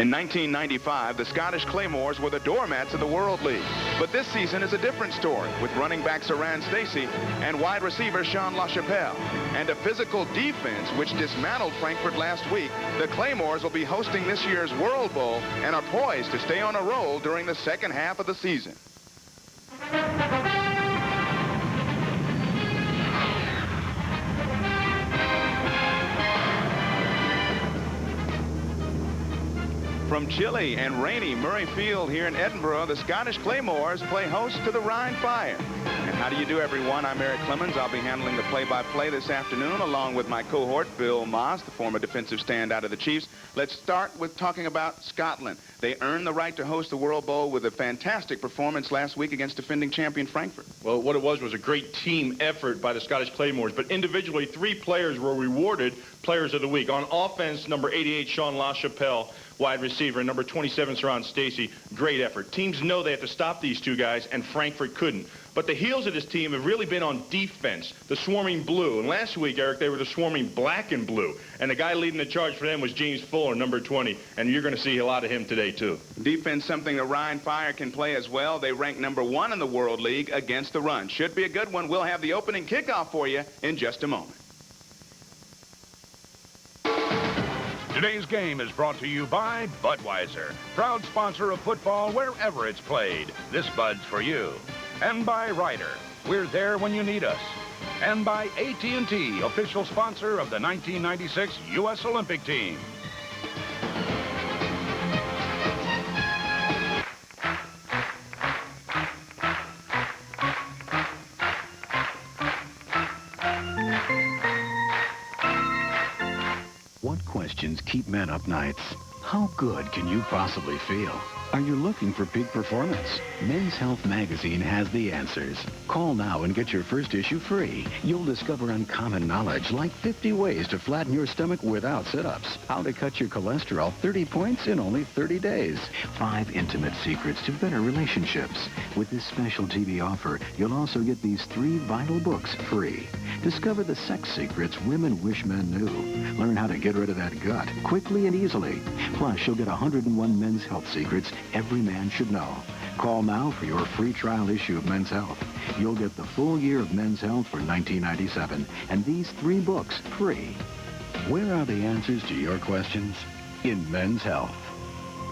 In 1995, the Scottish Claymores were the doormats of the World League. But this season is a different story, with running back Saran Stacey and wide receiver Sean LaChapelle. And a physical defense which dismantled Frankfurt last week. The Claymores will be hosting this year's World Bowl and are poised to stay on a roll during the second half of the season. From chilly and rainy Murray Field here in Edinburgh, the Scottish Claymores play host to the Rhine Fire. And how do you do, everyone? I'm Eric Clemens. I'll be handling the play-by-play this afternoon, along with my cohort, Bill Moss, the former defensive standout of the Chiefs. Let's start with talking about Scotland. They earned the right to host the World Bowl with a fantastic performance last week against defending champion Frankfurt. Well, what it was a great team effort by the Scottish Claymores, but individually, 3 players were rewarded Players of the Week. On offense, number 88, Sean LaChapelle, wide receiver, number 27, Saran Stacey. Great effort. Teams know they have to stop these 2 guys, and Frankfurt couldn't. But the heels of this team have really been on defense, the swarming blue. And last week, Eric, they were the swarming black and blue. And the guy leading the charge for them was James Fuller, number 20. And you're going to see a lot of him today, too. Defense, something the Rhine Fire can play as well. They rank number 1 in the World League against the run. Should be a good one. We'll have the opening kickoff for you in just a moment. Today's game is brought to you by Budweiser, proud sponsor of football wherever it's played. This Bud's for you. And by Ryder, we're there when you need us. And by AT&T, official sponsor of the 1996 U.S. Olympic team. What questions keep men up nights? How good can you possibly feel? Are you looking for peak performance? Men's Health magazine has the answers. Call now and get your first issue free. You'll discover uncommon knowledge like 50 ways to flatten your stomach without sit-ups, how to cut your cholesterol 30 points in only 30 days, 5 intimate secrets to better relationships. With this special TV offer, you'll also get these 3 vital books free. Discover the sex secrets women wish men knew. Learn how to get rid of that gut quickly and easily. Plus, you'll get 101 Men's Health secrets every man should know. Call now for your free trial issue of Men's Health. You'll get the full year of Men's Health for $19.97 and these 3 books free. Where are the answers to your questions? In Men's Health.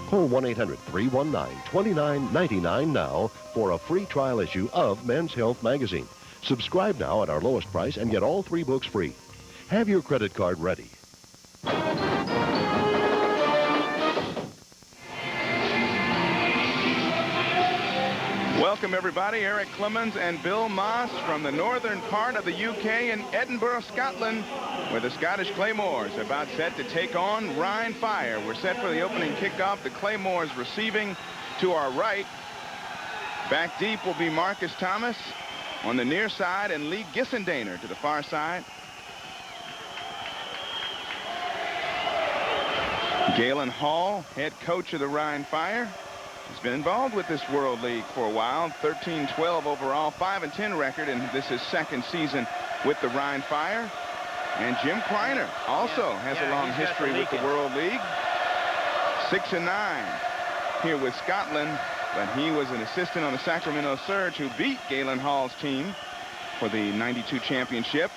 Call 1-800-319-2999 now for a free trial issue of Men's Health magazine. Subscribe now at our lowest price and get all 3 books free. Have your credit card ready. Welcome, everybody. Eric Clemens and Bill Moss from the northern part of the UK in Edinburgh, Scotland, where the Scottish Claymores are about set to take on Rhine Fire. We're set for the opening kickoff. The Claymores receiving to our right. Back deep will be Marcus Thomas on the near side and Lee Gissendaner to the far side. Galen Hall, head coach of the Rhine Fire, has been involved with this World League for a while. 13-12 overall, 5-10 record, and this is second season with the Rhine Fire. And Jim Kreiner also has a long history with the World League. 6-9 here with Scotland, but he was an assistant on the Sacramento Surge who beat Galen Hall's team for the 92 championship.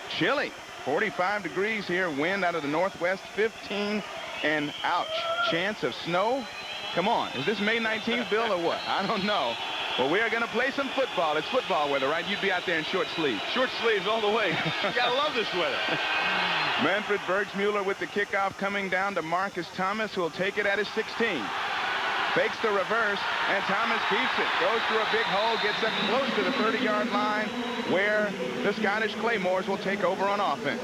Chilly, 45 degrees here, wind out of the northwest, 15, and ouch, chance of snow. Come on, is this May 19th, Bill, or what? I don't know. Well, we are going to play some football. It's football weather, right? You'd be out there in short sleeves. Short sleeves all the way. You gotta love this weather. Manfred Bergsmuller with the kickoff, coming down to Marcus Thomas, who will take it at his 16. Fakes the reverse, and Thomas keeps it. Goes through a big hole, gets up close to the 30-yard line, where the Scottish Claymores will take over on offense.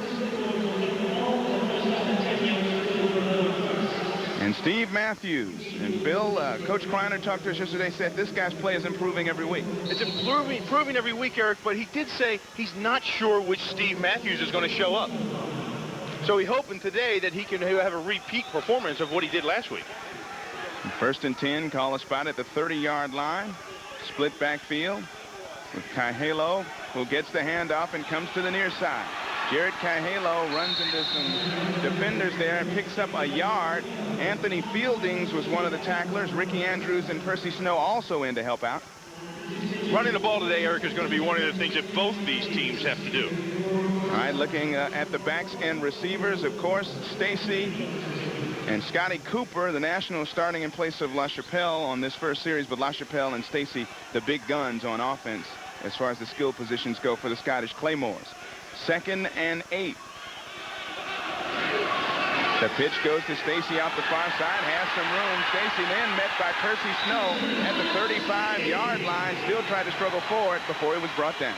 And Steve Matthews and Bill, Coach Kreiner talked to us yesterday, said this guy's play is improving every week. It's improving every week, Eric, but he did say he's not sure which Steve Matthews is going to show up. So he's hoping today that he can have a repeat performance of what he did last week. First and 10, call a spot at the 30-yard line. Split backfield with Kaihalo, who gets the handoff and comes to the near side. Jared Cahalo runs into some defenders there and picks up a yard. Anthony Fieldings was one of the tacklers. Ricky Andrews and Percy Snow also in to help out. Running the ball today, Eric, is going to be one of the things that both these teams have to do. All right, looking at the backs and receivers, of course, Stacy and Scotty Cooper, the national, starting in place of LaChapelle on this first series, but LaChapelle and Stacy, the big guns on offense as far as the skill positions go for the Scottish Claymores. 2nd and 8. The pitch goes to Stacy out the far side, has some room. Stacy then met by Percy Snow at the 35-yard line, still tried to struggle forward before he was brought down.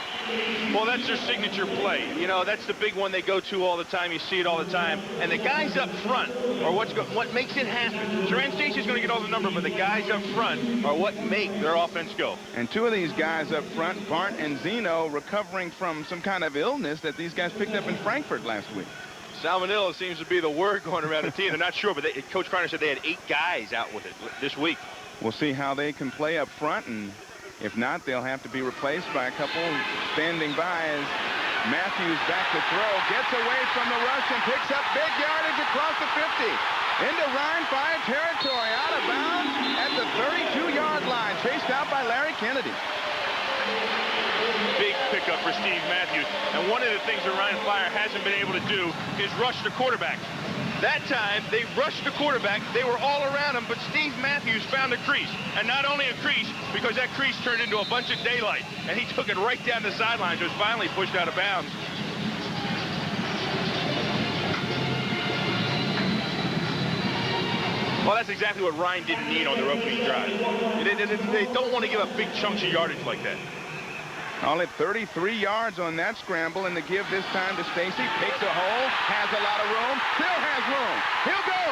Well, that's their signature play. You know, that's the big one they go to all the time. You see it all the time. And the guys up front are what makes it happen. Saran Stacy's going to get all the number, but the guys up front are what make their offense go. And two of these guys up front, Bart and Zeno, recovering from some kind of illness that these guys picked up in Frankfurt last week. Salmonella seems to be the word going around the team. They're not sure, but Coach Kreiner said they had 8 guys out with it this week. We'll see how they can play up front, and if not, they'll have to be replaced by a couple standing by as Matthews back to throw, gets away from the rush and picks up big yardage across the 50. Into Rhine Fire territory, out of bounds at the 32-yard line, chased out by Larry Kennedy. Big pickup for Steve Matthews. And one of the things that Rhine Fire hasn't been able to do is rush the quarterback. That time, they rushed the quarterback. They were all around him, but Steve Matthews found a crease. And not only a crease, because that crease turned into a bunch of daylight. And he took it right down the sidelines. It was finally pushed out of bounds. Well, that's exactly what Rhine didn't need on their opening drive. They don't want to give up big chunks of yardage like that. Only 33 yards on that scramble, and the give this time to Stacy. Takes a hole, has a lot of room, still has room. He'll go.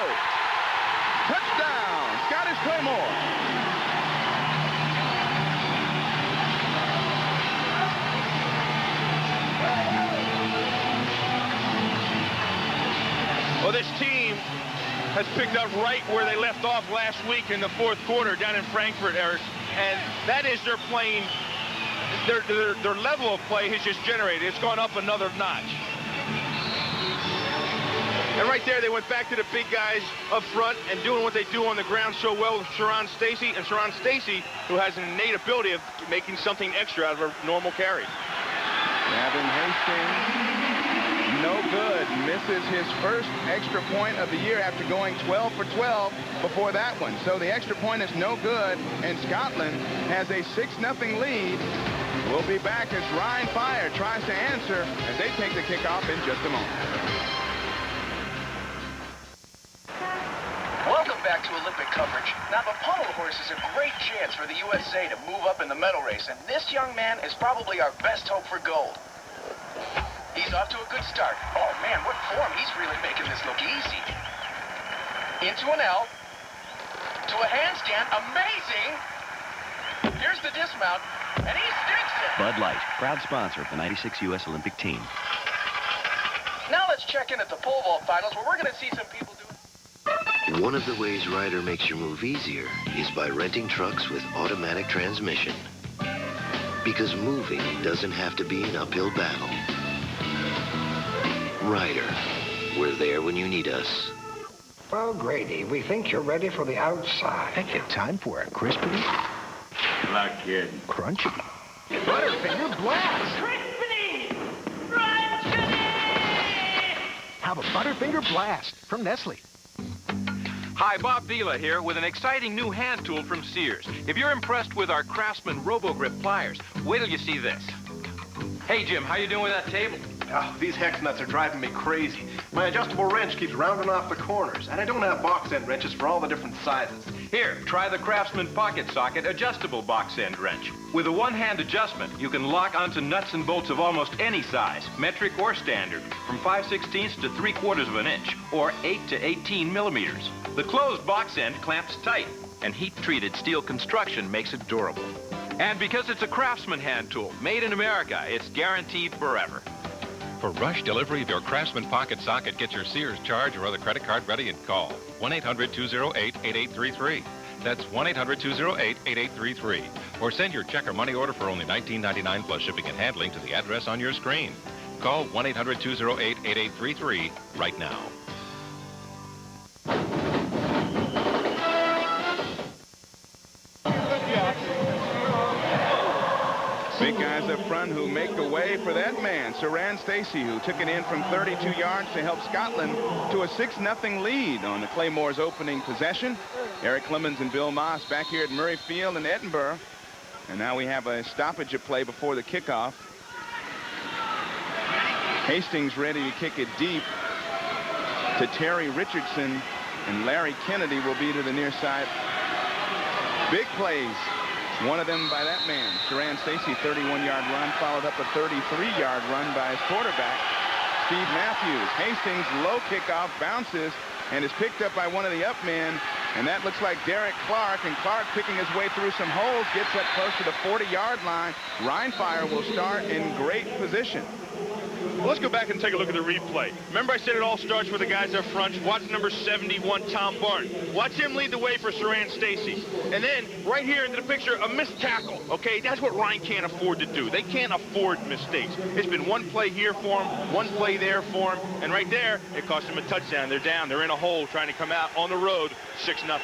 Touchdown, Scottish Claymore. Well, this team has picked up right where they left off last week in the 4th quarter down in Frankfurt, Eric. And that is they're playing. Their level of play has just generated. It's gone up another notch. And right there, they went back to the big guys up front and doing what they do on the ground so well with Saran Stacy. And Saran Stacy, who has an innate ability of making something extra out of a normal carry. Gavin Hastings, no good. Misses his first extra point of the year after going 12 for 12 before that one. So the extra point is no good, and Scotland has a 6-0 lead. We'll be back as Rhine Fire tries to answer as they take the kickoff in just a moment. Welcome back to Olympic coverage. Now, the pommel horse is a great chance for the USA to move up in the medal race, and this young man is probably our best hope for gold. He's off to a good start. Oh, man, what form. He's really making this look easy. Into an L. To a handstand. Amazing! Here's the dismount, and he sticks it. Bud Light, proud sponsor of the '96 U.S. Olympic team. Now let's check in at the pole vault finals, where we're going to see some people do. One of the ways Ryder makes your move easier is by renting trucks with automatic transmission. Because moving doesn't have to be an uphill battle. Ryder, we're there when you need us. Well, Grady, we think you're ready for the outside. Take your time for it. Crispy. Not kidding. Crunchy. Butterfinger blast. Crispy! Crunchy! Have a Butterfinger blast from Nestle. Hi, Bob Vila here with an exciting new hand tool from Sears. If you're impressed with our Craftsman RoboGrip pliers, wait till you see this. Hey, Jim, how you doing with that table? Oh, these hex nuts are driving me crazy. My adjustable wrench keeps rounding off the corners, and I don't have box end wrenches for all the different sizes. Here, try the Craftsman Pocket Socket adjustable box end wrench. With a one-hand adjustment, you can lock onto nuts and bolts of almost any size, metric or standard, from 5/16 to 3/4 of an inch, or 8 to 18 millimeters. The closed box end clamps tight, and heat-treated steel construction makes it durable. And because it's a Craftsman hand tool, made in America, it's guaranteed forever. For rush delivery of your Craftsman Pocket Socket, get your Sears charge or other credit card ready and call 1-800-208-8833. That's 1-800-208-8833. Or send your check or money order for only $19.99 plus shipping and handling to the address on your screen. Call 1-800-208-8833 right now. Big guys up front who make the way for that man, Saran Stacey, who took it in from 32 yards to help Scotland to a 6-0 lead on the Claymores' opening possession. Eric Clemens and Bill Moss back here at Murray Field in Edinburgh. And now we have a stoppage of play before the kickoff. Hastings ready to kick it deep to Terry Richardson, and Larry Kennedy will be to the near side. Big plays. One of them by that man, Saran Stacey, 31-yard run, followed up a 33-yard run by his quarterback, Steve Matthews. Hastings, low kickoff, bounces, and is picked up by one of the up men, and that looks like Derek Clark, and Clark picking his way through some holes, gets up close to the 40-yard line. Rheinfire will start in great position. Well, let's go back and take a look at the replay. Remember I said it all starts with the guys up front. Watch number 71, Tom Barton. Watch him lead the way for Saran Stacey. And then, right here into the picture, a missed tackle. Okay, that's what Ryan can't afford to do. They can't afford mistakes. It's been one play here for him, one play there for him, and right there, it cost him a touchdown. They're down. They're in a hole trying to come out on the road, 6-0.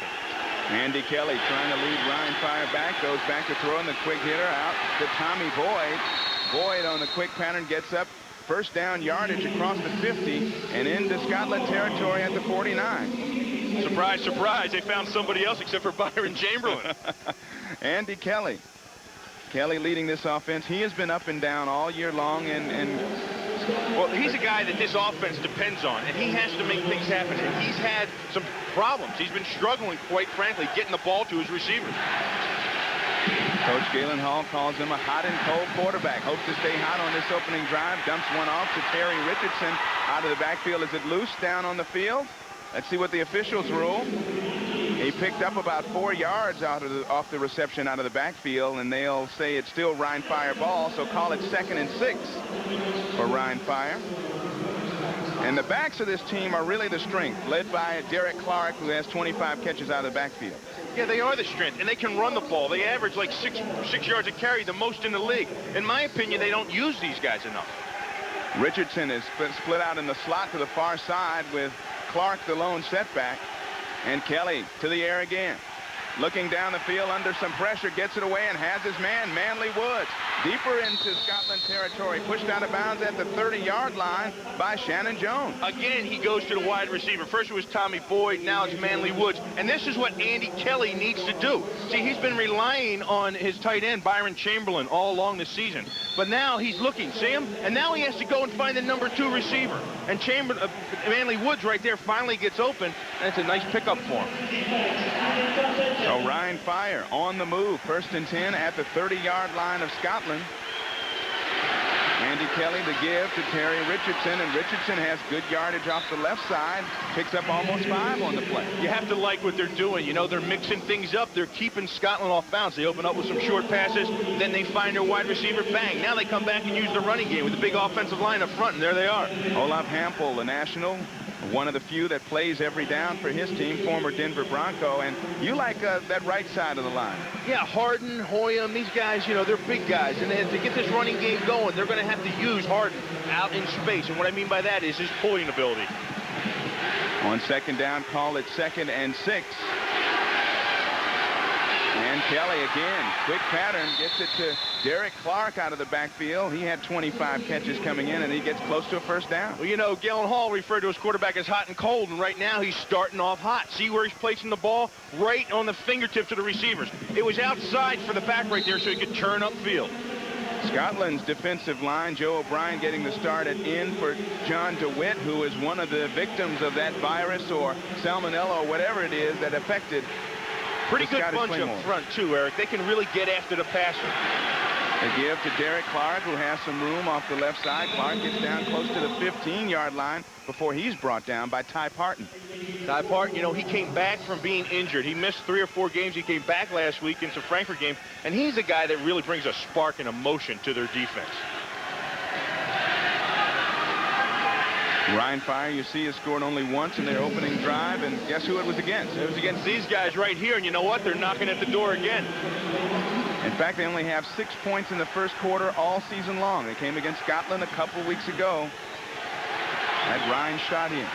Andy Kelly trying to lead Rheinfire back, goes back to throw in the quick hitter out to Tommy Boyd. Boyd on the quick pattern gets up. First down yardage across the 50 and into Scotland territory at the 49. Surprise, surprise, they found somebody else except for Byron Chamberlain. Andy Kelly. Kelly leading this offense. He has been up and down all year long, well, he's a guy that this offense depends on, and he has to make things happen. And he's had some problems. He's been struggling, quite frankly, getting the ball to his receivers. Coach Galen Hall calls him a hot and cold quarterback. Hopes to stay hot on this opening drive. Dumps one off to Terry Richardson out of the backfield. Is it loose down on the field? Let's see what the officials rule. He picked up about 4 yards off the reception out of the backfield, and they'll say it's still Rheinfire ball, so call it 2nd and 6 for Rheinfire. And the backs of this team are really the strength, led by Derek Clark, who has 25 catches out of the backfield. Yeah, they are the strength, and they can run the ball. They average like six yards a carry, the most in the league. In my opinion, they don't use these guys enough. Richardson is split out in the slot to the far side with Clark the lone setback. And Kelly to the air again. Looking down the field under some pressure, gets it away and has his man, Manley Woods. Deeper into Scotland territory, pushed out of bounds at the 30-yard line by Shannon Jones. Again, he goes to the wide receiver. First it was Tommy Boyd, now it's Manley Woods. And this is what Andy Kelly needs to do. See, he's been relying on his tight end, Byron Chamberlain, all along the season. But now he's looking, see him? And now he has to go and find the number 2 receiver. And Manley Woods right there finally gets open, and it's a nice pickup for him. So Rheinfire on the move, 1st and 10 at the 30-yard line of Scotland. Andy Kelly the give to Terry Richardson, and Richardson has good yardage off the left side, picks up almost 5 on the play. You have to like what they're doing. You know, they're mixing things up. They're keeping Scotland off bounds. They open up with some short passes, then they find their wide receiver, bang. Now they come back and use the running game with the big offensive line up front, and there they are. Olaf Hampel, the national, one of the few that plays every down for his team, former Denver Bronco, and you like that right side of the line. Yeah, Harden, Hoyam, these guys, you know, they're big guys, and to get this running game going, they're going to have to use Harden out in space, and what I mean by that is his pulling ability. On 2nd down, call it 2nd and 6. And Kelly again, quick pattern, gets it to Derek Clark out of the backfield. He had 25 catches coming in, and he gets close to a 1st down. Well, you know, Galen Hall referred to his quarterback as hot and cold, and right now he's starting off hot. See where he's placing the ball? Right on the fingertips of the receivers. It was outside for the back right there so he could turn upfield. Scotland's defensive line, Joe O'Brien getting the start at end for John DeWitt, who is one of the victims of that virus or salmonella or whatever it is that affected. Pretty good bunch up front, too, Eric. They can really get after the passer. They give to Derek Clark, who has some room off the left side. Clark gets down close to the 15-yard line before he's brought down by Ty Parton. Ty Parton, you know, he came back from being injured. He missed 3 or 4 games. He came back last week in some Frankfurt game, and he's a guy that really brings a spark and emotion to their defense. Rheinfire, you see, has scored only once in their opening drive, and guess who it was against? It was against these guys right here, and you know what? They're knocking at the door again. In fact, they only have 6 points in the first quarter all season long. They came against Scotland a couple weeks ago. That Ryan shot in.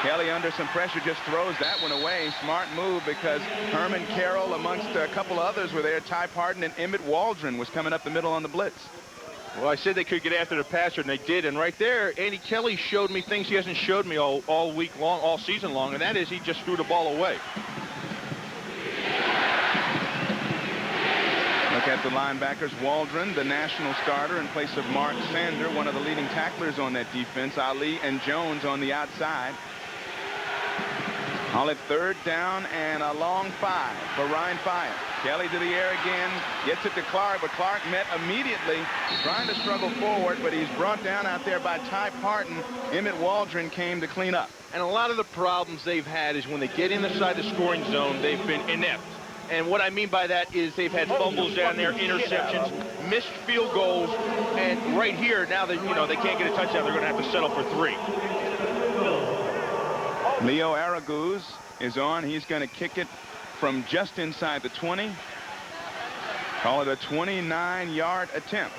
Kelly under some pressure just throws that one away. Smart move because Herman Carroll amongst a couple others were there. Ty Parton and Emmett Waldron was coming up the middle on the blitz. Well, I said they could get after the passer, and they did. And right there, Andy Kelly showed me things he hasn't showed me all week long, all season long, and that is he just threw the ball away. Look at the linebackers. Waldron, the national starter in place of Mark Sander, one of the leading tacklers on that defense. Ali and Jones on the outside. All at 3rd down and a long 5 for Ryan Fire. Kelly to the air again, gets it to Clark, but Clark met immediately, trying to struggle forward, but he's brought down out there by Ty Parton. Emmett Waldron came to clean up. And a lot of the problems they've had is when they get inside the scoring zone, they've been inept. And what I mean by that is they've had fumbles down there, interceptions, missed field goals, and right here, now that, you know, they can't get a touchdown, they're going to have to settle for 3. Leo Araguz is on. He's going to kick it from just inside the 20. Call it a 29-yard attempt.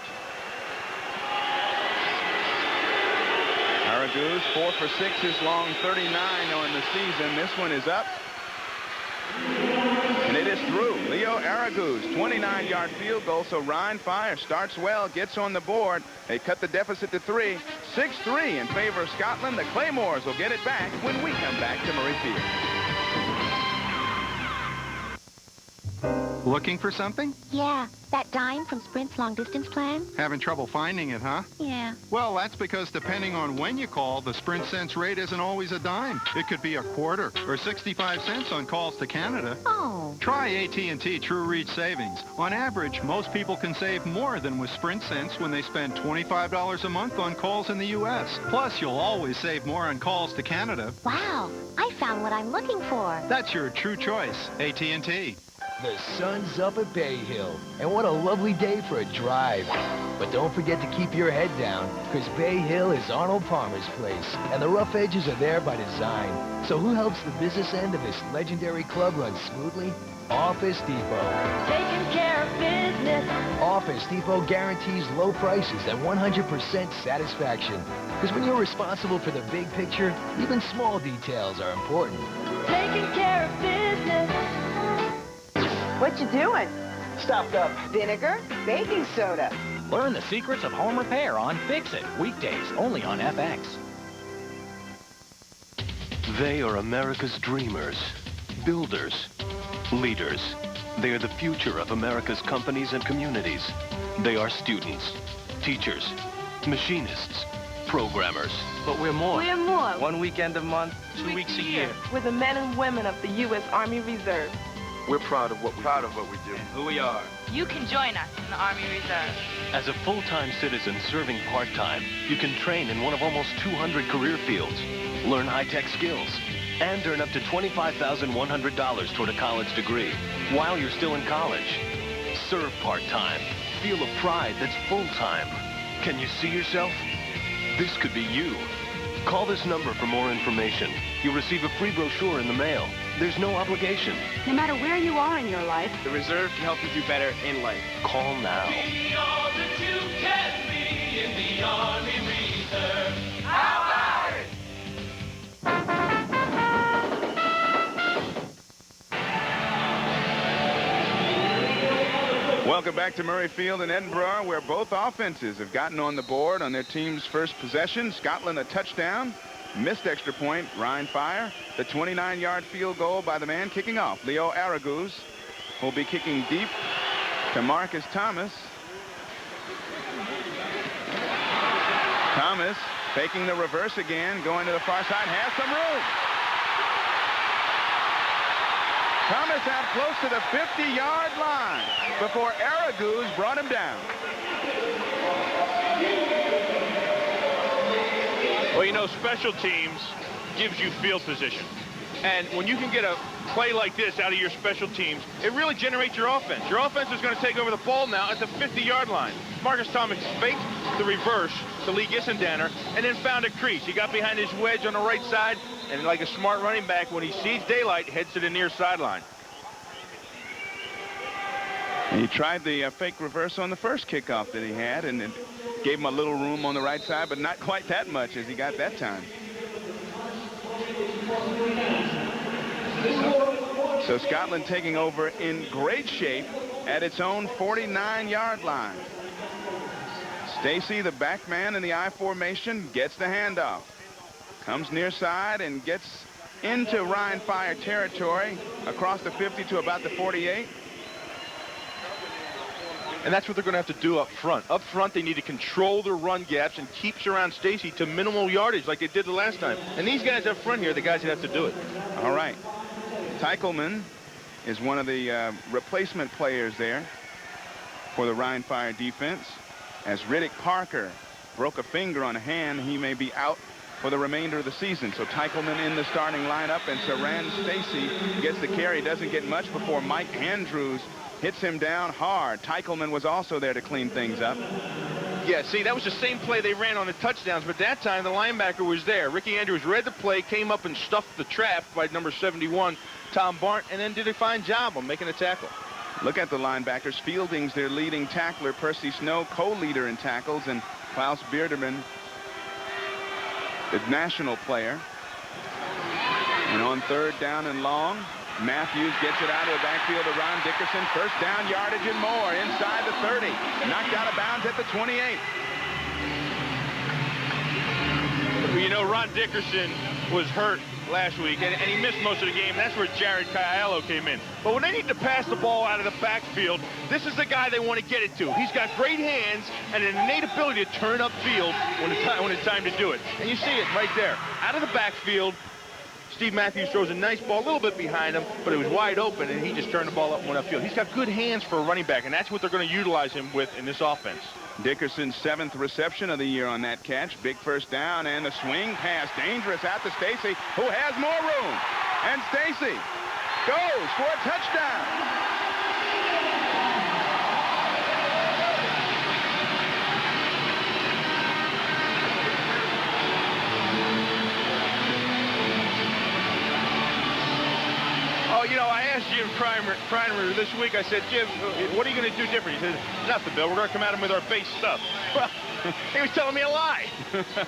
Araguz 4 for 6, his long 39 on the season. This one is up. And it is through. Leo Araguz, 29-yard field goal. So Ryan Fire starts well, gets on the board. They cut the deficit to 3. 6-3 in favor of Scotland. The Claymores will get it back when we come back to Murray Field. Looking for something? Yeah, that dime from Sprint's long-distance plan. Having trouble finding it, huh? Yeah. Well, that's because depending on when you call, the Sprint cents rate isn't always a dime. It could be a quarter or 65 cents on calls to Canada. Oh. Try AT&T True Reach Savings. On average, most people can save more than with Sprint cents when they spend $25 a month on calls in the U.S. Plus, you'll always save more on calls to Canada. Wow, I found what I'm looking for. That's your true choice, AT&T. The sun's up at Bay Hill, and what a lovely day for a drive. But don't forget to keep your head down, because Bay Hill is Arnold Palmer's place, and the rough edges are there by design. So who helps the business end of this legendary club run smoothly? Office Depot. Taking care of business. Office Depot guarantees low prices and 100% satisfaction. Because when you're responsible for the big picture, even small details are important. Taking care of business. What you doing? Stopped up. Vinegar, baking soda. Learn the secrets of home repair on Fix It, weekdays only on FX. They are America's dreamers, builders, leaders. They are the future of America's companies and communities. They are students, teachers, machinists, programmers. But we're more. We're more. 1 weekend a month, 2 weeks a year. We're the men and women of the U.S. Army Reserve. We're proud of what we do. And who we are. You can join us in the Army Reserve. As a full-time citizen serving part-time, you can train in one of almost 200 career fields, learn high-tech skills, and earn up to $25,100 toward a college degree while you're still in college. Serve part-time. Feel a pride that's full-time. Can you see yourself? This could be you. Call this number for more information. You'll receive a free brochure in the mail. There's no obligation. No matter where you are in your life, The Reserve can help you do better in life. Call now. Be all that you can be in the Army Reserve. How about it? Welcome back to Murray Field in Edinburgh, where both offenses have gotten on the board on their team's first possession. Scotland a touchdown, missed extra point, Ryan Fire. The 29-yard field goal by the man kicking off, Leo Araguz, will be kicking deep to Marcus Thomas. Thomas taking the reverse again, going to the far side, has some room. Thomas out close to the 50-yard line before Araguz brought him down. Well, you know, special teams gives you field position. And when you can get a play like this out of your special teams, it really generates your offense. Your offense is going to take over the ball now at the 50-yard line. Marcus Thomas faked the reverse to Lee Gissendaner and then found a crease. He got behind his wedge on the right side, and like a smart running back, when he sees daylight, heads to the near sideline. He tried the fake reverse on the first kickoff that he had, and it gave him a little room on the right side, but not quite that much as he got that time. So Scotland taking over in great shape at its own 49-yard line. Stacy, the back man in the I formation, gets the handoff. Comes near side and gets into Ryan Fire territory across the 50 to about the 48. And that's what they're going to have to do up front. Up front, they need to control their run gaps and keep Surround Stacy to minimal yardage like they did the last time. And these guys up front here, the guys that have to do it. All right. Teichelman is one of the replacement players there for the Ryan Fire defense. As Riddick Parker broke a finger on a hand, he may be out for the remainder of the season. So Teichelman in the starting lineup, and Saran Stacy gets the carry. Doesn't get much before Mike Andrews hits him down hard. Teichelman was also there to clean things up. Yeah, see, that was the same play they ran on the touchdowns, but that time the linebacker was there. Ricky Andrews read the play, came up and stuffed the trap by number 71, Tom Barnt, and then did a fine job on making a tackle. Look at the linebackers. Fielding's their leading tackler. Percy Snow, co-leader in tackles, and Klaus Bearderman, the national player. And on third down and long, Matthews gets it out of the backfield to Ron Dickerson. First down yardage and more inside the 30. Knocked out of bounds at the 28. Well, you know, Ron Dickerson was hurt last week, and he missed most of the game. That's where Jared Caiello came in. But when they need to pass the ball out of the backfield, this is the guy they want to get it to. He's got great hands and an innate ability to turn upfield when it's time to do it. And you see it right there. Out of the backfield, Steve Matthews throws a nice ball, a little bit behind him, but it was wide open, and he just turned the ball up and went upfield. He's got good hands for a running back, and that's what they're going to utilize him with in this offense. Dickerson's 7th reception of the year on that catch. Big first down, and the swing pass dangerous out to Stacy, who has more room. And Stacy goes for a touchdown. You know, I asked Jim Kreiner this week, I said, Jim, what are you going to do different? He said, nothing, Bill. We're going to come at him with our base stuff. Well, he was telling me a lie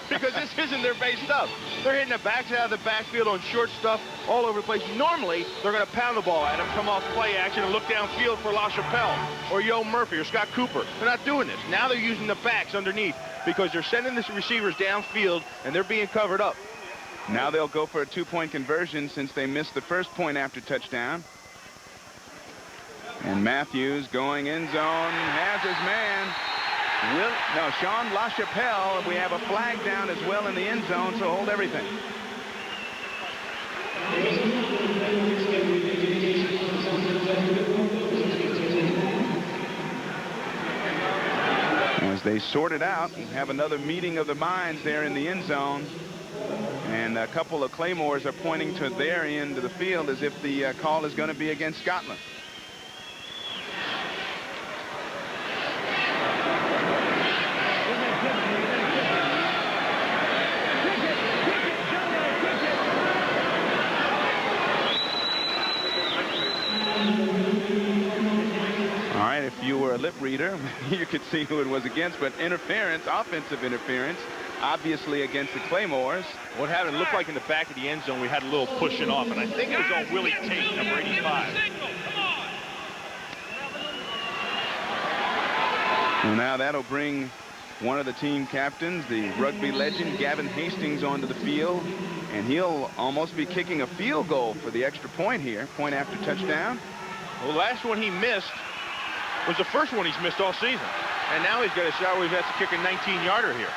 because this isn't their base stuff. They're hitting the backs out of the backfield on short stuff all over the place. Normally, they're going to pound the ball at him, come off play action, and look downfield for LaChapelle or Yo Murphy or Scott Cooper. They're not doing this. Now they're using the backs underneath because they're sending the receivers downfield, and they're being covered up. Now they'll go for a 2-point conversion since they missed the first point after touchdown. And Matthews going end zone, has his man. Sean LaChapelle, we have a flag down as well in the end zone, so hold everything. As they sort it out, we have another meeting of the minds there in the end zone. And a couple of claymores are pointing to their end of the field as if the call is going to be against Scotland. All right, if you were a lip reader, you could see who it was against, but interference, offensive interference, obviously against the Claymores. What happened, it looked like in the back of the end zone we had a little pushing off, and I think it was on Willie Tate, number 85. Well, now that'll bring one of the team captains, the rugby legend Gavin Hastings, onto the field, and he'll almost be kicking a field goal for the extra point here, point after touchdown. Well, the last one he missed was the first one he's missed all season, and now he's got a shot where he has to kick a 19-yarder here.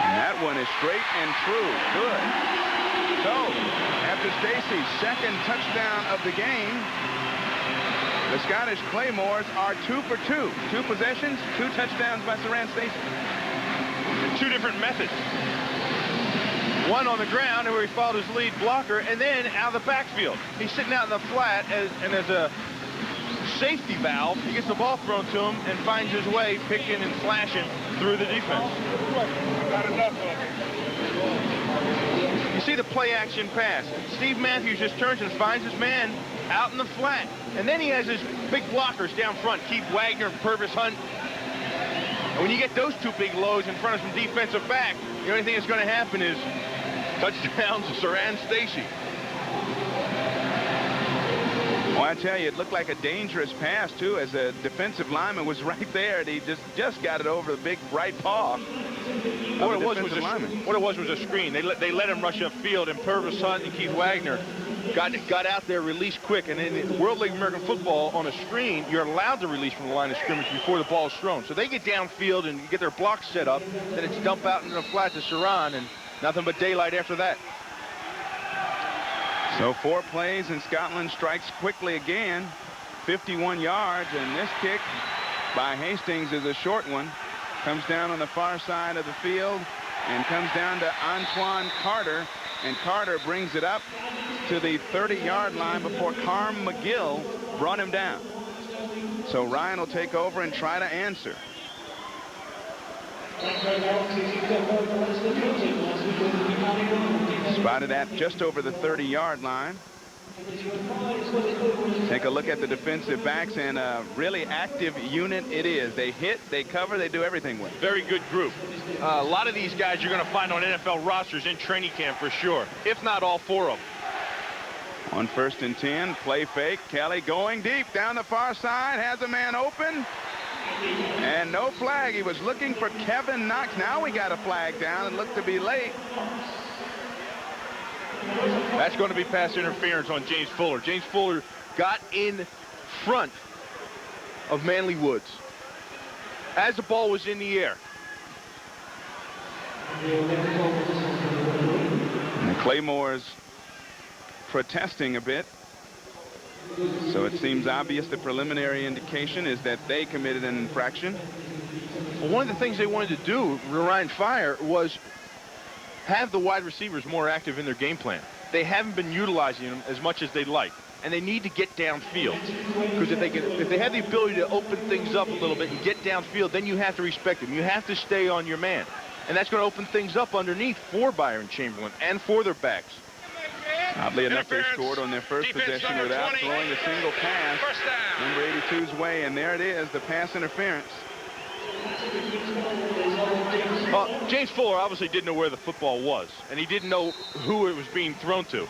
And that one is straight and true. Good. So, after Stacy's second touchdown of the game, the Scottish Claymores are 2 for 2. 2 possessions, 2 touchdowns by Saran Stacy. And 2 different methods. One on the ground where he followed his lead blocker, and then out of the backfield. He's sitting out in the flat, and as a safety valve, he gets the ball thrown to him and finds his way picking and slashing through the defense. You see the play action pass. Steve Matthews just turns and finds his man out in the flat. And then he has his big blockers down front, Keith Wagner and Purvis Hunt. And when you get those two big lows in front of some defensive back, the only thing that's going to happen is touchdowns to Saran Stacy. Well, I tell you, it looked like a dangerous pass, too, as a defensive lineman was right there, and he just got it over the big right paw. What it was a screen. They let him rush upfield, and Purvis Hunt and Keith Wagner got out there, released quick. And in World League American football, on a screen, you're allowed to release from the line of scrimmage before the ball is thrown. So they get downfield and get their blocks set up, then it's dump out into the flat to Saran, and nothing but daylight after that. So 4 plays, and Scotland strikes quickly again. 51 yards, and this kick by Hastings is a short one. Comes down on the far side of the field and comes down to Antoine Carter. And Carter brings it up to the 30-yard line before Carm McGill brought him down. So Ryan will take over and try to answer. Spotted at just over the 30-yard line. Take a look at the defensive backs, and a really active unit it is. They hit, they cover, they do everything with. Very good group. A lot of these guys you're going to find on NFL rosters in training camp for sure, if not all 4 of them. On 1st and 10, play fake. Kelly going deep down the far side, has a man open. And no flag. He was looking for Kevin Knox. Now we got a flag down and looked to be late. That's going to be pass interference on James Fuller. James Fuller got in front of Manley Woods as the ball was in the air. And the Claymore's protesting a bit. So it seems obvious the preliminary indication is that they committed an infraction. Well, one of the things they wanted to do, Ryan Fire, was have the wide receivers more active in their game plan. They haven't been utilizing them as much as they'd like, and they need to get downfield. Because if they have the ability to open things up a little bit and get downfield, then you have to respect them. You have to stay on your man, and that's going to open things up underneath for Byron Chamberlain and for their backs. Oddly enough, they scored on their first possession without throwing a single pass. Number 82's way, and there it is, the pass interference. James Fuller obviously didn't know where the football was, and he didn't know who it was being thrown to.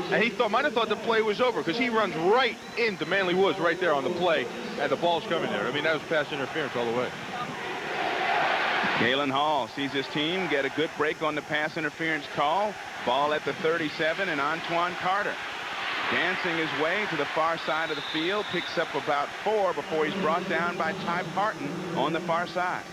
And he might have thought the play was over, because he runs right into Manley Woods right there on the play, and the ball's coming there. I mean, that was pass interference all the way. Galen Hall sees his team get a good break on the pass interference call. Ball at the 37, and Antoine Carter dancing his way to the far side of the field, picks up about 4 before he's brought down by Ty Parton on the far side.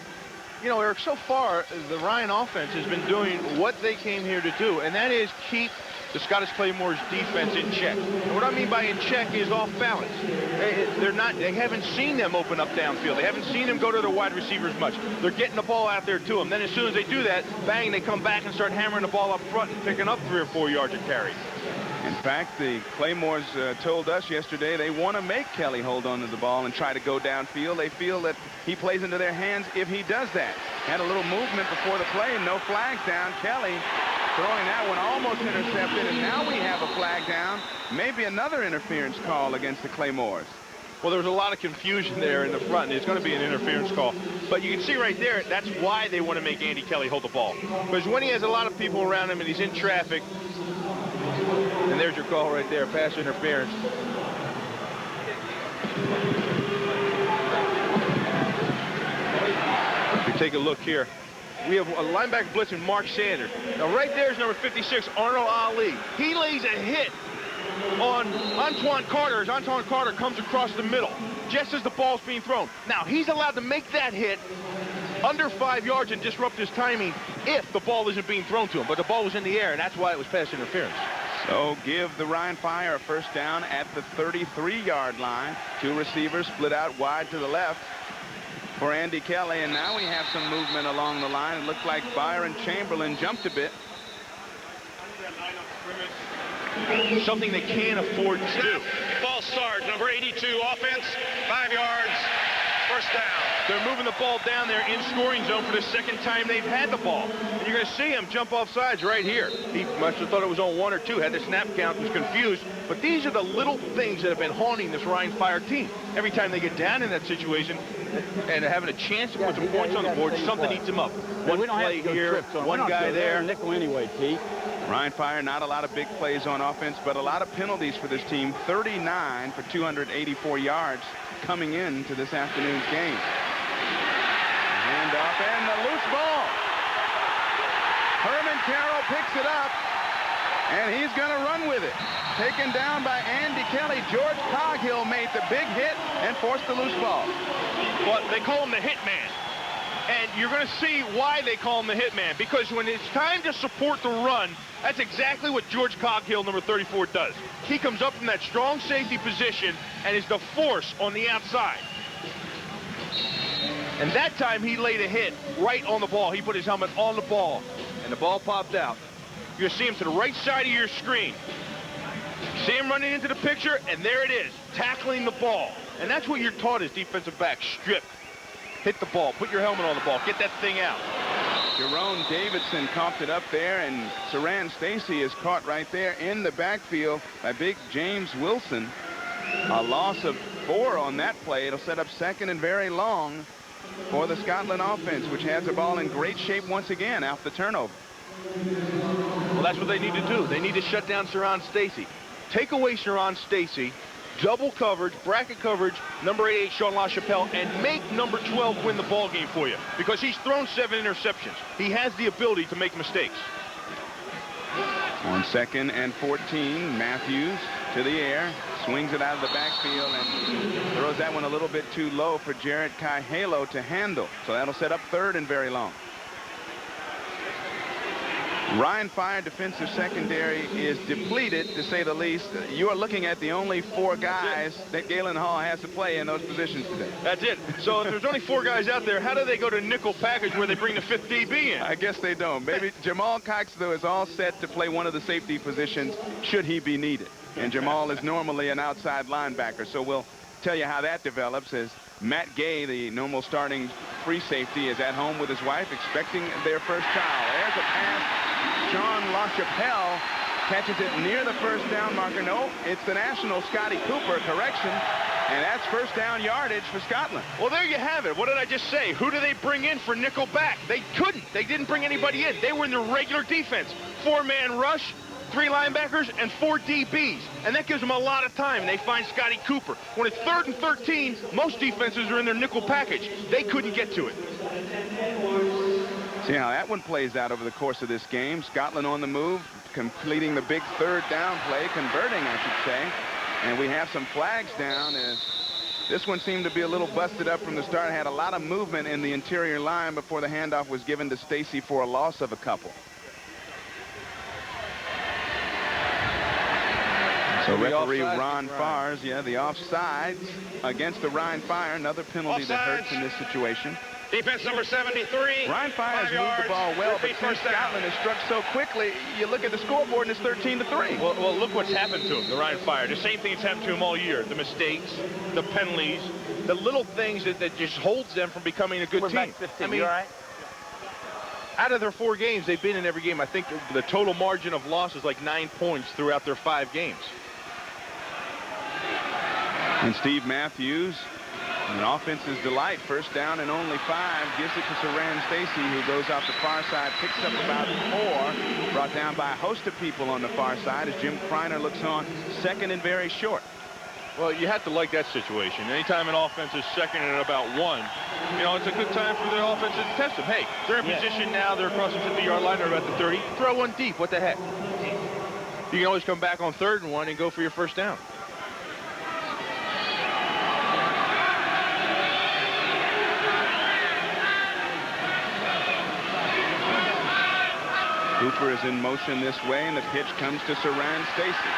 You know, Eric, so far, the Ryan offense has been doing what they came here to do, and that is keep the Scottish Claymore's defense in check. And what I mean by in check is off balance. They haven't seen them open up downfield. They haven't seen them go to the wide receivers much. They're getting the ball out there to them. Then as soon as they do that, bang, they come back and start hammering the ball up front and picking up 3 or 4 yards a carry. In fact, the Claymores told us yesterday they want to make Kelly hold on to the ball and try to go downfield. They feel that he plays into their hands if he does that. Had a little movement before the play, no flags down. Kelly throwing that one almost intercepted, and now we have a flag down. Maybe another interference call against the Claymores. Well, there was a lot of confusion there in the front, and it's going to be an interference call. But you can see right there, that's why they want to make Andy Kelly hold the ball. Because when he has a lot of people around him and he's in traffic, and there's your call right there, pass interference. If you take a look here, we have a linebacker blitzing Mark Sanders. Now right there is number 56, Arnold Ali. He lays a hit on Antoine Carter as Antoine Carter comes across the middle just as the ball's being thrown. Now he's allowed to make that hit under 5 yards and disrupt his timing if the ball isn't being thrown to him. But the ball was in the air, and that's why it was pass interference. So give the Ryan Fire a first down at the 33-yard line. 2 receivers split out wide to the left for Andy Kelly, and now we have some movement along the line. It looked like Byron Chamberlain jumped a bit. Something they can't afford to do. False start, number 82, offense, 5 yards, first down. They're moving the ball down there in scoring zone for the second time they've had the ball. And you're going to see him jump off sides right here. He must have thought it was on 1 or 2, had the snap count, was confused. But these are the little things that have been haunting this Ryan Fire team. Every time they get down in that situation and having a chance to put some points on the board, something eats them up. One play here, one guy there. Nickel anyway, Pete. Ryan Fire, not a lot of big plays on offense, but a lot of penalties for this team. 39 for 284 yards coming into this afternoon's game. Hand off and the loose ball. Herman Carroll picks it up, and he's going to run with it. Taken down by Andy Kelly. George Coghill made the big hit and forced the loose ball. Well, they call him the hit man. And you're going to see why they call him the hit man. Because when it's time to support the run, that's exactly what George Coghill, number 34, does. He comes up from that strong safety position and is the force on the outside. And that time he laid a hit right on the ball. He put his helmet on the ball, and the ball popped out. You're going to see him to the right side of your screen. See him running into the picture, and there it is, tackling the ball. And that's what you're taught as defensive back. Strip. Hit the ball. Put your helmet on the ball. Get that thing out. Jerome Davidson coughed it up there, and Saran Stacy is caught right there in the backfield by big James Wilson. A loss of 4 on that play. It'll set up second and very long for the Scotland offense, which has the ball in great shape once again after the turnover. Well, that's what they need to do. They need to shut down Saran Stacy. Take away Saran Stacy, double coverage, bracket coverage, number 88, Sean LaChapelle, and make number 12 win the ball game for you, because he's thrown 7 interceptions. He has the ability to make mistakes. On 2nd and 14, Matthews to the air, swings it out of the backfield and throws that one a little bit too low for Jared Kaihalo to handle. So that'll set up 3rd and very long. Ryan Fire defensive secondary is depleted, to say the least. You are looking at the only 4 guys that Galen Hall has to play in those positions today. That's it. So if there's only 4 guys out there, how do they go to nickel package where they bring the 5th DB in? I guess they don't. Maybe Jamal Cox, though, is all set to play one of the safety positions should he be needed. And Jamal is normally an outside linebacker. So we'll tell you how that develops as Matt Gay, the normal starting free safety, is at home with his wife expecting their first child. There's a pass. Sean LaChapelle catches it near the first down marker. No, it's the national Scotty Cooper correction, and that's first down yardage for Scotland. Well, there you have it. What did I just say? Who do they bring in for nickel back? They couldn't. They didn't bring anybody in. They were in the regular defense. 4-man rush, 3 linebackers, and 4 DBs. And that gives them a lot of time. They find Scotty Cooper. When it's 3rd and 13, most defenses are in their nickel package. They couldn't get to it. See how that one plays out over the course of this game. Scotland on the move, completing the big 3rd down play, converting, I should say. And we have some flags down as this one seemed to be a little busted up from the start. Had a lot of movement in the interior line before the handoff was given to Stacy for a loss of a couple. So referee Ron Fars, the offsides against the Ryan Fire, another penalty that hurts in this situation. Defense number 73. Ryan Fire has moved the ball well, but since Scotland has struck so quickly, you look at the scoreboard and it's 13-3. Well, look what's happened to him, the Ryan Fire. The same thing that's happened to him all year. The mistakes, the penalties, the little things that just holds them from becoming a good team. Back 15, I mean, you all right? Out of their 4 games, they've been in every game. I think the total margin of loss is like 9 points throughout their 5 games. And Steve Matthews, an offense's delight, first down and only 5, gives it to Saran Stacy, who goes off the far side, picks up about 4, brought down by a host of people on the far side as Jim Kreiner looks on, 2nd and very short. Well, you have to like that situation. Anytime an offense is 2nd and about 1, it's a good time for the offense to test them. Hey, they're in position now, they're across the 50-yard line, they're about the 30, throw one deep, what the heck? You can always come back on 3rd and 1 and go for your first down. Cooper is in motion this way, and the pitch comes to Saran Stacy.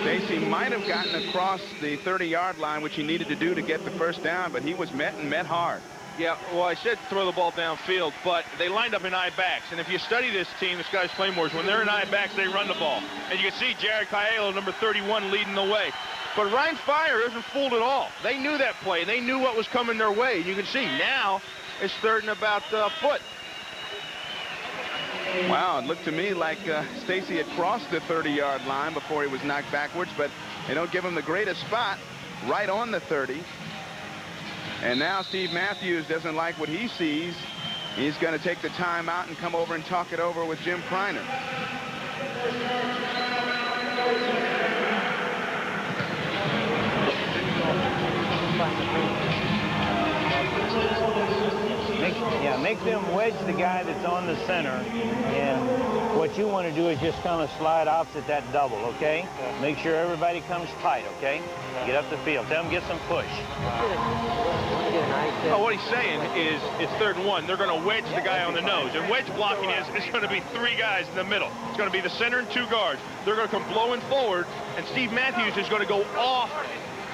Stacy might have gotten across the 30-yard line, which he needed to do to get the first down, but he was met hard. Yeah, well, I said throw the ball downfield, but they lined up in I backs. And if you study this team, the Scottish Claymores, when they're in I backs, they run the ball. And you can see Jared Caiello, number 31, leading the way. But Ryan Fire isn't fooled at all. They knew that play. They knew what was coming their way. You can see now it's third and about a foot. Wow, it looked to me like Stacy had crossed the 30-yard line before he was knocked backwards, but they don't give him the greatest spot right on the 30. And now Steve Matthews doesn't like what he sees. He's going to take the time out and come over and talk it over with Jim Kreiner. Make them wedge the guy that's on the center, and what you want to do is just kind of slide opposite that double, okay? Make sure everybody comes tight, okay? Get up the field. Tell them get some push. Oh, what he's saying is it's 3rd and 1. They're going to wedge the guy on the nose. And wedge blocking is going to be 3 guys in the middle. It's going to be the center and 2 guards. They're going to come blowing forward, and Steve Matthews is going to go off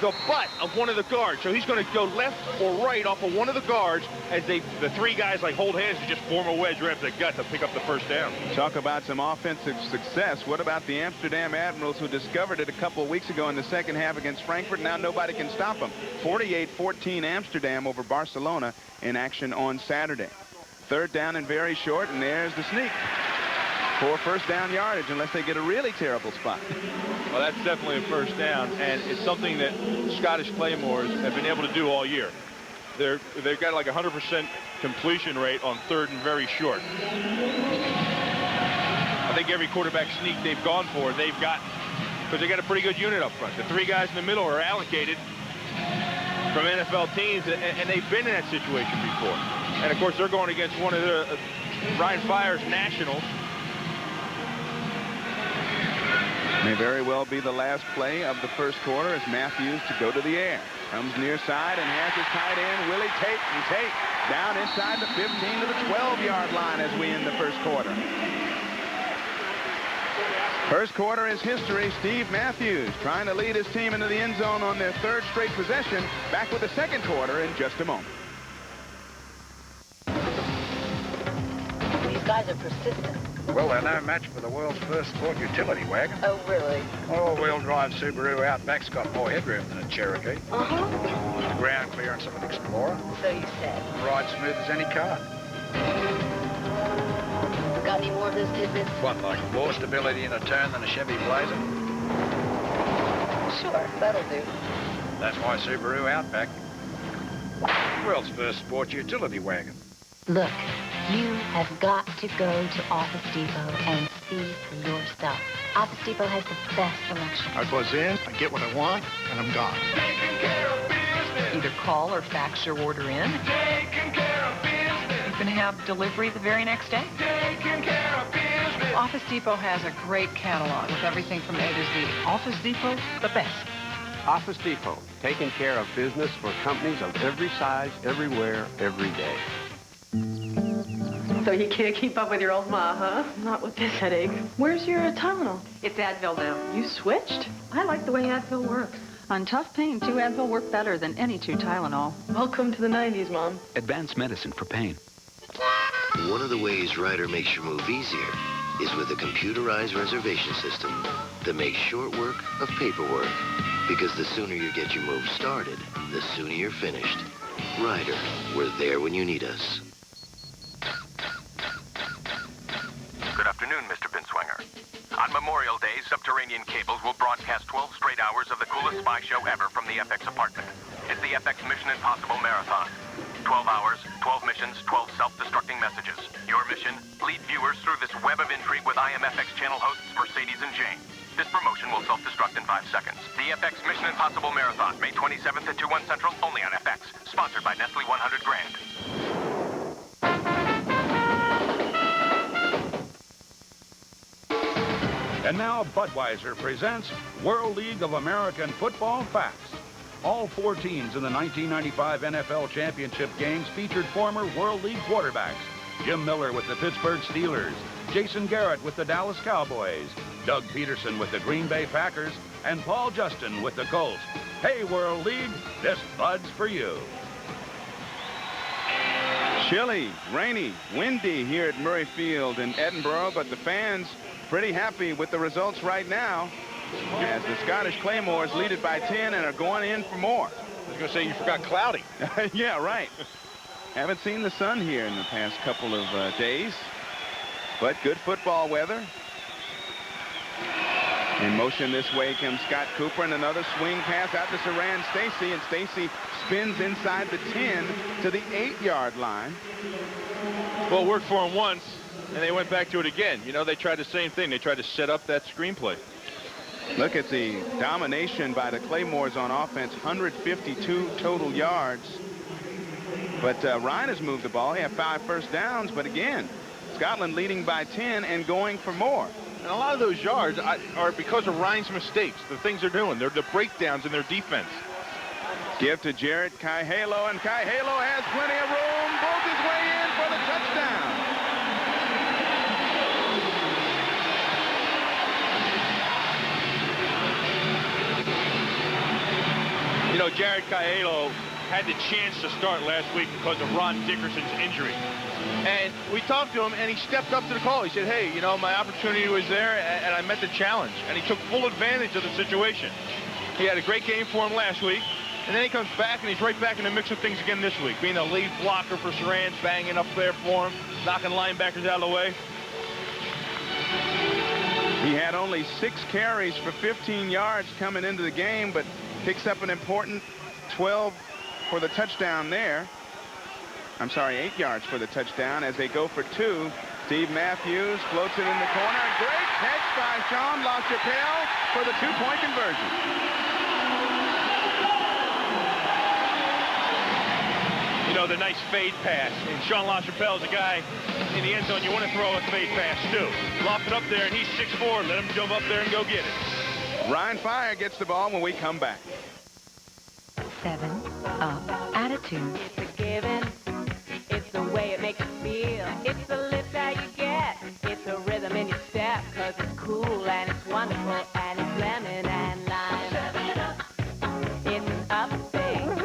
the butt of one of the guards. So he's going to go left or right off of one of the guards as the 3 guys like hold hands and just form a wedge right up the gut to pick up the first down. Talk about some offensive success. What about the Amsterdam Admirals, who discovered it a couple of weeks ago in the second half against Frankfurt? Now nobody can stop them. 48-14 Amsterdam over Barcelona in action on Saturday. 3rd down and very short, and there's the sneak for first down yardage, unless they get a really terrible spot. Well, that's definitely a first down, and it's something that Scottish Claymores have been able to do all year. They've got like 100% completion rate on 3rd and very short. I think every quarterback sneak they've gone for, they've got, because they got a pretty good unit up front. The 3 guys in the middle are allocated from NFL teams, and they've been in that situation before. And of course, they're going against one of the Ryan Fire's nationals. May very well be the last play of the first quarter as Matthews to go to the air. Comes near side and has his tight end, Willie Tate. And Tate down inside the 15 to the 12-yard line as we end the first quarter. First quarter is history. Steve Matthews trying to lead his team into the end zone on their 3rd straight possession. Back with the second quarter in just a moment. These guys are persistent. Well, they're no match for the world's first sport utility wagon. Oh, really? All-wheel drive Subaru Outback's got more headroom than a Cherokee. Uh-huh. The ground clearance of an Explorer. So you said. Ride smooth as any car. Got any more of those tidbits? What, like more stability in a turn than a Chevy Blazer? Sure, that'll do. That's why Subaru Outback. World's first sport utility wagon. Look, you have got to go to Office Depot and see for yourself. Office Depot has the best selection. I buzz in, I get what I want, and I'm gone. Either call or fax your order in. You can have delivery the very next day. Office Depot has a great catalog with everything from A to Z. Office Depot, the best. Office Depot, taking care of business for companies of every size, everywhere, every day. So you can't keep up with your old ma, huh? Not with this headache. Where's your Tylenol? It's Advil now. You switched? I like the way Advil works. On tough pain, 2 Advil work better than any 2 Tylenol. Welcome to the 90s, Mom. Advanced medicine for pain. One of the ways Ryder makes your move easier is with a computerized reservation system that makes short work of paperwork. Because the sooner you get your move started, the sooner you're finished. Ryder, we're there when you need us. Good afternoon, Mr. Binswanger. On Memorial Day, Subterranean Cables will broadcast 12 straight hours of the coolest spy show ever from the FX apartment. It's the FX Mission Impossible Marathon. 12 hours, 12 missions, 12 self-destructing messages. Your mission, lead viewers through this web of intrigue with IMFX channel hosts Mercedes and Jane. This promotion will self-destruct in 5 seconds. The FX Mission Impossible Marathon, May 27th at 2/1 Central, only on FX. Sponsored by Nestle 100 Grand. And now Budweiser presents World League of American Football Facts. All 4 teams in the 1995 NFL Championship games featured former World League quarterbacks. Jim Miller with the Pittsburgh Steelers, Jason Garrett with the Dallas Cowboys, Doug Peterson with the Green Bay Packers, and Paul Justin with the Colts. Hey, World League, this Bud's for you. Chilly, rainy, windy here at Murray Field in Edinburgh, but the fans pretty happy with the results right now as the Scottish Claymores lead it by 10 and are going in for more. I was going to say you forgot cloudy. Yeah, right. Haven't seen the sun here in the past couple of days, but good football weather. In motion this way comes Scott Cooper, and another swing pass out to Saran Stacy, and Stacy spins inside the 10 to the 8-yard line. Well, it worked for them once, and they went back to it again. You know, they tried the same thing. They tried to set up that screenplay. Look at the domination by the Claymores on offense, 152 total yards. But Ryan has moved the ball. He had 5 first downs, but again, Scotland leading by 10 and going for more. And a lot of those yards are because of Ryan's mistakes, the things they're doing. They're the breakdowns in their defense. Give to Jarrett Kaihalo, and Kaihalo has plenty of room. Broke his way in for the touchdown. You know, Jarrett Kaihalo had the chance to start last week because of Ron Dickerson's injury. And we talked to him, and he stepped up to the call. He said, hey, you know, my opportunity was there, and I met the challenge. And he took full advantage of the situation. He had a great game for him last week, and then he comes back, and he's right back in the mix of things again this week, being the lead blocker for Saran, banging up there for him, knocking linebackers out of the way. He had only 6 carries for 15 yards coming into the game, but picks up an important 12 for the touchdown there. I'm sorry, 8 yards for the touchdown as they go for 2. Steve Matthews floats it in the corner. Great catch by Sean LaChapelle for the 2-point conversion. You know, the nice fade pass. And Sean LaChapelle is a guy in the end zone you want to throw a fade pass to. Loft it up there, and he's 6'4". Let him jump up there and go get it. Ryan Fire gets the ball when we come back. 7-Up attitude. It's a given. It's the way it makes you feel. It's the lift that you get. It's a rhythm in your step, 'cause it's cool and it's wonderful and it's lemon and lime. 7-Up. It's an up thing.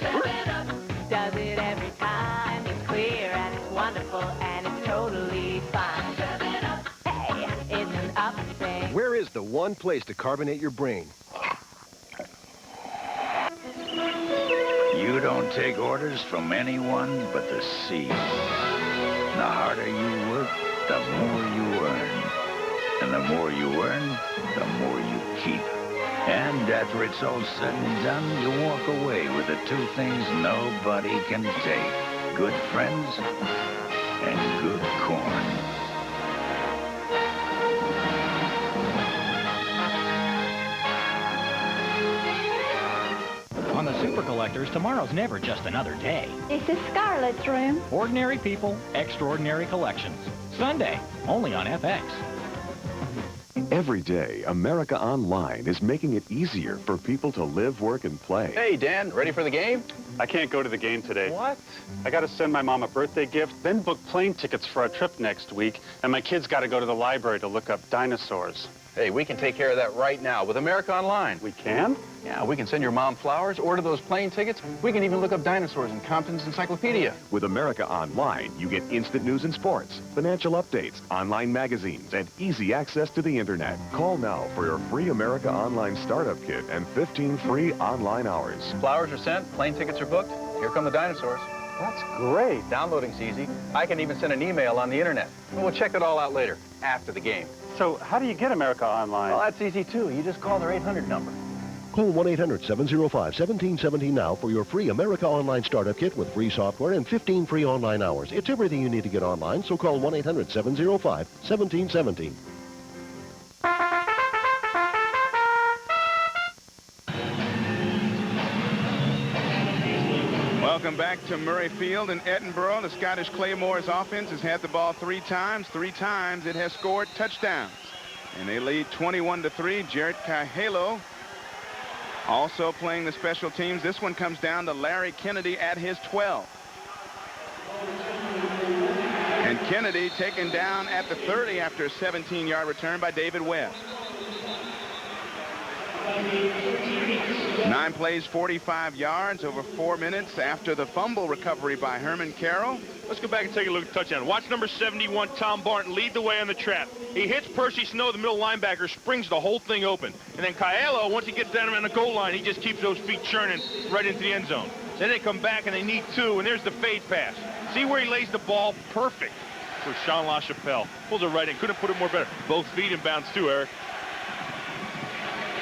7-Up. Does it every time. It's clear and it's wonderful and it's totally fine. 7-Up. Hey, it's an up thing. Where is the one place to carbonate your brain? You don't take orders from anyone but the sea. The harder you work, the more you earn. And the more you earn, the more you keep. And after it's all said and done, you walk away with the 2 things nobody can take. Good friends and good corn. On the Super Collectors, tomorrow's never just another day. This is Scarlett's room. Ordinary people, extraordinary collections. Sunday, only on FX. Every day, America Online is making it easier for people to live, work, and play. Hey, Dan, ready for the game? I can't go to the game today. What? I got to send my mom a birthday gift, then book plane tickets for our trip next week, and my kids got to go to the library to look up dinosaurs. Hey, we can take care of that right now with America Online. We can? Yeah, we can send your mom flowers, order those plane tickets. We can even look up dinosaurs in Compton's Encyclopedia. With America Online, you get instant news and sports, financial updates, online magazines, and easy access to the internet. Call now for your free America Online startup kit and 15 free online hours. Flowers are sent, plane tickets are booked. Here come the dinosaurs. That's great. Downloading's easy. I can even send an email on the internet. And we'll check it all out later, after the game. So how do you get America Online? Well, that's easy, too. You just call their 800 number. Call 1-800-705-1770 now for your free America Online Startup Kit with free software and 15 free online hours. It's everything you need to get online, so call 1-800-705-1770. Welcome back to Murray Field in Edinburgh. The Scottish Claymores offense has had the ball 3 times. 3 times it has scored touchdowns. And they lead 21-3. Jarrett Kaihalo also playing the special teams. This one comes down to Larry Kennedy at his 12. And Kennedy taken down at the 30 after a 17-yard return by David Webb. 9 plays, 45 yards, over 4 minutes after the fumble recovery by Herman Carroll. Let's go back and take a look at the touchdown. Watch number 71, Tom Barton, lead the way on the trap. He hits Percy Snow, the middle linebacker, springs the whole thing open. And then Coelho, once he gets down around the goal line, he just keeps those feet churning right into the end zone. Then they come back and they need 2, and there's the fade pass. See where he lays the ball? Perfect for Sean LaChapelle. Pulls it right in. Couldn't put it more better. Both feet in bounds too, Eric.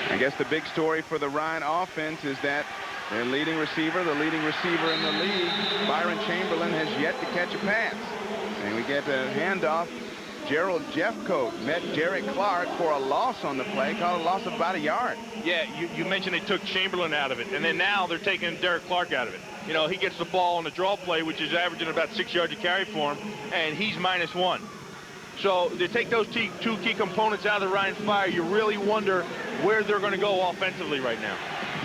I guess the big story for the Ryan offense is that their leading receiver, the leading receiver in the league, Byron Chamberlain, has yet to catch a pass. And we get a handoff. Gerald Jeffcoat met Derek Clark for a loss on the play, called a loss of about a yard. Yeah, you mentioned they took Chamberlain out of it, and then now they're taking Derek Clark out of it. You know, he gets the ball on the draw play, which is averaging about 6 yards a carry for him, and he's -1. So to take those 2 key components out of the Ryan Fire, you really wonder where they're going to go offensively right now.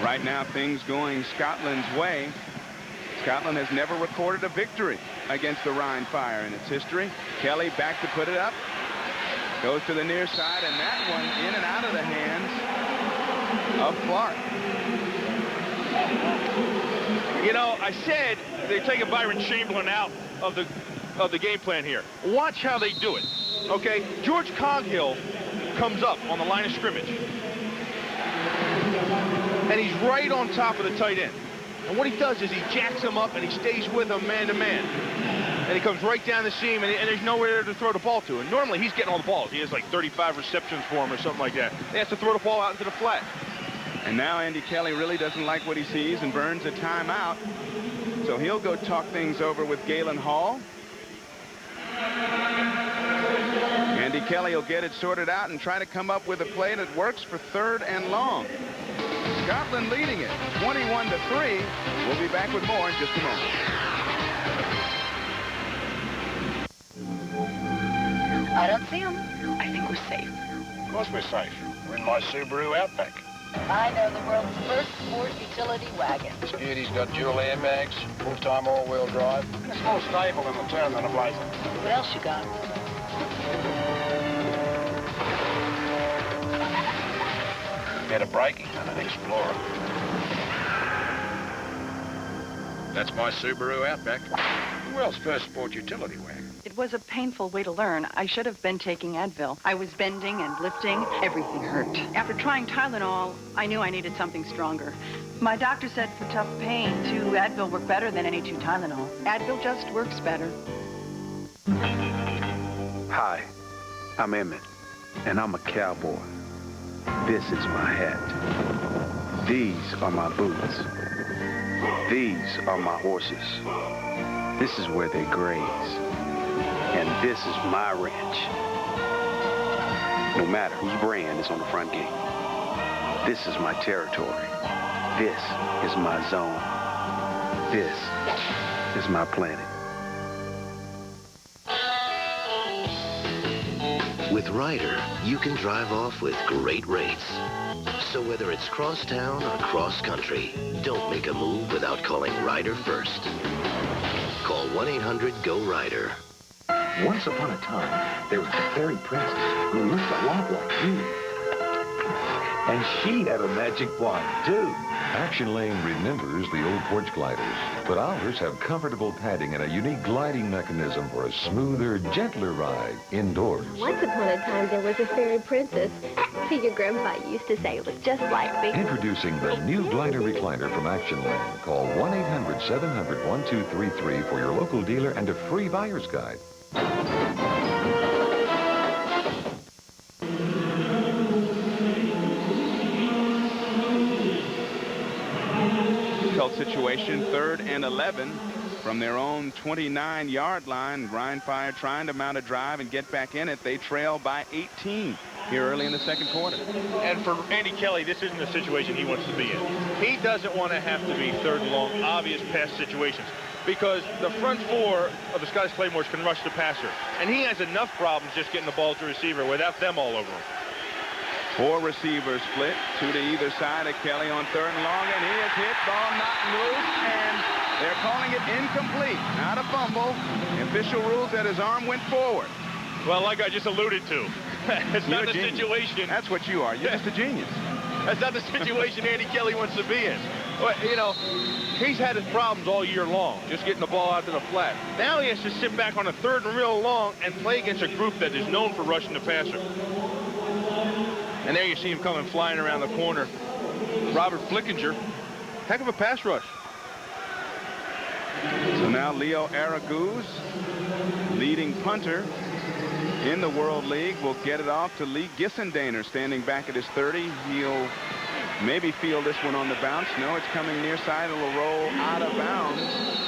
Right now, things going Scotland's way. Scotland has never recorded a victory against the Rhine Fire in its history. Kelly back to put it up. Goes to the near side, and that one in and out of the hands of Clark. You know, I said they're taking Byron Chamberlain out of the game plan here. Watch how they do it. Okay, George Coghill comes up on the line of scrimmage. And he's right on top of the tight end. And what he does is he jacks him up and he stays with him man-to-man. And he comes right down the seam, and there's nowhere to throw the ball to. And normally he's getting all the balls. He has like 35 receptions for him or something like that. He has to throw the ball out into the flat. And now Andy Kelly really doesn't like what he sees and burns a timeout. So he'll go talk things over with Galen Hall. Andy Kelly will get it sorted out and try to come up with a play that works for 3rd and long. Scotland leading it 21-3. We'll be back with more in just a moment. I don't see him. I think we're safe. Of course we're safe. We're in my Subaru Outback. I know the world's first sport utility wagon. This beauty's got dual airbags, full-time all-wheel drive, and it's more stable in the turn than a Blazer. What else you got? Better braking than an Explorer. That's my Subaru Outback. The world's first sport utility wagon. It was a painful way to learn. I should have been taking Advil. I was bending and lifting. Everything hurt. After trying Tylenol, I knew I needed something stronger. My doctor said for tough pain, 2 Advil work better than any 2 Tylenol. Advil just works better. Hi, I'm Emmett, and I'm a cowboy. This is my hat. These are my boots. These are my horses. This is where they graze. And this is my ranch. No matter whose brand is on the front gate. This is my territory. This is my zone. This is my planet. With Ryder, you can drive off with great rates. So whether it's cross-town or cross-country, don't make a move without calling Ryder first. Call 1-800-GO-RYDER. Once upon a time, there was a fairy princess who looked a lot like you. And she had a magic wand, too. Action Lane remembers the old porch gliders, but ours have comfortable padding and a unique gliding mechanism for a smoother, gentler ride indoors. Once upon a time, there was a fairy princess. See, your grandpa used to say it was just like me. Introducing the new glider recliner from Action Lane. Call 1-800-700-1233 for your local dealer and a free buyer's guide. Situation, 3rd and 11 from their own 29-yard line. Rhine Fire trying to mount a drive and get back in it. They trail by 18 here early in the 2nd quarter. And for Andy Kelly, this isn't the situation he wants to be in. He doesn't want to have to be 3rd and long, obvious pass situations, because the front 4 of the Scottish Claymores can rush the passer. And he has enough problems just getting the ball to the receiver without them all over him. 4 receivers split, 2 to either side of Kelly on 3rd and long, and he is hit, ball knocked loose, and they're calling it incomplete, not a fumble. The official rules that his arm went forward. Well, like I just alluded to, it's not the situation. That's what you are. You're just a genius. That's not the situation Andy Kelly wants to be in. But, you know, he's had his problems all year long, just getting the ball out to the flat. Now he has to sit back on a 3rd and real long and play against a group that is known for rushing the passer. And there you see him coming flying around the corner. Robert Flickinger, heck of a pass rush. So now Leo Araguz, leading punter in the World League, will get it off to Lee Gissendaner, standing back at his 30. He'll maybe field this one on the bounce. No, it's coming near side. It'll roll out of bounds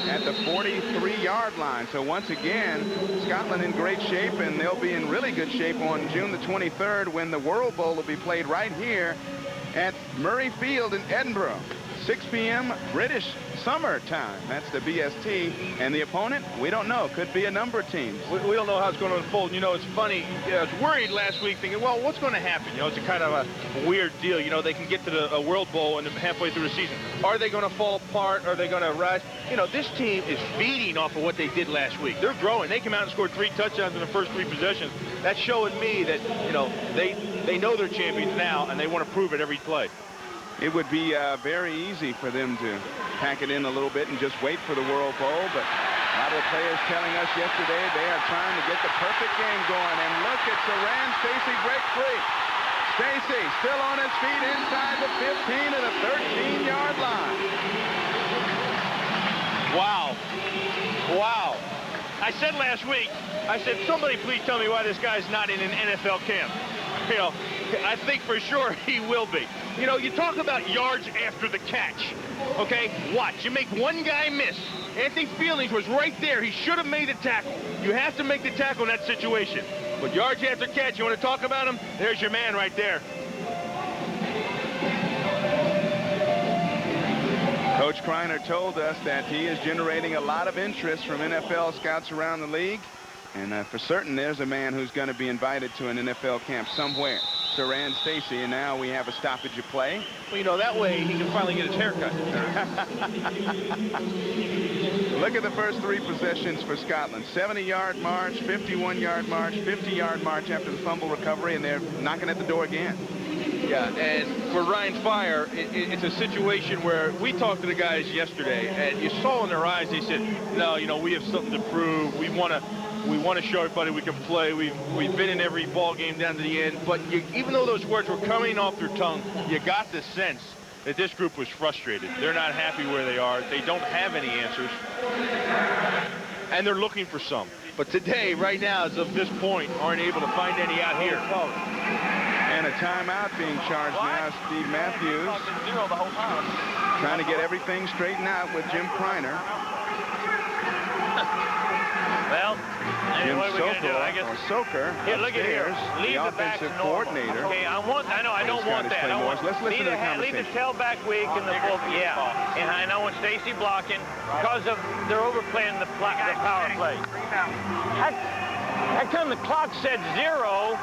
at the 43-yard line. So once again, Scotland in great shape, and they'll be in really good shape on June the 23rd when the World Bowl will be played right here at Murray Field in Edinburgh. 6 p.m. British summer time. That's the BST. And the opponent, we don't know. Could be a number of teams. We don't know how it's going to unfold. You know, it's funny. I was worried last week thinking, well, what's going to happen? You know, it's a kind of a weird deal. You know, they can get to the World Bowl and halfway through the season. Are they going to fall apart? Are they going to rise? You know, this team is feeding off of what they did last week. They're growing. They came out and scored 3 touchdowns in the first 3 possessions. That's showing me that, you know, they know they're champions now, and they want to prove it every play. It would be very easy for them to pack it in a little bit and just wait for the World Bowl, but a lot of the players telling us yesterday they are trying to get the perfect game going. And look at Saran Stacy break free. Stacy still on his feet inside the 15 and a 13-yard line. Wow. Wow. I said last week, I said, somebody please tell me why this guy's not in an NFL camp. You know, I think for sure he will be. You know, you talk about yards after the catch, okay? Watch, you make one guy miss. Anthony Fielding was right there. He should have made the tackle. You have to make the tackle in that situation. But yards after catch, you want to talk about him? There's your man right there. Coach Kreiner told us that he is generating a lot of interest from NFL scouts around the league. And for certain, there's a man who's going to be invited to an NFL camp somewhere. Saran Stacy, and now we have a stoppage of play. Well, you know, that way he can finally get his haircut. Look at the first 3 possessions for Scotland. 70-yard march, 51-yard march, 50-yard march after the fumble recovery, and they're knocking at the door again. Yeah, and for Ryan Fire, it's a situation where we talked to the guys yesterday, and you saw in their eyes, they said, no, you know, we have something to prove. We want to show everybody we can play. We've been in every ball game down to the end. But even though those words were coming off their tongue, you got the sense that this group was frustrated. They're not happy where they are. They don't have any answers. And they're looking for some. But today, right now, as of this point, aren't able to find any out here. And a timeout being charged now. Steve Matthews trying to get everything straightened out with Jim Kreiner. Well, Jim what are we going to do? I guess. Or Soker, Here, look at here. Leave the the back offensive normal. coordinator. Okay, I know, I don't want that. Let's listen to the Leave the conversation. tailback weak in the full. Yeah, and I know when Stacy blocking because of they're overplaying the power play. How come the clock said 0?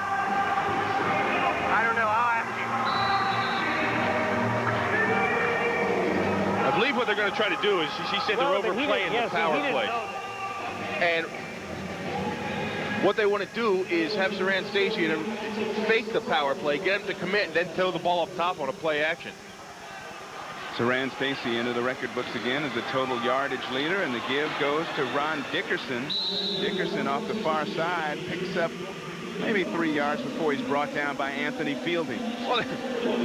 I don't know. I'll ask I believe what they're going to try to do is, she said they're overplaying the power play. And what they want to do is have Saran Stacy fake the power play, get him to commit, and then throw the ball up top on a play action. Saran Stacy into the record books again as the total yardage leader, and the give goes to Ron Dickerson. Dickerson off the far side picks up maybe 3 yards before he's brought down by Anthony Fielding. Well,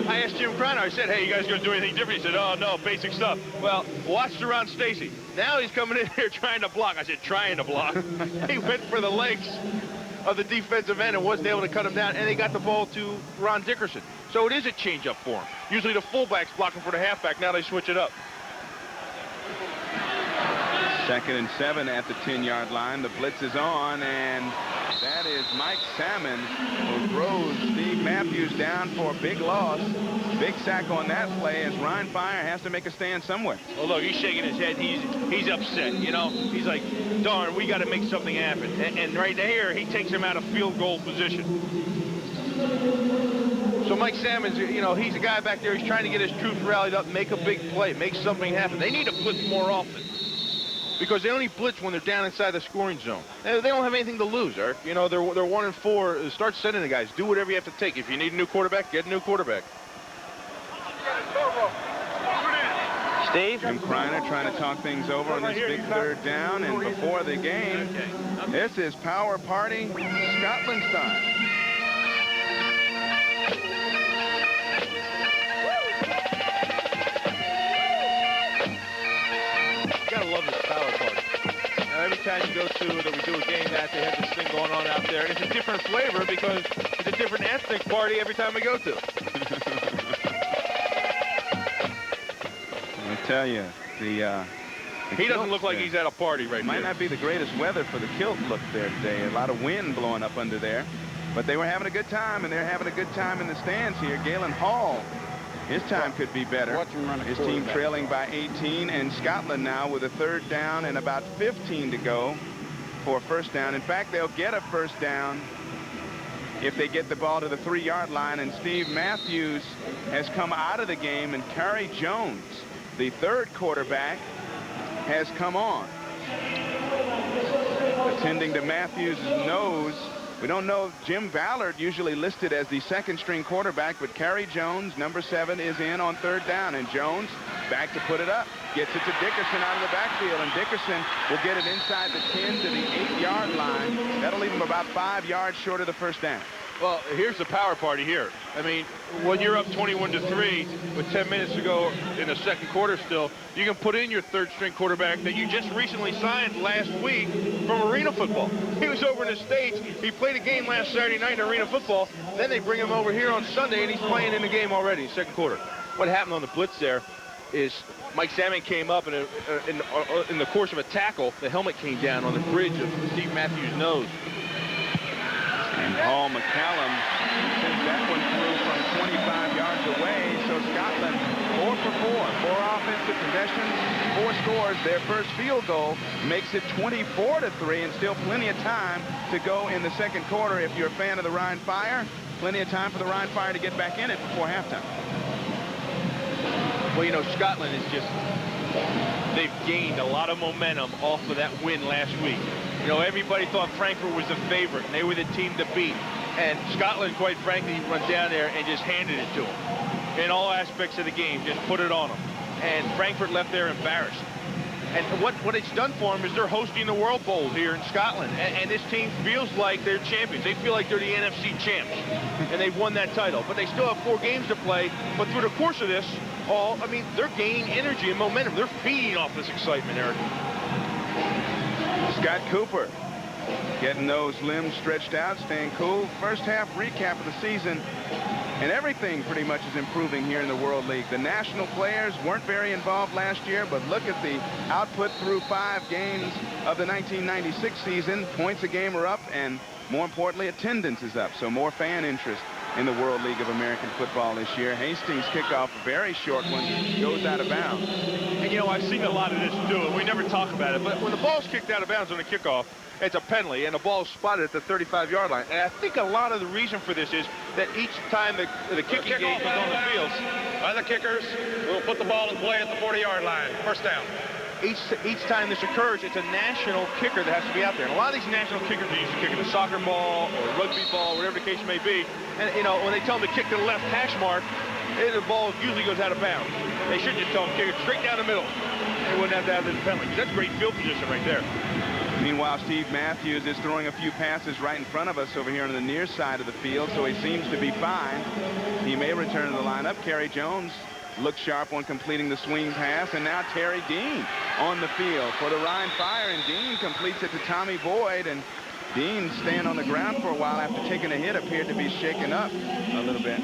I asked Jim Kreiner, I said, hey, you guys going to do anything different? He said, oh, no, basic stuff. Well, watch Saran Stacy. Now he's coming in here trying to block. I said, trying to block. He went for the legs of the defensive end and wasn't able to cut him down, and they got the ball to Ron Dickerson. So it is a change-up for him. Usually the fullback's blocking for the halfback. Now they switch it up. 2nd and 7 at the 10-yard line. The blitz is on, and that is Mike Salmon who throws Steve Matthews down for a big loss. Big sack on that play as Ryan Fire has to make a stand somewhere. Well, look, he's shaking his head. He's upset, you know. He's like, darn, we got to make something happen. And right here, he takes him out of field goal position. So Mike Salmon's, you know, he's a guy back there. He's trying to get his troops rallied up, make a big play, make something happen. They need to blitz more often because they only blitz when they're down inside the scoring zone. They don't have anything to lose, Eric. You know, they're 1-4. Start sending the guys. Do whatever you have to take. If you need a new quarterback, get a new quarterback. Steve? Jim Kreiner trying to talk things over on this big third down. And before the game, this is Power Party Scotland style. You gotta love this Power Party. Now, every time you go to that we do a game that they have this thing going on out there. And it's a different flavor because it's a different ethnic party every time we go to. I tell you, the he doesn't look like he's at a party right now. Might not be the greatest weather for the kilt look there today. A lot of wind blowing up under there. But they were having a good time, and they're having a good time in the stands here. Galen Hall, his time could be better. His team trailing by 18, and Scotland now with a third down and about 15 to go for a first down. In fact, they'll get a first down if they get the ball to the 3-yard line. And Steve Matthews has come out of the game, and Kerry Jones, the third quarterback, has come on. Attending to Matthews' nose. We don't know. Jim Ballard usually listed as the second-string quarterback, but Kerry Jones, number 7, is in on third down. And Jones back to put it up. Gets it to Dickerson out of the backfield, and Dickerson will get it inside the 10 to the 8-yard line. That'll leave him about 5 yards short of the first down. Well, here's the power party here. I mean, when you're up 21-3 with 10 minutes to go in the second quarter still, you can put in your third-string quarterback that you just recently signed last week from Arena Football. He was over in the States. He played a game last Saturday night in Arena Football. Then they bring him over here on Sunday, and he's playing in the game already, second quarter. What happened on the blitz there is Mike Salmon came up, and in the course of a tackle, the helmet came down on the bridge of Steve Matthews' nose. And Paul McCallum sends that one through from 25 yards away. So Scotland 4 for 4. 4 offensive possessions, 4 scores. Their first field goal makes it 24-3, and still plenty of time to go in the second quarter. If you're a fan of the Rhine Fire, plenty of time for the Rhine Fire to get back in it before halftime. Well, you know, Scotland is just, they've gained a lot of momentum off of that win last week. You know, everybody thought Frankfurt was the favorite, and they were the team to beat. And Scotland, quite frankly, went down there and just handed it to them. In all aspects of the game, just put it on them. And Frankfurt left there embarrassed. And what it's done for them is they're hosting the World Bowl here in Scotland. And this team feels like they're champions. They feel like they're the NFC champs. And they've won that title. But they still have 4 games to play. But through the course of this, I mean, they're gaining energy and momentum. They're feeding off this excitement, Eric. Scott Cooper getting those limbs stretched out, staying cool. First half recap of the season, and everything pretty much is improving here in the World League. The national players weren't very involved last year, but look at the output through 5 games of the 1996 season. Points a game are up, and more importantly, attendance is up, so more fan interest in the World League of American Football this year. Hastings kickoff, very short one, goes out of bounds. And, you know, I've seen a lot of this too, and we never talk about it, but when the ball's kicked out of bounds on the kickoff, it's a penalty, and the ball's spotted at the 35-yard line. And I think a lot of the reason for this is that each time the kicking game is on the field, by the kickers, we'll put the ball in play at the 40-yard line. First down. Each time this occurs, it's a national kicker that has to be out there. And a lot of these national kickers are used to kicking a soccer ball or a rugby ball, whatever the case may be. And, you know, when they tell them to kick to the left hash mark, the ball usually goes out of bounds. They should just tell them to kick it straight down the middle. They wouldn't have to have this penalty. That's great field position right there. Meanwhile, Steve Matthews is throwing a few passes right in front of us over here on the near side of the field, so he seems to be fine. He may return to the lineup. Kerry Jones looks sharp on completing the swing pass, and now Terry Dean on the field for the Rhine Fire, and Dean completes it to Tommy Boyd, and Dean staying on the ground for a while after taking a hit, appeared to be shaken up a little bit.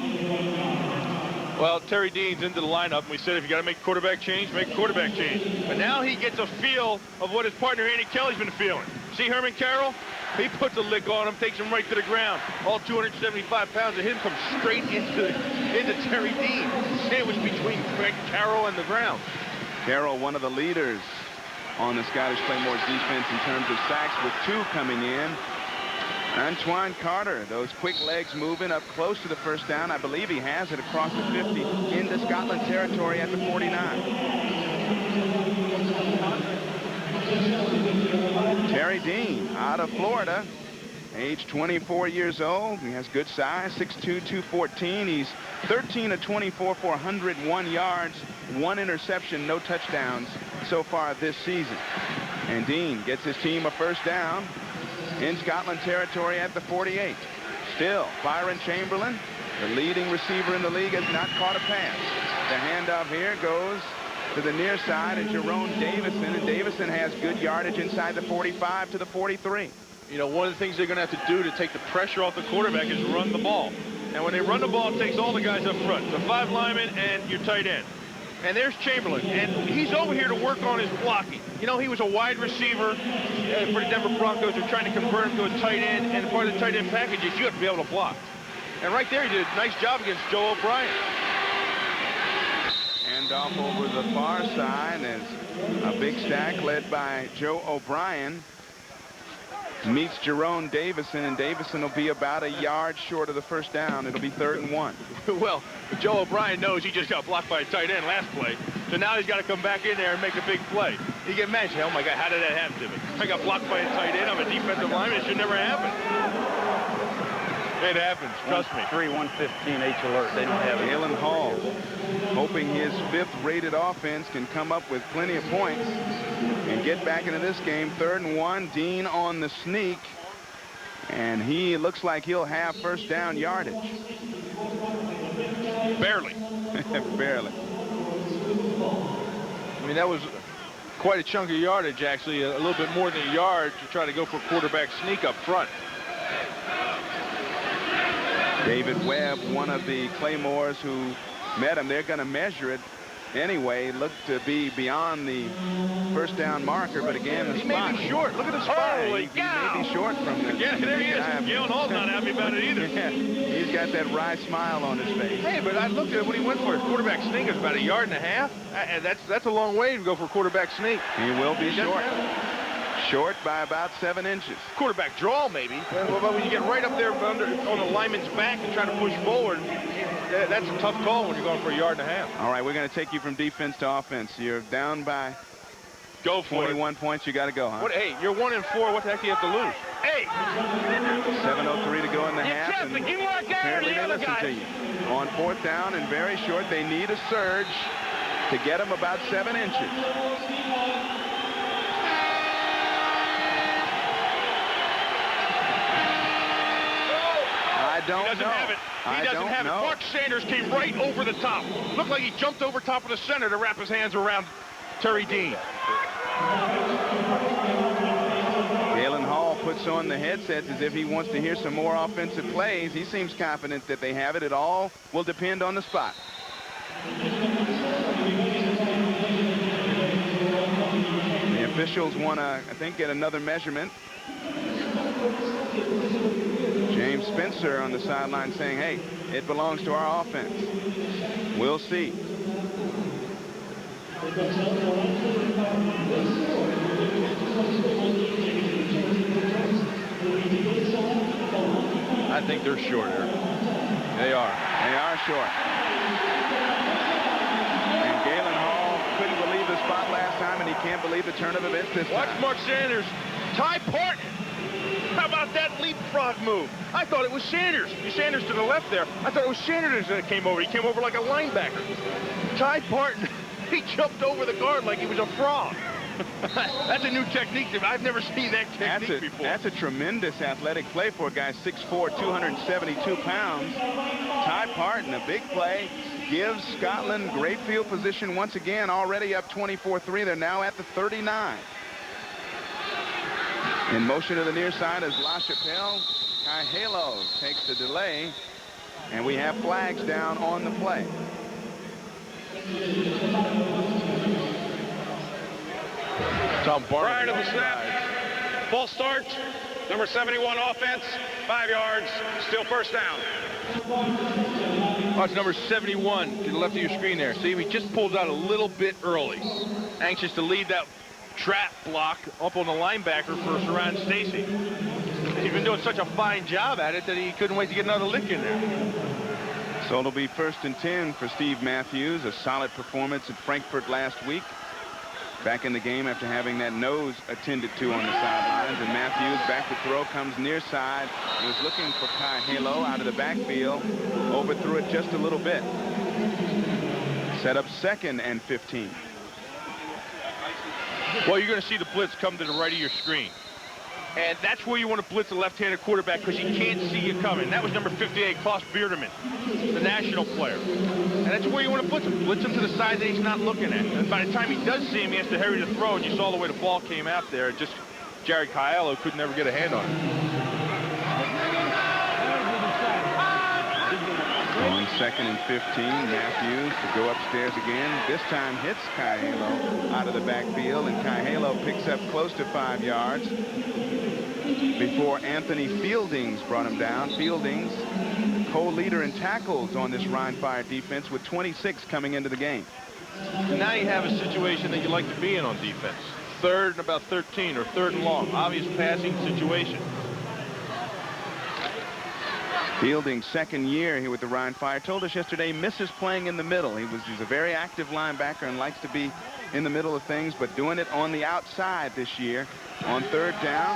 Well, Terry Dean's into the lineup, and we said if you got to make a quarterback change, make a quarterback change. But now he gets a feel of what his partner Andy Kelly's been feeling. See Herman Carroll? He puts a lick on him, takes him right to the ground. All 275 pounds of him comes straight into Terry Dean, sandwiched between Frank Carroll and the ground. Carroll, one of the leaders on the Scottish Claymore's defense in terms of sacks, with 2 coming in. Antoine Carter, those quick legs moving up close to the first down. I believe he has it across the 50 into Scotland territory at the 49. Terry Dean out of Florida. age 24 years old. He has good size, 6'2", 214. He's 13 of 24 for 101 yards, 1 interception, no touchdowns so far this season. And Dean gets his team a first down in Scotland territory at the 48. Still, Byron Chamberlain, the leading receiver in the league, has not caught a pass. The handoff here goes to the near side of Jerome Davison, and Davison has good yardage inside the 45 to the 43. You know, one of the things they're going to have to do to take the pressure off the quarterback is run the ball. And when they run the ball, it takes all the guys up front, the 5 linemen and your tight end. And there's Chamberlain, and he's over here to work on his blocking. You know, he was a wide receiver for the Denver Broncos. They're trying to convert him to a tight end, and part of the tight end package is you have to be able to block. And right there, he did a nice job against Joe O'Brien. And off over the far side as a big stack led by Joe O'Brien meets Jerome Davison, and Davison will be about a yard short of the first down. It'll be 3rd and 1. Well, Joe O'Brien knows he just got blocked by a tight end last play, so now he's got to come back in there and make a big play. You get mad, oh my God, how did that happen to me? I got blocked by a tight end. I'm a defensive lineman. It should never happen. It happens, trust me. 115 H alert. They don't have it. Galen Hall, hoping his 5th rated offense can come up with plenty of points and get back into this game. 3rd and 1. Dean on the sneak, and he looks like he'll have first down yardage. Barely. Barely. I mean, that was quite a chunk of yardage, actually, a little bit more than a yard to try to go for a quarterback sneak up front. David Webb, one of the Claymores who met him. They're going to measure it anyway. Looked to be beyond the first down marker, but again, the spot. He may be short. Look at the spot. He may be short from the... Yeah, there he is. Galen Hall's not happy about it either. Yeah, he's got that wry smile on his face. Hey, but I looked at it when he went for his quarterback sneak. It was about a yard and a half. And that's a long way to go for a quarterback sneak. He will be short. Short by about 7 inches. Quarterback draw, maybe. But when you get right up there on the lineman's back and try to push forward, that's a tough call when you're going for a yard and a half. All right, we're going to take you from defense to offense. You're down by 21 points. You got to go, huh? What, hey, you're 1 and 4. What the heck do you have to lose? Hey! 7:03 to go in the half. And apparently they listen to you. On 4th down and very short, they need a surge to get them about 7 inches. He doesn't have it. He doesn't have it. Mark Sanders came right over the top. Looked like he jumped over top of the center to wrap his hands around Terry Dean. Galen Hall puts on the headsets as if he wants to hear some more offensive plays. He seems confident that they have it. It all will depend on the spot. The officials want to, I think, get another measurement. James Spencer on the sideline saying, hey, it belongs to our offense. We'll see. I think they're shorter. They are. They are short. And Galen Hall couldn't believe the spot last time, and he can't believe the turn of events this time. Watch Mark Sanders. Ty Parton. How about that leapfrog move? I thought it was Sanders. Sanders to the left there. I thought it was Sanders that came over. He came over like a linebacker. Ty Parton, he jumped over the guard like he was a frog. That's a new technique. I've never seen that technique before. That's a tremendous athletic play for a guy 6'4", 272 pounds. Ty Parton, a big play, gives Scotland great field position once again, already up 24-3. They're now at the 39. In motion to the near side is LaChapelle. Kaihalo takes the delay, and we have flags down on the play. Tom Barnett. Prior to the snap, false start, number 71 offense, 5 yards, still first down. Watch number 71 to the left of your screen there. See, he just pulled out a little bit early. Anxious to lead that trap block up on the linebacker for Saran Stacy. He's been doing such a fine job at it that he couldn't wait to get another lick in there. So it'll be 1st and 10 for Steve Matthews. A solid performance at Frankfurt last week. back in the game after having that nose attended to on the sidelines. And Matthews back to throw, comes near side. He was looking for Kai Halo out of the backfield. Overthrew it just a little bit. Set up 2nd and 15. Well, you're going to see the blitz come to the right of your screen. And that's where you want to blitz a left-handed quarterback because he can't see you coming. That was number 58, Klaus Bearderman, the national player. And that's where you want to blitz him. Blitz him to the side that he's not looking at. And by the time he does see him, he has to hurry to throw. And you saw the way the ball came out there. Just Jared Caiello could never get a hand on it. On 2nd and 15, Matthews to go upstairs again. This time hits Kai Halo out of the backfield, and Kai Halo picks up close to 5 yards before Anthony Fieldings brought him down. Fieldings, co-leader in tackles on this Rhein Fire defense with 26 coming into the game. Now you have a situation that you like to be in on defense. 3rd and about 13 or 3rd and long. Obvious passing situation. Fielding's 2nd year here with the Rhein Fire. Told us yesterday he misses playing in the middle. He's a very active linebacker and likes to be in the middle of things, but doing it on the outside this year. On 3rd down,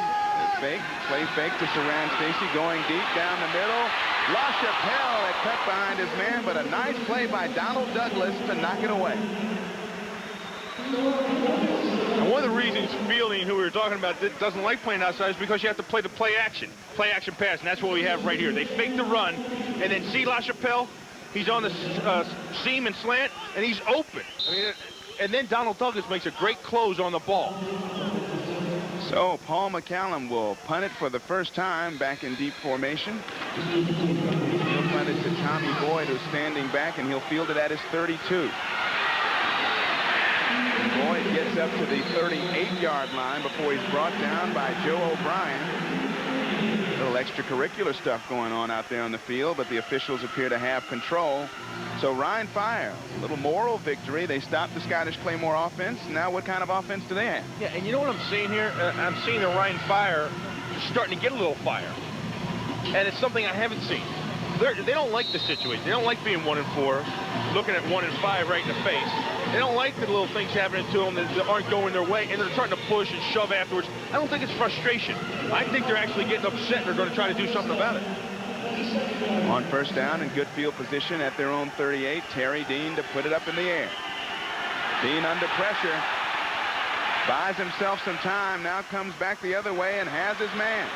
fake, play fake to Saran Stacy, going deep down the middle. LaChapelle had cut behind his man, but a nice play by Donald Douglas to knock it away. And one of the reasons Fielding, who we were talking about, doesn't like playing outside is because you have to play the play action pass, and that's what we have right here. They fake the run, and then see LaChapelle, he's on the seam and slant, and he's open. I mean, and then Donald Douglas makes a great close on the ball. So Paul McCallum will punt it for the first time back in deep formation. He'll punt it to Tommy Boyd, who's standing back, and he'll field it at his 32. Boyd gets up to the 38-yard line before he's brought down by Joe O'Brien. A little extracurricular stuff going on out there on the field, but the officials appear to have control. So Rhein Fire, a little moral victory. They stopped the Scottish Claymore offense. Now what kind of offense do they have? Yeah, and you know what I'm seeing here? I'm seeing the Rhein Fire starting to get a little fire. And it's something I haven't seen. They don't like the situation. They don't like being 1-4, looking at 1-5 right in the face. They don't like the little things happening to them that aren't going their way, and they're starting to push and shove afterwards. I don't think it's frustration. I think they're actually getting upset and they're going to try to do something about it. On 1st down in good field position at their own 38, Terry Dean to put it up in the air. Dean under pressure. Buys himself some time. Now comes back the other way and has his man.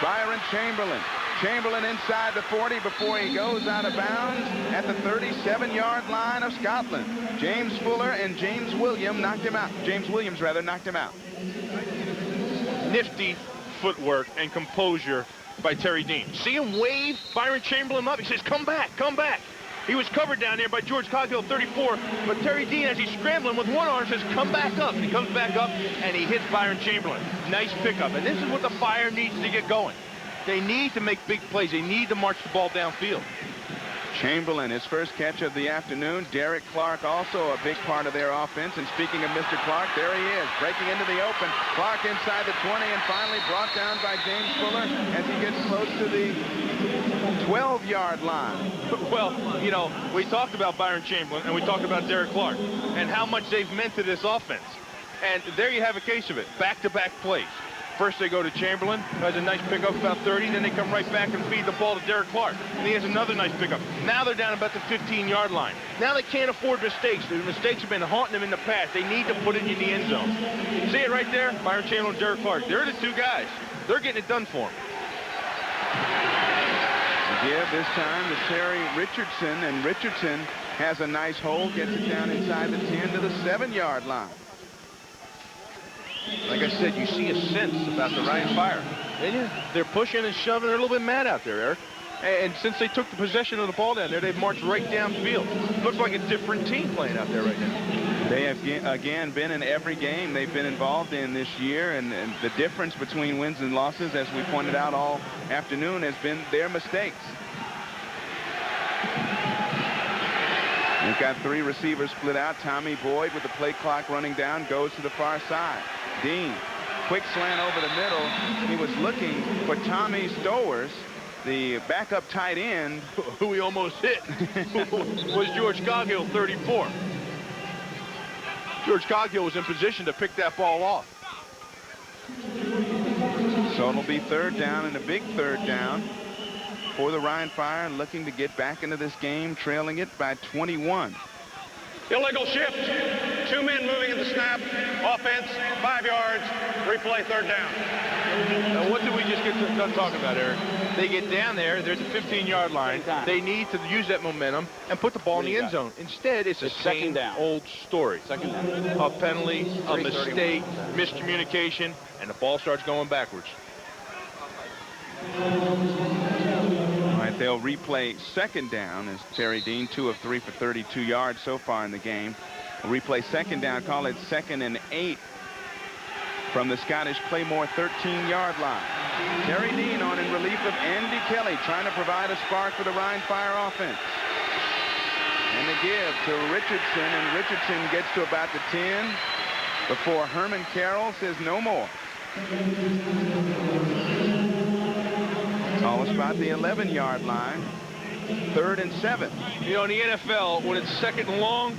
Byron Chamberlain. Chamberlain inside the 40 before he goes out of bounds at the 37-yard line of Scotland. James Fuller and James Williams knocked him out. James Williams, rather, knocked him out. Nifty footwork and composure by Terry Dean. See him wave Byron Chamberlain up. He says, come back, come back. He was covered down there by George Coghill, 34, but Terry Dean, as he's scrambling with one arm, says, come back up. And he comes back up, and he hits Byron Chamberlain. Nice pickup. And this is what the Fire needs to get going. They need to make big plays. They need to march the ball downfield. Chamberlain, his first catch of the afternoon. Derek Clark, also a big part of their offense. And speaking of Mr. Clark, there he is, breaking into the open. Clark inside the 20 and finally brought down by James Fuller as he gets close to the 12-yard line. Well, you know, we talked about Byron Chamberlain and we talked about Derek Clark and how much they've meant to this offense. And there you have a case of it, back-to-back plays. First they go to Chamberlain, who has a nice pickup about 30, then they come right back and feed the ball to Derek Clark. And he has another nice pickup. Now they're down about the 15-yard line. Now they can't afford mistakes. The mistakes have been haunting them in the past. They need to put it in the end zone. See it right there? Byron Chamberlain and Derek Clark. They're the two guys. They're getting it done for them. Give this time to Terry Richardson, and Richardson has a nice hole, gets it down inside the 10 to the 7-yard line. Like I said, you see a sense about the Rhein Fire. They're pushing and shoving. They're a little bit mad out there, Eric. And since they took the possession of the ball down there, they've marched right downfield. Looks like a different team playing out there right now. They have, again, been in every game they've been involved in this year, and the difference between wins and losses, as we pointed out all afternoon, has been their mistakes. They've got three receivers split out. Tommy Boyd, with the play clock running down, goes to the far side. Dean, quick slant over the middle. He was looking for Tommy Stowers, the backup tight end, who he almost hit, was George Coghill, 34. George Coghill was in position to pick that ball off. So it'll be third down, and a big third down for the Rhein Fire, looking to get back into this game, trailing it by 21. Illegal shift. 2 men moving at the snap. Offense, 5 yards. Replay, third down. Now, what did we just get done talking about, Eric? They get down there. There's a 15-yard line. They need to use that momentum and put the ball in the end zone. Instead, it's the same old story. Second down. A penalty, a mistake, miscommunication, and the ball starts going backwards. All right, they'll replay second down as Terry Dean, 2 of 3 for 32 yards so far in the game. We'll replay second down, call it 2nd and 8 from the Scottish Claymore 13-yard line. Terry Dean on in relief of Andy Kelly, trying to provide a spark for the Rhein Fire offense. And the give to Richardson, and Richardson gets to about the 10 before Herman Carroll says no more. Almost about the 11-yard line. 3rd and 7. You know, in the NFL, when it's 2nd and long,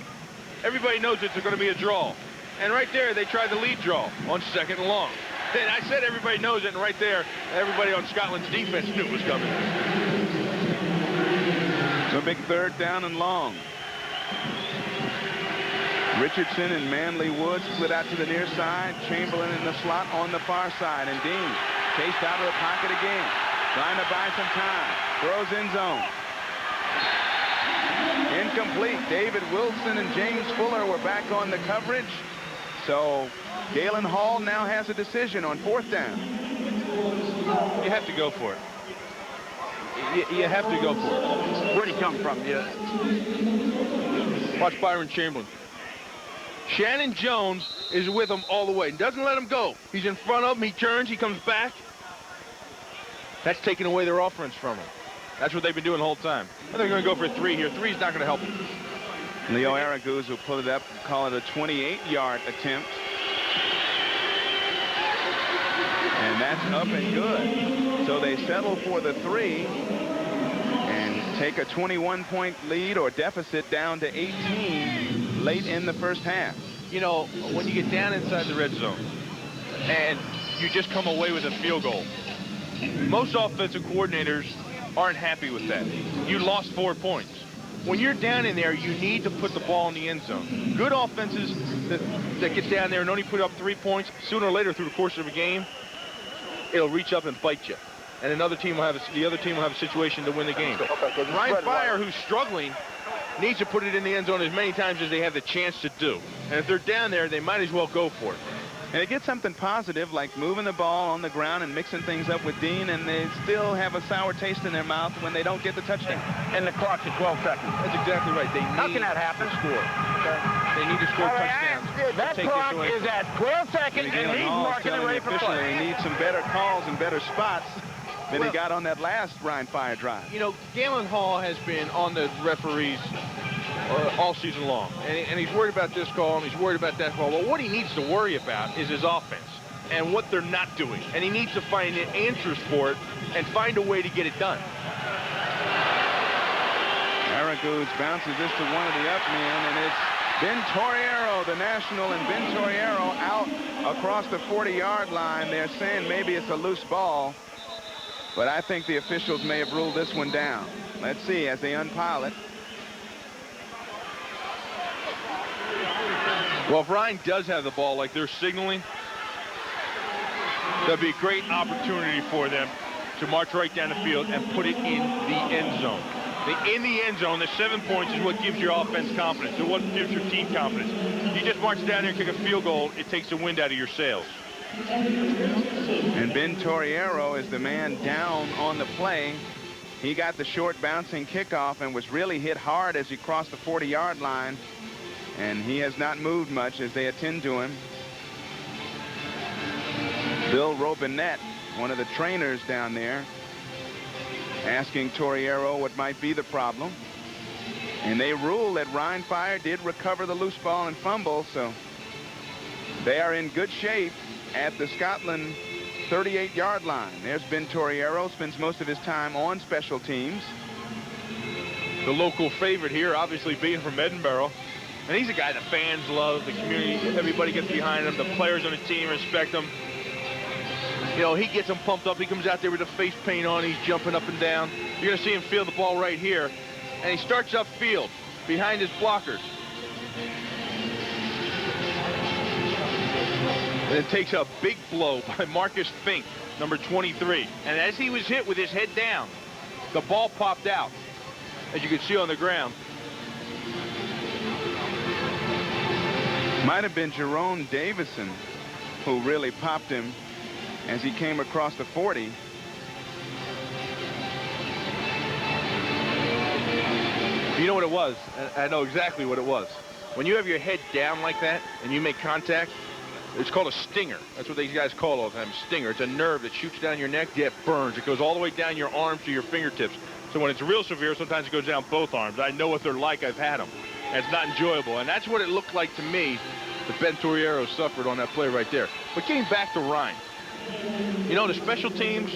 everybody knows it's going to be a draw. And right there, they tried the lead draw on 2nd and long. And I said everybody knows it, and right there, everybody on Scotland's defense knew it was coming. So a big 3rd down and long. Richardson and Manley Woods split out to the near side. Chamberlain in the slot on the far side. And Dean chased out of the pocket again, trying to buy some time. Throws end zone. Incomplete. David Wilson and James Fuller were back on the coverage. So Galen Hall now has a decision on 4th down. You have to go for it. You have to go for it. Where'd he come from? Yeah. Watch Byron Chamberlain. Shannon Jones is with him all the way. Doesn't let him go. He's in front of him. He turns. He comes back. That's taking away their offense from him. That's what they've been doing the whole time. And they're going to go for 3 here. 3's not going to help them. Leo Araguz will put it up, call it a 28-yard attempt. And that's up and good. So they settle for the 3 and take a 21-point lead or deficit down to 18 late in the first half. You know, when you get down inside the red zone and you just come away with a field goal, most offensive coordinators aren't happy with that. You lost 4 points. When you're down in there, you need to put the ball in the end zone. Good offenses that get down there and only put up 3 points, sooner or later through the course of a game, it'll reach up and bite you. And the other team will have a situation to win the game. Rhein Fire, who's struggling, needs to put it in the end zone as many times as they have the chance to do. And if they're down there, they might as well go for it. And they get something positive like moving the ball on the ground and mixing things up with Dean, and they still have a sour taste in their mouth when they don't get the touchdown. And the clock's at 12 seconds. That's exactly right. They How need can that happen? to score. They need to score touchdowns. That clock is at 12 seconds, and Galen he's Hall is marking it telling ready the for official play. they need some better calls and better spots than he got on that last Rhein Fire drive. You know, Galen Hall has been on the referees all season long, and he's worried about this call and he's worried about that call. Well, what he needs to worry about is his offense and what they're not doing, and he needs to find answers for it and find a way to get it done. Araguz bounces this to one of the up men, and it's Ben Torriero, the national, and Ben Torriero out across the 40-yard line. They're saying maybe it's a loose ball, but I think the officials may have ruled this one down. Let's see as they unpile it. Well, if Ryan does have the ball like they're signaling, that'd be a great opportunity for them to march right down the field and put it in the end zone. In the end zone, the 7 points is what gives your offense confidence. It's what gives your team confidence. You just march down there and kick a field goal, it takes the wind out of your sails. And Ben Torriero is the man down on the play. He got the short bouncing kickoff and was really hit hard as he crossed the 40-yard line. And he has not moved much as they attend to him. Bill Robinette, one of the trainers down there, asking Torriero what might be the problem. And they ruled that Rhein Fire did recover the loose ball and fumble, so they are in good shape at the Scotland 38-yard line. There's Ben Torriero, spends most of his time on special teams. The local favorite here, obviously being from Edinburgh. And he's a guy the fans love, the community, everybody gets behind him, the players on the team respect him. You know, he gets them pumped up. He comes out there with the face paint on. He's jumping up and down. You're going to see him field the ball right here. And he starts upfield behind his blockers. And then takes a big blow by Marcus Fink, number 23. And as he was hit with his head down, the ball popped out, as you can see on the ground. Might have been Jerome Davison who really popped him as he came across the 40. You know what it was? I know exactly what it was. When you have your head down like that and you make contact, it's called a stinger. That's what these guys call it all the time, stinger. It's a nerve that shoots down your neck. Yeah, it burns. It goes all the way down your arms to your fingertips. So when it's real severe, sometimes it goes down both arms. I know what they're like. I've had them. And it's not enjoyable. And that's what it looked like to me that Ben Torriero suffered on that play right there. But getting back to Ryan, you know, the special teams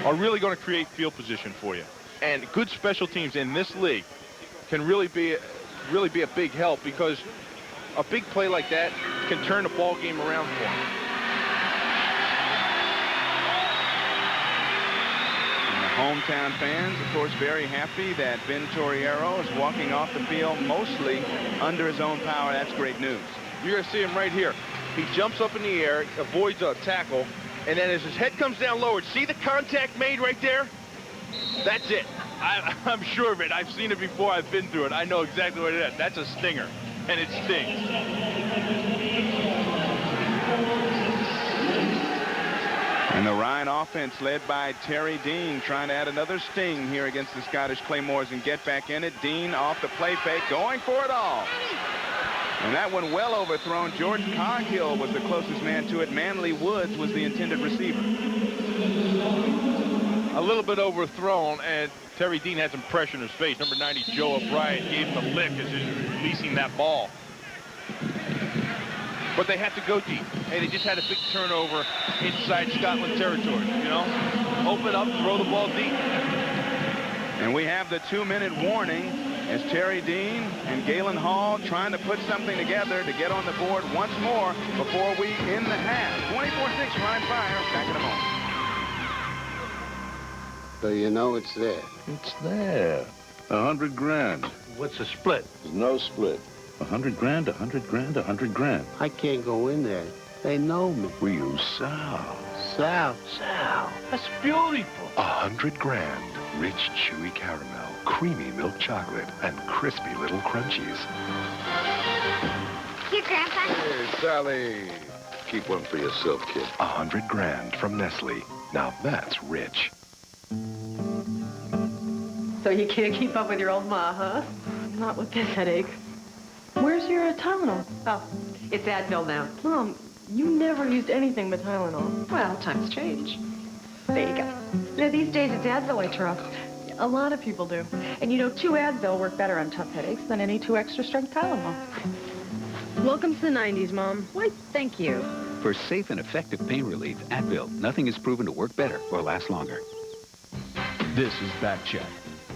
are really going to create field position for you. And good special teams in this league can really be a big help, because a big play like that can turn the ball game around for them. And the hometown fans, of course, very happy that Ben Torriero is walking off the field mostly under his own power. That's great news. You're going to see him right here. He jumps up in the air, avoids a tackle, and then as his head comes down lowered, see the contact made right there? That's it. I'm sure of it. I've seen it before. I've been through it. I know exactly what it is. That's a stinger, and it stings. And the Ryan offense led by Terry Dean trying to add another sting here against the Scottish Claymores and get back in it. Dean off the play fake, going for it all. And that one well overthrown. George Coghill was the closest man to it. Manley Woods was the intended receiver. A little bit overthrown, and Terry Dean had some pressure in his face. Number 90, Joe O'Brien, gave him a lick as he was releasing that ball. But they had to go deep, and they just had a big turnover inside Scotland territory, you know? Open up, throw the ball deep. And we have the 2-minute warning as Terry Dean and Galen Hall trying to put something together to get on the board once more before we end the half. 24-6 Ryan Fire. Back in a moment. So you know it's there. It's there. 100 grand. What's the split? There's no split. 100 grand, 100 grand, 100 grand. I can't go in there. They know me. We use Sal. Sal. Sal. That's beautiful. 100 grand. Rich, chewy caramel, creamy milk chocolate, and crispy little crunchies. Here, Grandpa. Hey, Sally. Keep one for yourself, kid. 100 grand from Nestle. Now that's rich. So you can't keep up with your old ma, huh? Not with this headache. Where's your Tylenol? Oh, it's Advil now. Mom, you never used anything but Tylenol. Well, times change. There you go. Now, these days, it's Advil I trust. A lot of people do. And you know, 2 Advil work better on tough headaches than any 2 extra-strength Tylenol. Welcome to the 90s, Mom. Why, thank you. For safe and effective pain relief, Advil. Nothing is proven to work better or last longer. This is Back Check.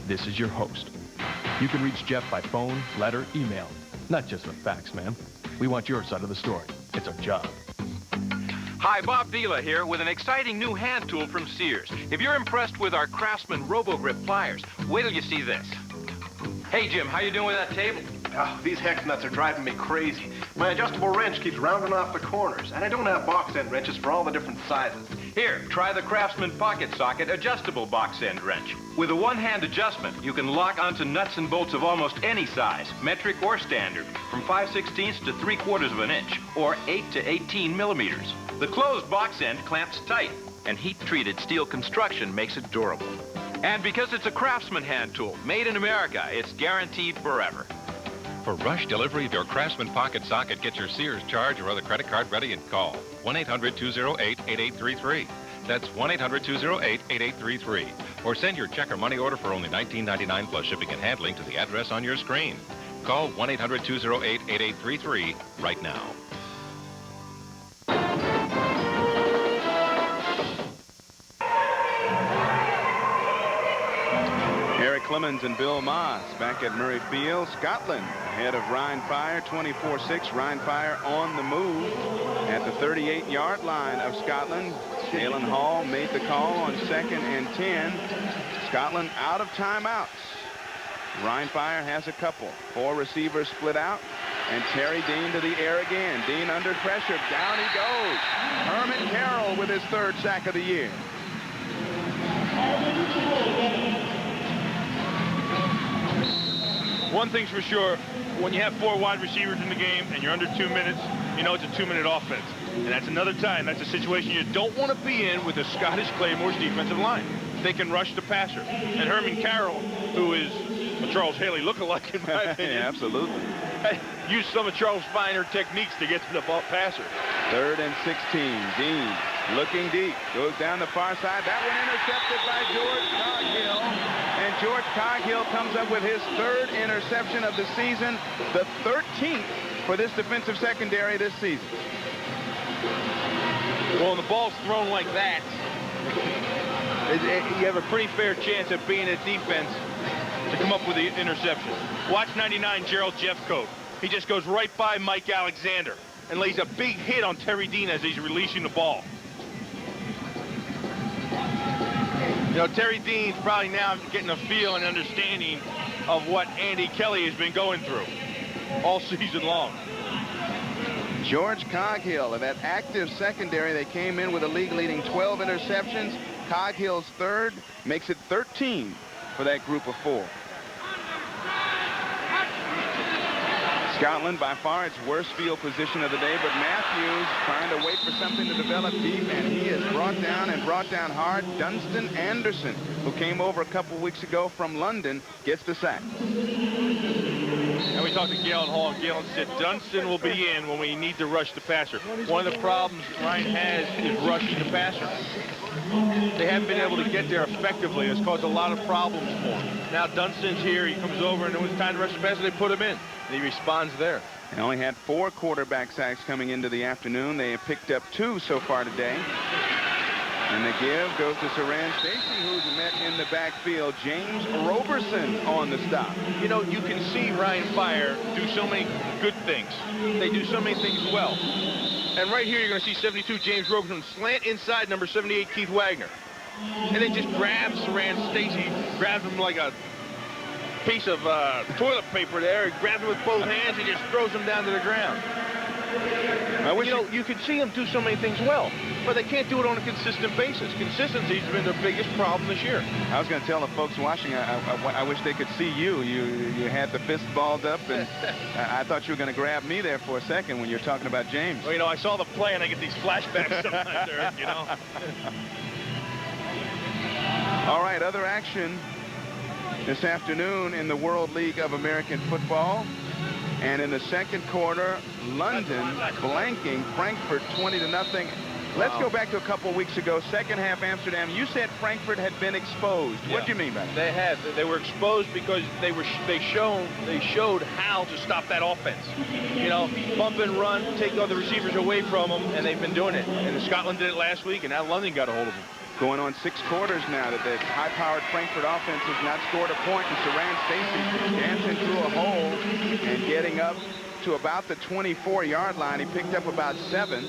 This is your host. You can reach Jeff by phone, letter, email. Not just with facts, man. We want your side of the story. It's our job. Hi, Bob Vila here with an exciting new hand tool from Sears. If you're impressed with our Craftsman RoboGrip pliers, wait till you see this. Hey, Jim, how you doing with that table? Oh, these hex nuts are driving me crazy. My adjustable wrench keeps rounding off the corners, and I don't have box end wrenches for all the different sizes. Here, try the Craftsman Pocket Socket adjustable box end wrench. With a one-hand adjustment, you can lock onto nuts and bolts of almost any size, metric or standard, from 5/16 to 3/4 of an inch, or 8 to 18 millimeters. The closed box end clamps tight, and heat-treated steel construction makes it durable. And because it's a Craftsman hand tool, made in America, it's guaranteed forever. For rush delivery of your Craftsman Pocket Socket, get your Sears charge or other credit card ready and call 1-800-208-8833. That's 1-800-208-8833. Or send your check or money order for only $19.99 plus shipping and handling to the address on your screen. Call 1-800-208-8833 right now. Clemens and Bill Moss back at Murray Field. Scotland ahead of Rhine Fire, 24-6. Rhine Fire on the move at the 38-yard line of Scotland. Galen Hall made the call on 2nd and 10. Scotland out of timeouts. Rhine Fire has a couple. 4 receivers split out. And Terry Dean to the air again. Dean under pressure. Down he goes. Herman Carroll with his 3rd sack of the year. One thing's for sure, when you have 4 wide receivers in the game and you're under 2 minutes, you know it's a 2-minute offense. And that's another time. That's a situation you don't want to be in with the Scottish Claymore's defensive line. They can rush the passer. And Herman Carroll, who is a Charles Haley lookalike in my opinion. Yeah, absolutely. Used some of Charles' finer techniques to get to the passer. 3rd and 16. Dean looking deep. Goes down the far side. That one intercepted by George Coghill. And George Coghill comes up with his 3rd interception of the season. The 13th for this defensive secondary this season. Well, when the ball's thrown like that, you have a pretty fair chance of being a defense to come up with the interception. Watch 99 Gerald Jeffcoat. He just goes right by Mike Alexander and lays a big hit on Terry Dean as he's releasing the ball. You know, Terry Dean's probably now getting a feel and understanding of what Andy Kelly has been going through all season long. George Coghill of that active secondary. They came in with a league-leading 12 interceptions. Coghill's 3rd makes it 13 for that group of 4. Scotland by far its worst field position of the day, but Matthews trying to wait for something to develop deep, and he is brought down hard. Dunstan Anderson, who came over a couple weeks ago from London, gets the sack. And we talked to Galen Hall, and Galen said Dunstan will be in when we need to rush the passer. One of the problems Ryan has is rushing the passer. They haven't been able to get there effectively. It's caused a lot of problems for him. Now Dunstan's here. He comes over, and when it's time to rush the passer, they put him in. And he responds there. They only had 4 quarterback sacks coming into the afternoon. They have picked up 2 so far today. And the give goes to Saran Stacy, who's met in the backfield. James Roberson on the stop. You know, you can see Ryan Fire do so many good things. They do so many things well. And right here, you're going to see 72 James Roberson slant inside number 78 Keith Wagner. And then just grabs Saran Stacy, grabs him like a piece of toilet paper there. He grabs him with both hands and just throws him down to the ground. You can see them do so many things well, but they can't do it on a consistent basis. Consistency has been their biggest problem this year. I was going to tell the folks watching, I wish they could see you. You had the fist balled up, and I thought you were going to grab me there for a second when you're talking about James. Well, you know, I saw the play, and I get these flashbacks sometimes, Eric, you know. All right, other action this afternoon in the World League of American Football. And in the second quarter, London blanking Frankfurt 20-0. Let's go back to a couple weeks ago. Second half Amsterdam. You said Frankfurt had been exposed. Yeah. What do you mean by that? They had. They were exposed because they showed how to stop that offense. You know, bump and run, take other receivers away from them, and they've been doing it. And Scotland did it last week, and now London got a hold of them. Going on 6 quarters now that the high-powered Frankfurt offense has not scored a point, and Saran Stacy dancing through a hole and getting up to about the 24-yard line. He picked up about 7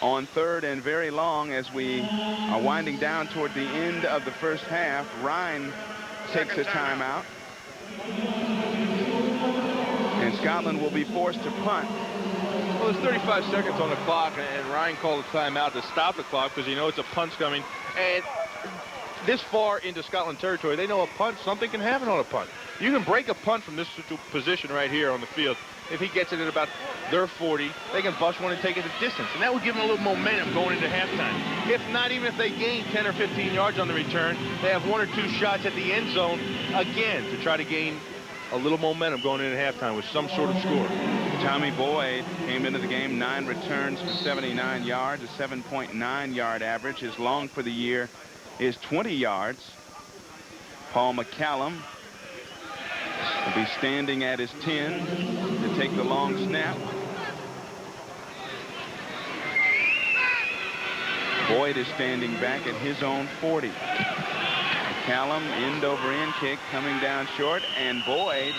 on 3rd and very long as we are winding down toward the end of the first half. Ryan takes a timeout, and Scotland will be forced to punt. Well, there's 35 seconds on the clock, and Ryan called a timeout to stop the clock because he knows a punt's coming. And this far into Scotland territory, they know a punt, something can happen on a punt. You can break a punt from this position right here on the field. If he gets it at about their 40, they can bust one and take it the distance. And that would give them a little momentum going into halftime. If not, even if they gain 10 or 15 yards on the return, they have 1 or 2 shots at the end zone again to try to gain a little momentum going into halftime with some sort of score. Tommy Boyd came into the game 9 returns for 79 yards, a 7.9 yard average. His long for the year is 20 yards. Paul McCallum will be standing at his 10 to take the long snap. Boyd is standing back at his own 40. Callum, end over end kick coming down short, and Boyd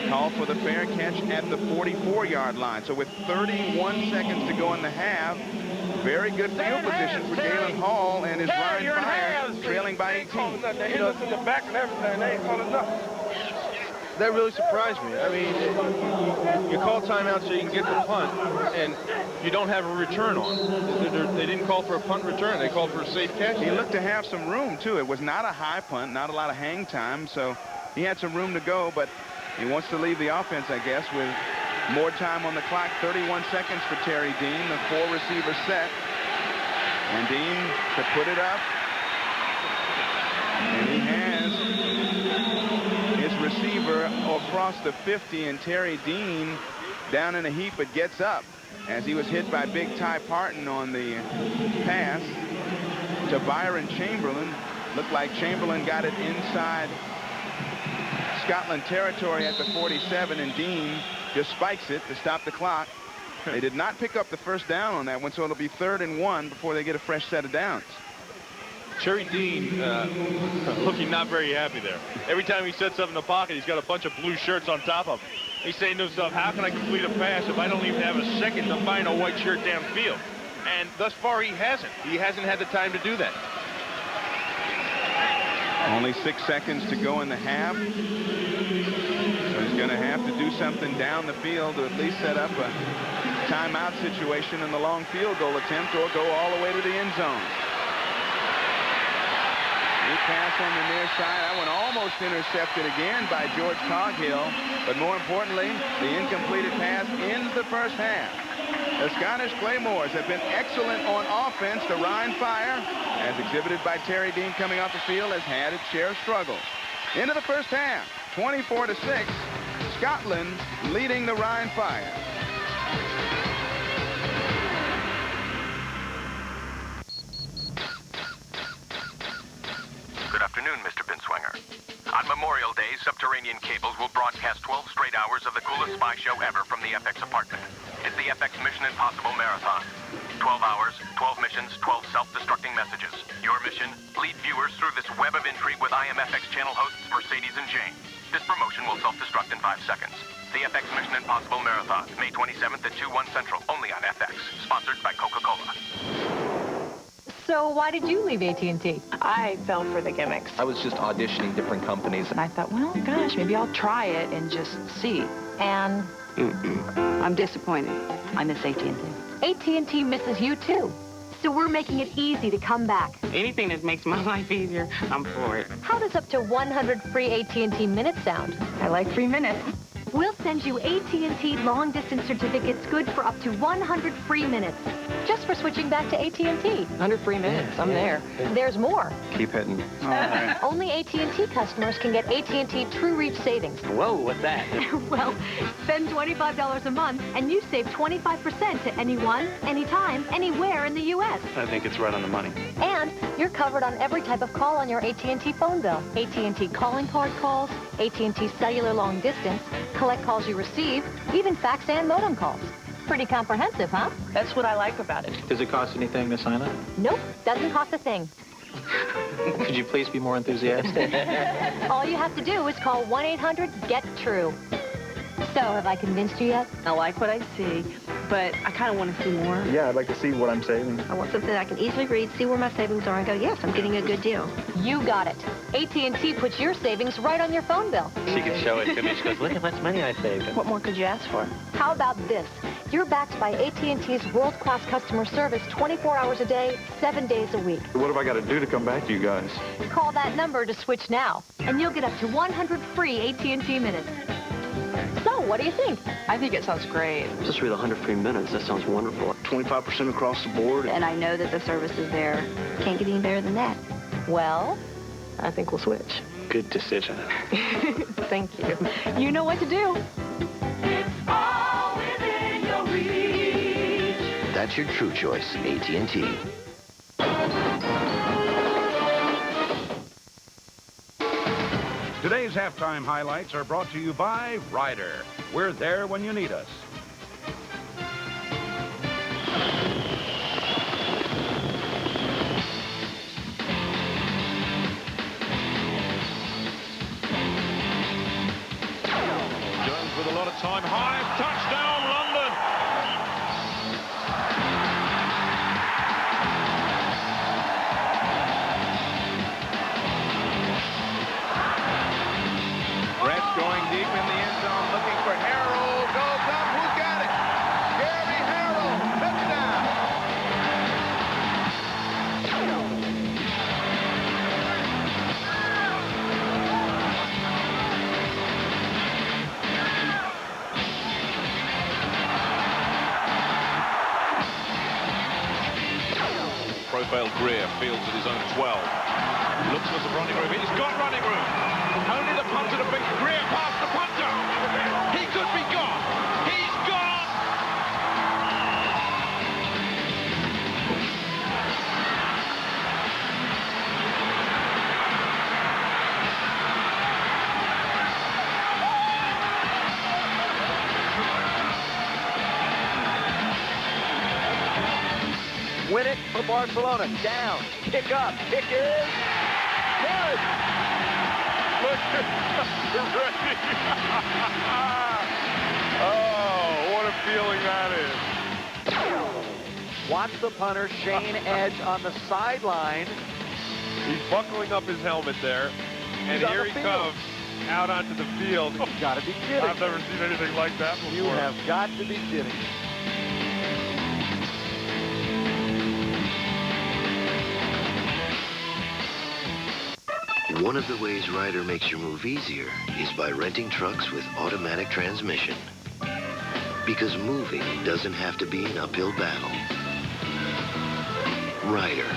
called for the fair catch at the 44-yard line. So with 31 seconds to go in the half, very good field position for Galen Hall and his Rhine Fire, trailing by 18. They hit us in the back and everything. They ain't calling nothing. That really surprised me. I mean, you call timeout so you can get the punt, and you don't have a return on. They didn't call for a punt return. They called for a safe catch. He looked to have some room, too. It was not a high punt, not a lot of hang time, so he had some room to go, but he wants to leave the offense, I guess, with more time on the clock. 31 seconds for Terry Dean, the 4-receiver set. And Dean to put it up. And he has his receiver across the 50, and Terry Dean down in a heap, but gets up as he was hit by Big Ty Parton on the pass to Byron Chamberlain. Looked like Chamberlain got it inside Scotland territory at the 47, and Dean just spikes it to stop the clock. They did not pick up the first down on that one, so it'll be 3rd and 1 before they get a fresh set of downs. Terry Dean looking not very happy there. Every time he sets up in the pocket, he's got a bunch of blue shirts on top of him. He's saying to himself, how can I complete a pass if I don't even have a second to find a white shirt downfield? And thus far, he hasn't. He hasn't had the time to do that. Only 6 seconds to go in the half. So he's going to have to do something down the field to at least set up a timeout situation in the long field goal attempt, or go all the way to the end zone. Big pass on the near side. That one almost intercepted again by George Coghill. But more importantly, the incompleted pass ends the first half. The Scottish Claymores have been excellent on offense. The Rhine Fire, as exhibited by Terry Dean coming off the field, has had its share of struggles. Into the first half, 24-6. Scotland leading the Rhine Fire. Good afternoon, Mr. Binswanger. On Memorial Day, Subterranean Cables will broadcast 12 straight hours of the coolest spy show ever from the FX apartment. It's the FX Mission Impossible Marathon. 12 hours, 12 missions, 12 self-destructing messages. Your mission, lead viewers through this web of intrigue with IMFX channel hosts Mercedes and Jane. This promotion will self-destruct in 5 seconds. The FX Mission Impossible Marathon, May 27th at 2/1 Central, only on FX. Sponsored by Coca-Cola. So why did you leave AT&T? I fell for the gimmicks. I was just auditioning different companies. And I thought, well, gosh, maybe I'll try it and just see. And? I'm disappointed. I miss AT&T. AT&T misses you, too. So we're making it easy to come back. Anything that makes my life easier, I'm for it. How does up to 100 free AT&T minutes sound? I like free minutes. We'll send you AT&T long-distance certificates good for up to 100 free minutes. Just for switching back to AT&T. 100 free minutes, I'm there. There's more. Keep hitting. Only AT&T customers can get AT&T True Reach savings. Whoa, what's that? Well, spend $25 a month and you save 25% to anyone, anytime, anywhere in the U.S. I think it's right on the money. And you're covered on every type of call on your AT&T phone bill. AT&T calling card calls, AT&T cellular long distance, collect calls you receive, even fax and modem calls. Pretty comprehensive, huh? That's what I like about it. Does it cost anything to sign up? Nope, doesn't cost a thing. Could you please be more enthusiastic? All you have to do is call 1-800-GET-TRUE. So, have I convinced you yet? I like what I see, but I kind of want to see more. Yeah, I'd like to see what I'm saving. I want something I can easily read, see where my savings are, and go, yes, I'm getting a good deal. You got it. AT&T puts your savings right on your phone bill. She could show it to me. She goes, look how much money I saved. What more could you ask for? How about this? You're backed by AT&T's world-class customer service 24 hours a day, 7 days a week. What have I got to do to come back to you guys? Call that number to switch now, and you'll get up to 100 free AT&T minutes. So, what do you think? I think it sounds great. Just read 100 free minutes. That sounds wonderful. 25% across the board. And I know that the service is there. Can't get any better than that. Well, I think we'll switch. Good decision. Thank you. You know what to do. That's your true choice, AT&T. Today's halftime highlights are brought to you by Ryder. We're there when you need us. Rafael Greer fields at his own 12. Looks for some running room. He's got running room. Only the punter to beat. Greer past the punter. He could be gone. He's gone. Win it for Barcelona. Down. Kick up. Kick is good. Look at ready. Oh, what a feeling that is. Watch the punter, Shane Edge, on the sideline. He's buckling up his helmet there. And here he comes out onto the field. You gotta be kidding. I've never seen anything like that before. You have got to be kidding. One of the ways Ryder makes your move easier is by renting trucks with automatic transmission. Because moving doesn't have to be an uphill battle. Ryder,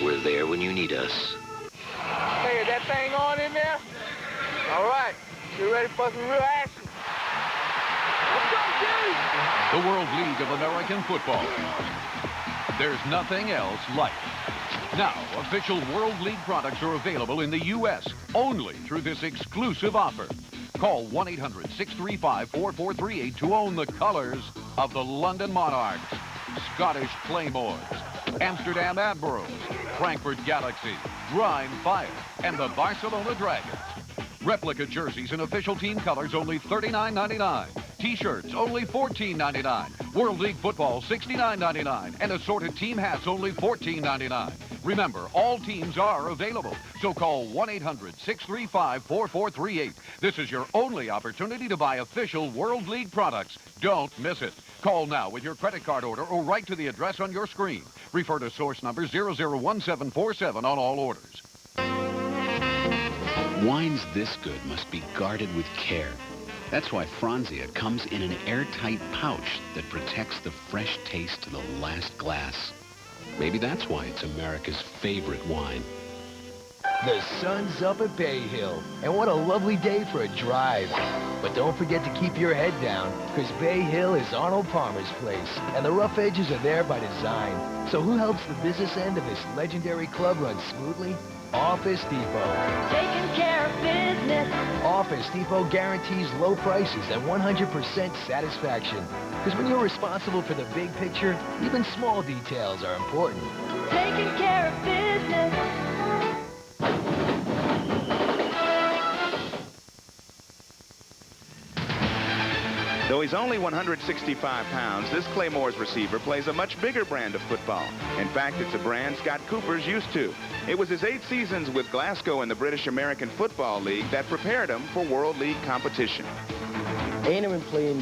we're there when you need us. Hey, is that thing on in there? All right, you ready for some real action? Let's go, The World League of American Football. There's nothing else like it. Now, official World League products are available in the U.S. only through this exclusive offer. Call 1-800-635-4438 to own the colors of the London Monarchs, Scottish Claymores, Amsterdam Admirals, Frankfurt Galaxy, Rhine Fire, and the Barcelona Dragons. Replica jerseys in official team colors only $39.99. T-shirts only $14.99. World League football $69.99. And assorted team hats only $14.99. Remember, all teams are available. So call 1-800-635-4438. This is your only opportunity to buy official World League products. Don't miss it. Call now with your credit card order or write to the address on your screen. Refer to source number 001747 on all orders. Wines this good must be guarded with care. That's why Franzia comes in an airtight pouch that protects the fresh taste to the last glass. Maybe that's why it's America's favorite wine. The sun's up at Bay Hill, and what a lovely day for a drive. But don't forget to keep your head down, because Bay Hill is Arnold Palmer's place, and the rough edges are there by design. So who helps the business end of this legendary club run smoothly? Office Depot. Taking care of business. Office Depot guarantees low prices and 100% satisfaction. Because when you're responsible for the big picture, even small details are important. Taking care of business. Though he's only 165 pounds, this Claymore's receiver plays a much bigger brand of football. In fact, it's a brand Scott Cooper's used to. It was his 8 seasons with Glasgow in the British American Football League that prepared him for World League competition. Anyone playing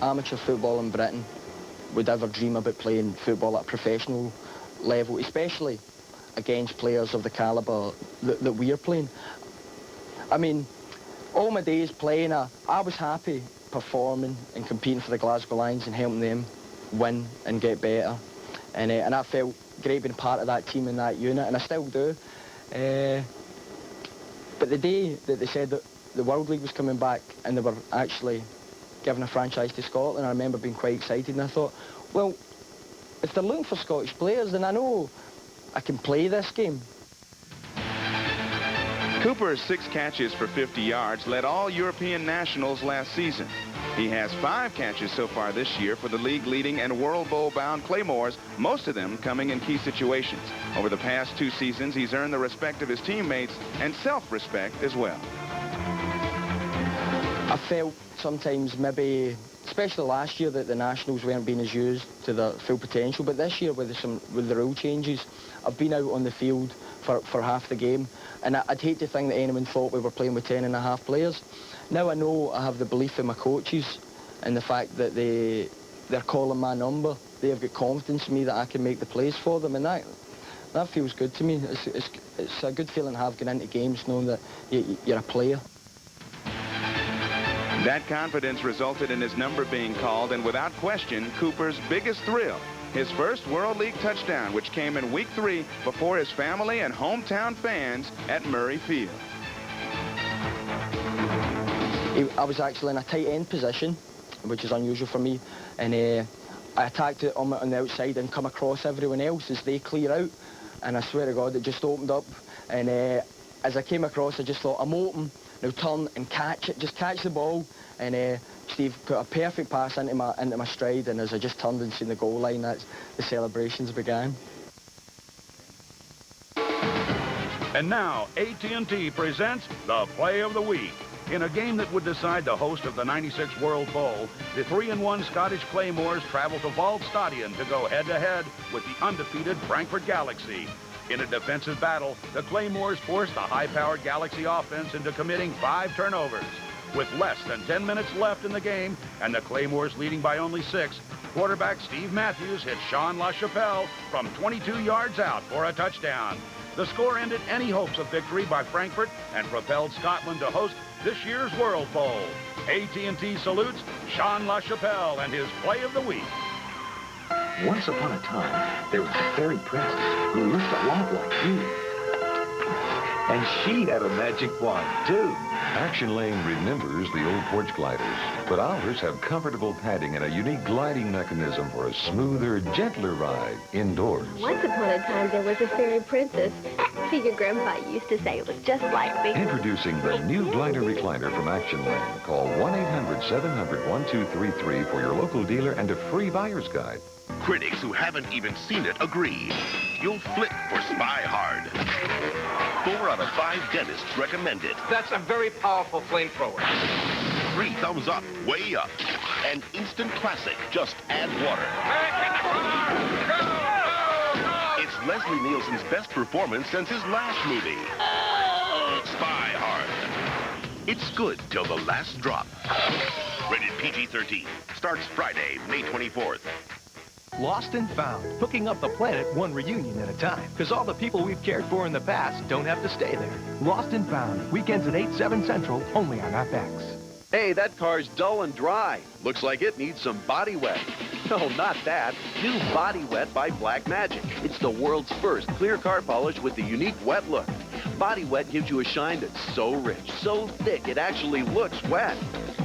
amateur football in Britain would ever dream about playing football at a professional level, especially against players of the calibre that we are playing. I mean, all my days playing, I was happy performing and competing for the Glasgow Lions and helping them win and get better. And I felt great being part of that team and that unit, and I still do. But the day that they said that the World League was coming back and they were actually giving a franchise to Scotland, I remember being quite excited, and I thought, well, if they're looking for Scottish players, then I know I can play this game. Cooper's 6 catches for 50 yards led all European nationals last season. He has 5 catches so far this year for the league-leading and World Bowl-bound Claymores, most of them coming in key situations. Over the past 2 seasons, he's earned the respect of his teammates and self-respect as well. I felt sometimes maybe, especially last year, that the nationals weren't being as used to their full potential, but this year with the rule changes, I've been out on the field for half the game, and I'd hate to think that anyone thought we were playing with 10.5 players. Now I know I have the belief in my coaches and the fact that they're calling my number. They've got confidence in me that I can make the plays for them, and that feels good to me. It's a good feeling to have going into games knowing that you're a player. That confidence resulted in his number being called, and without question, Cooper's biggest thrill his first World League touchdown, which came in week 3 before his family and hometown fans at Murray Field. I was actually in a tight end position, which is unusual for me, and I attacked it on the outside and come across everyone else as they clear out, and I swear to God, it just opened up, and as I came across, I just thought, I'm open, now turn and catch it, just catch the ball, and Steve put a perfect pass into my stride, and as I just turned and seen the goal line, that's the celebrations began. And now, AT&T presents the Play of the Week. In a game that would decide the host of the 96 World Bowl, the 3-1 Scottish Claymores travel to Waldstadion to go head-to-head with the undefeated Frankfurt Galaxy. In a defensive battle, the Claymores forced the high-powered Galaxy offense into committing 5 turnovers. With less than 10 minutes left in the game and the Claymores leading by only 6, quarterback Steve Matthews hit Sean LaChapelle from 22 yards out for a touchdown. The score ended any hopes of victory by Frankfurt and propelled Scotland to host this year's World Bowl. AT&T salutes Sean LaChapelle and his Play of the Week. Once upon a time, there was a fairy princess who looked a lot like you. And she had a magic wand, too. Action Lane remembers the old porch gliders, but ours have comfortable padding and a unique gliding mechanism for a smoother, gentler ride indoors. Once upon a time, there was a fairy princess. See, your grandpa used to say it was just like me. Introducing the new glider recliner from Action Lane. Call 1-800-700-1233 for your local dealer and a free buyer's guide. Critics who haven't even seen it agree. You'll flip for Spy Hard. 4 out of 5 dentists recommend it. That's a very powerful flamethrower. 3 thumbs up, way up. An instant classic, just add water. It's Leslie Nielsen's best performance since his last movie. Spy Hard. It's good till the last drop. Rated PG-13. Starts Friday, May 24th. Lost and Found, hooking up the planet one reunion at a time. Because all the people we've cared for in the past don't have to stay there. Lost and Found, weekends at 8, 7 Central, only on FX. Hey, that car's dull and dry. Looks like it needs some body wet. No, not that. New Body Wet by Black Magic. It's the world's first clear car polish with the unique wet look. Body Wet gives you a shine that's so rich, so thick, it actually looks wet.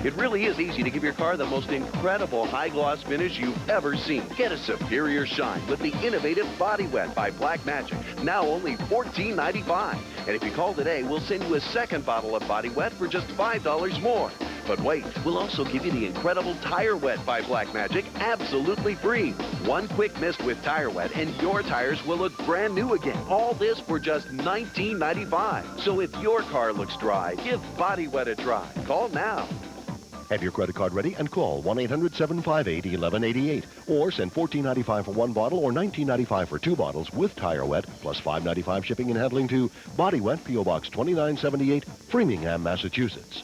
It really is easy to give your car the most incredible high-gloss finish you've ever seen. Get a superior shine with the innovative Body Wet by Black Magic. Now only $14.95. And if you call today, we'll send you a second bottle of Body Wet for just $5 more. But wait, we'll also give you the incredible Tire Wet by Black Magic absolutely free. One quick mist with Tire Wet and your tires will look brand new again. All this for just $19.95. So if your car looks dry, give Body Wet a try. Call now. Have your credit card ready and call 1-800-758-1188 or send $14.95 for 1 bottle or $19.95 for 2 bottles with Tire Wet plus $5.95 shipping and handling to Body Wet, P.O. Box 2978, Framingham, Massachusetts.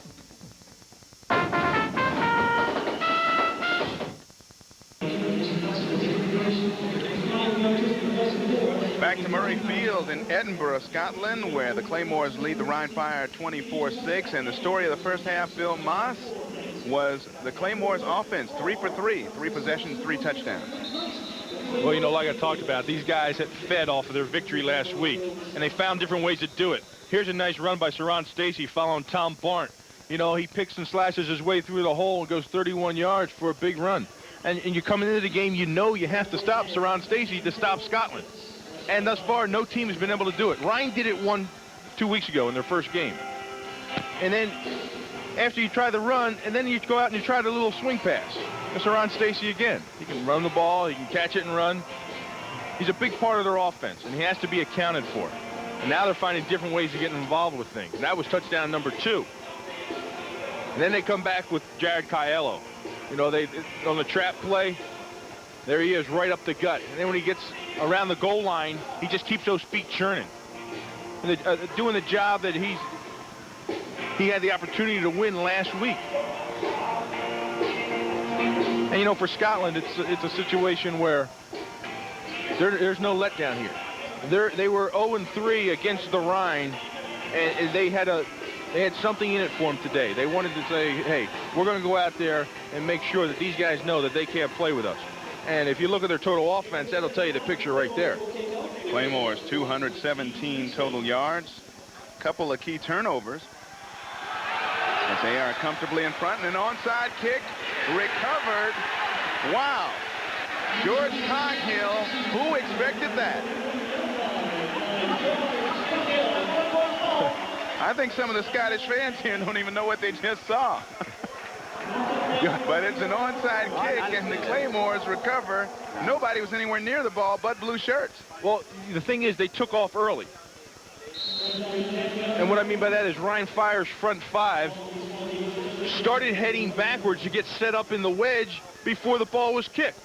Back to Murray Field in Edinburgh, Scotland, where the Claymores lead the Rhine Fire 24-6. And the story of the first half, Bill Moss, was the Claymores offense, 3 for 3, 3 possessions, 3 touchdowns. Well, you know, like I talked about, these guys had fed off of their victory last week, and they found different ways to do it. Here's a nice run by Saron Stacy following Tom Barnt. You know, he picks and slashes his way through the hole and goes 31 yards for a big run. And you're coming into the game, you know you have to stop Saron Stacy to stop Scotland. And thus far, no team has been able to do it. Ryan did it 2 weeks ago in their first game. And then after you try the run, and then you go out and you try the little swing pass. And Saron Stacy again. He can run the ball, he can catch it and run. He's a big part of their offense, and he has to be accounted for. And now they're finding different ways of getting involved with things. And that was touchdown number 2. And then they come back with Jared Caiello. You know, they on the trap play, there he is right up the gut. And then when he gets around the goal line, he just keeps those feet churning. And doing the job that he had the opportunity to win last week. And, you know, for Scotland, it's a situation where there's no letdown here. They were 0-3 against the Rhine, and they had something in it for them today. They wanted to say, hey, we're going to go out there and make sure that these guys know that they can't play with us. And if you look at their total offense, that'll tell you the picture right there. Claymore's 217 total yards. Couple of key turnovers. As they are comfortably in front, and an onside kick recovered. Wow. George Coghill, who expected that? I think some of the Scottish fans here don't even know what they just saw. But it's an onside kick, and the Claymores recover. Nobody was anywhere near the ball but blue shirts. Well, the thing is, they took off early. And what I mean by that is Ryan Fire's front five started heading backwards to get set up in the wedge before the ball was kicked.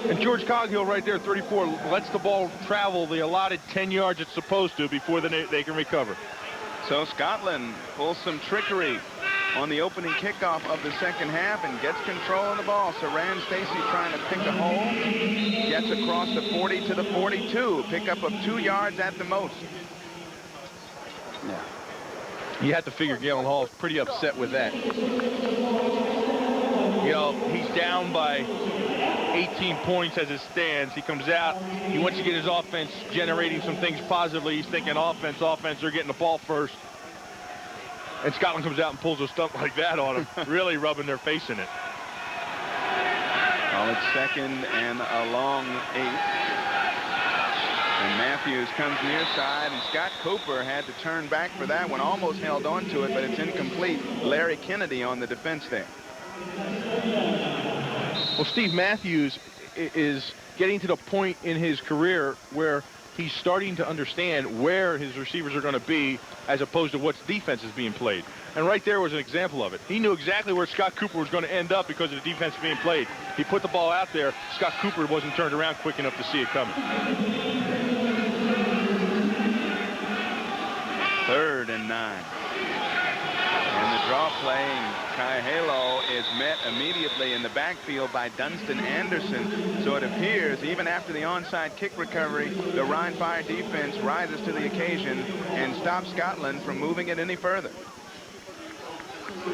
And George Coghill right there, 34, lets the ball travel the allotted 10 yards it's supposed to before they can recover. So Scotland pulls some trickery on the opening kickoff of the second half and gets control of the ball. Saran Stacy trying to pick a hole. Gets across the 40 to the 42. Pickup of 2 yards at the most. Yeah. You have to figure Galen Hall is pretty upset with that. You know, he's down by 18 points as it stands. He comes out. He wants to get his offense generating some things positively. He's thinking offense. They're getting the ball first. And Scotland comes out and pulls a stunt like that on him, really rubbing their face in it. Well, it's second and a long 8. And Matthews comes near side, and Scott Cooper had to turn back for that one. Almost held on to it, but it's incomplete. Larry Kennedy on the defense there. Well, Steve Matthews is getting to the point in his career where he's starting to understand where his receivers are going to be as opposed to what defense is being played. And right there was an example of it. He knew exactly where Scott Cooper was going to end up because of the defense being played. He put the ball out there. Scott Cooper wasn't turned around quick enough to see it coming. 3rd and 9. And the draw play, Kai Halo is met immediately in the backfield by Dunstan Anderson. So it appears, even after the onside kick recovery, the Rhine Fire defense rises to the occasion and stops Scotland from moving it any further.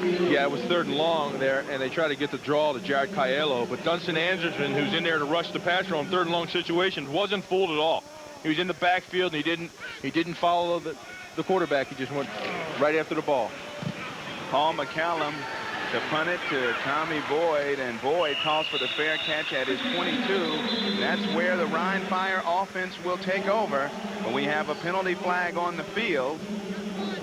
Yeah, it was 3rd and long there, and they tried to get the draw to Jared Caiello, but Dunstan Anderson, who's in there to rush the passer on 3rd and long situations, wasn't fooled at all. He was in the backfield, and he didn't follow the quarterback. He just went right after the ball. Paul McCallum to punt it to Tommy Boyd, and Boyd calls for the fair catch at his 22. That's where the Rhine Fire offense will take over. But we have a penalty flag on the field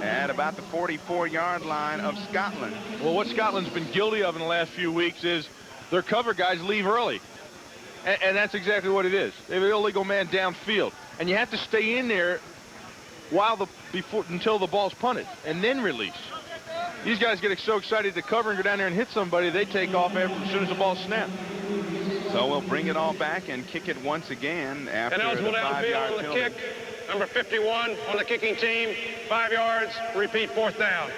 at about the 44-yard line of Scotland. Well, what Scotland's been guilty of in the last few weeks is their cover guys leave early. And that's exactly what it is. They have an illegal man downfield. And you have to stay in there until the ball's punted and then release. These guys get so excited to cover and go down there and hit somebody, they take off as soon as the ball's snapped. So we'll bring it all back and kick it once again after the 5-yard penalty. Kick. Number 51 on the kicking team, 5 yards, repeat 4th down.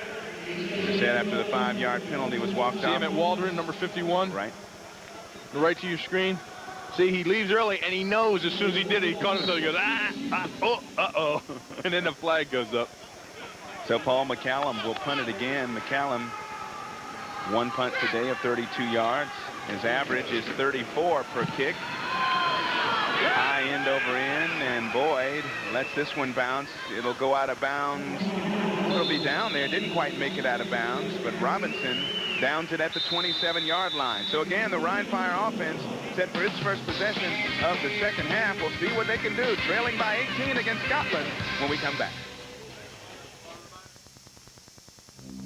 They said after the 5-yard penalty was walked off. See him at Waldron, number 51? Right. Right to your screen. See, he leaves early, and he knows as soon as he did it, he caught himself, he goes, uh-oh. And then the flag goes up. So Paul McCallum will punt it again. McCallum, 1 punt today of 32 yards. His average is 34 per kick. High end over in, and Boyd lets this one bounce. It'll go out of bounds. It'll be down there. Didn't quite make it out of bounds, but Robinson downs it at the 27-yard line. So again, the Rhine Fire offense set for its first possession of the second half. We'll see what they can do, trailing by 18 against Scotland when we come back.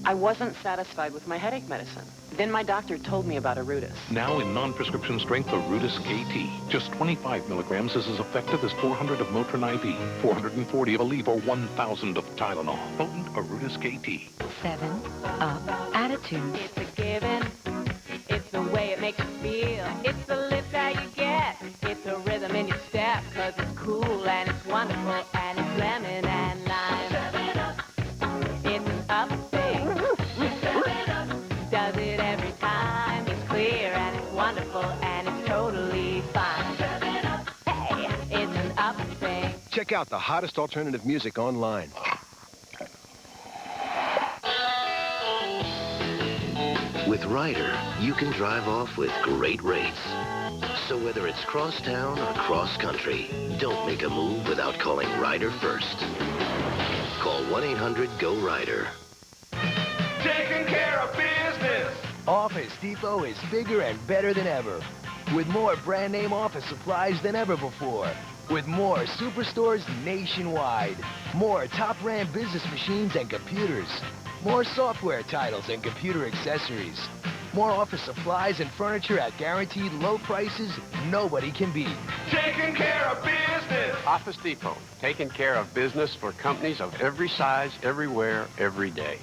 I wasn't satisfied with my headache medicine. Then my doctor told me about Arudis. Now in non-prescription strength, Arudis KT. Just 25 milligrams is as effective as 400 of Motrin IV, 440 of Aleve, or 1,000 of Tylenol. Potent Arudis KT. 7-up attitude. It's a given. It's the way it makes you feel. It's the lift that you get. It's a rhythm in your step, 'cause it's cool and it's wonderful and it's lemon and lime. 7-up. It's an up thing. 7-up. Does it every time. It's clear and it's wonderful and it's totally fine. 7-up. Hey, it's an up thing. Check out the hottest alternative music online. With With Ryder, you can drive off with great rates. So whether it's cross-town or cross-country, don't make a move without calling Ryder first. Call 1-800-GO-RYDER. Taking care of business. Office Depot is bigger and better than ever. With more brand name office supplies than ever before. With more superstores nationwide. More top-brand business machines and computers. More software titles and computer accessories. More office supplies and furniture at guaranteed low prices nobody can beat. Taking care of business. Office Depot, taking care of business for companies of every size, everywhere, every day.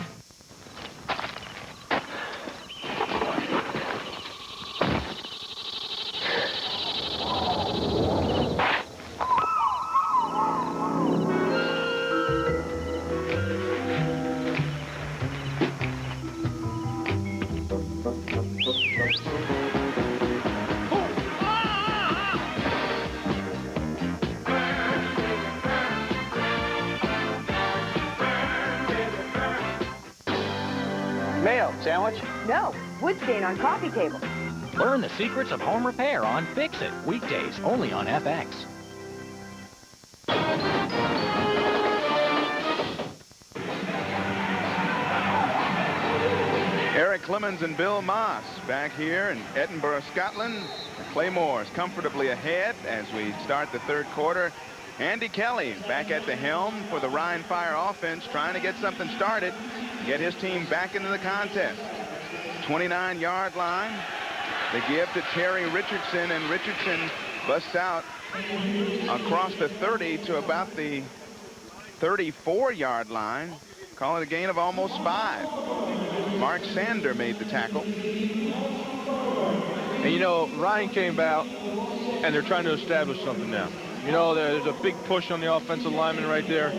Mayo, sandwich? No, wood stain on coffee table. Learn the secrets of home repair on Fix It, weekdays only on FX. Eric Clemens and Bill Moss back here in Edinburgh, Scotland. The Claymores comfortably ahead as we start the third quarter. Andy Kelly back at the helm for the Rhine Fire offense, trying to get something started, get his team back into the contest. 29-yard line. They give to Terry Richardson, and Richardson busts out across the 30 to about the 34-yard line. Call it a gain of almost 5. Mark Sander made the tackle. And, you know, Ryan came out, and they're trying to establish something now. You know, there's a big push on the offensive lineman right there.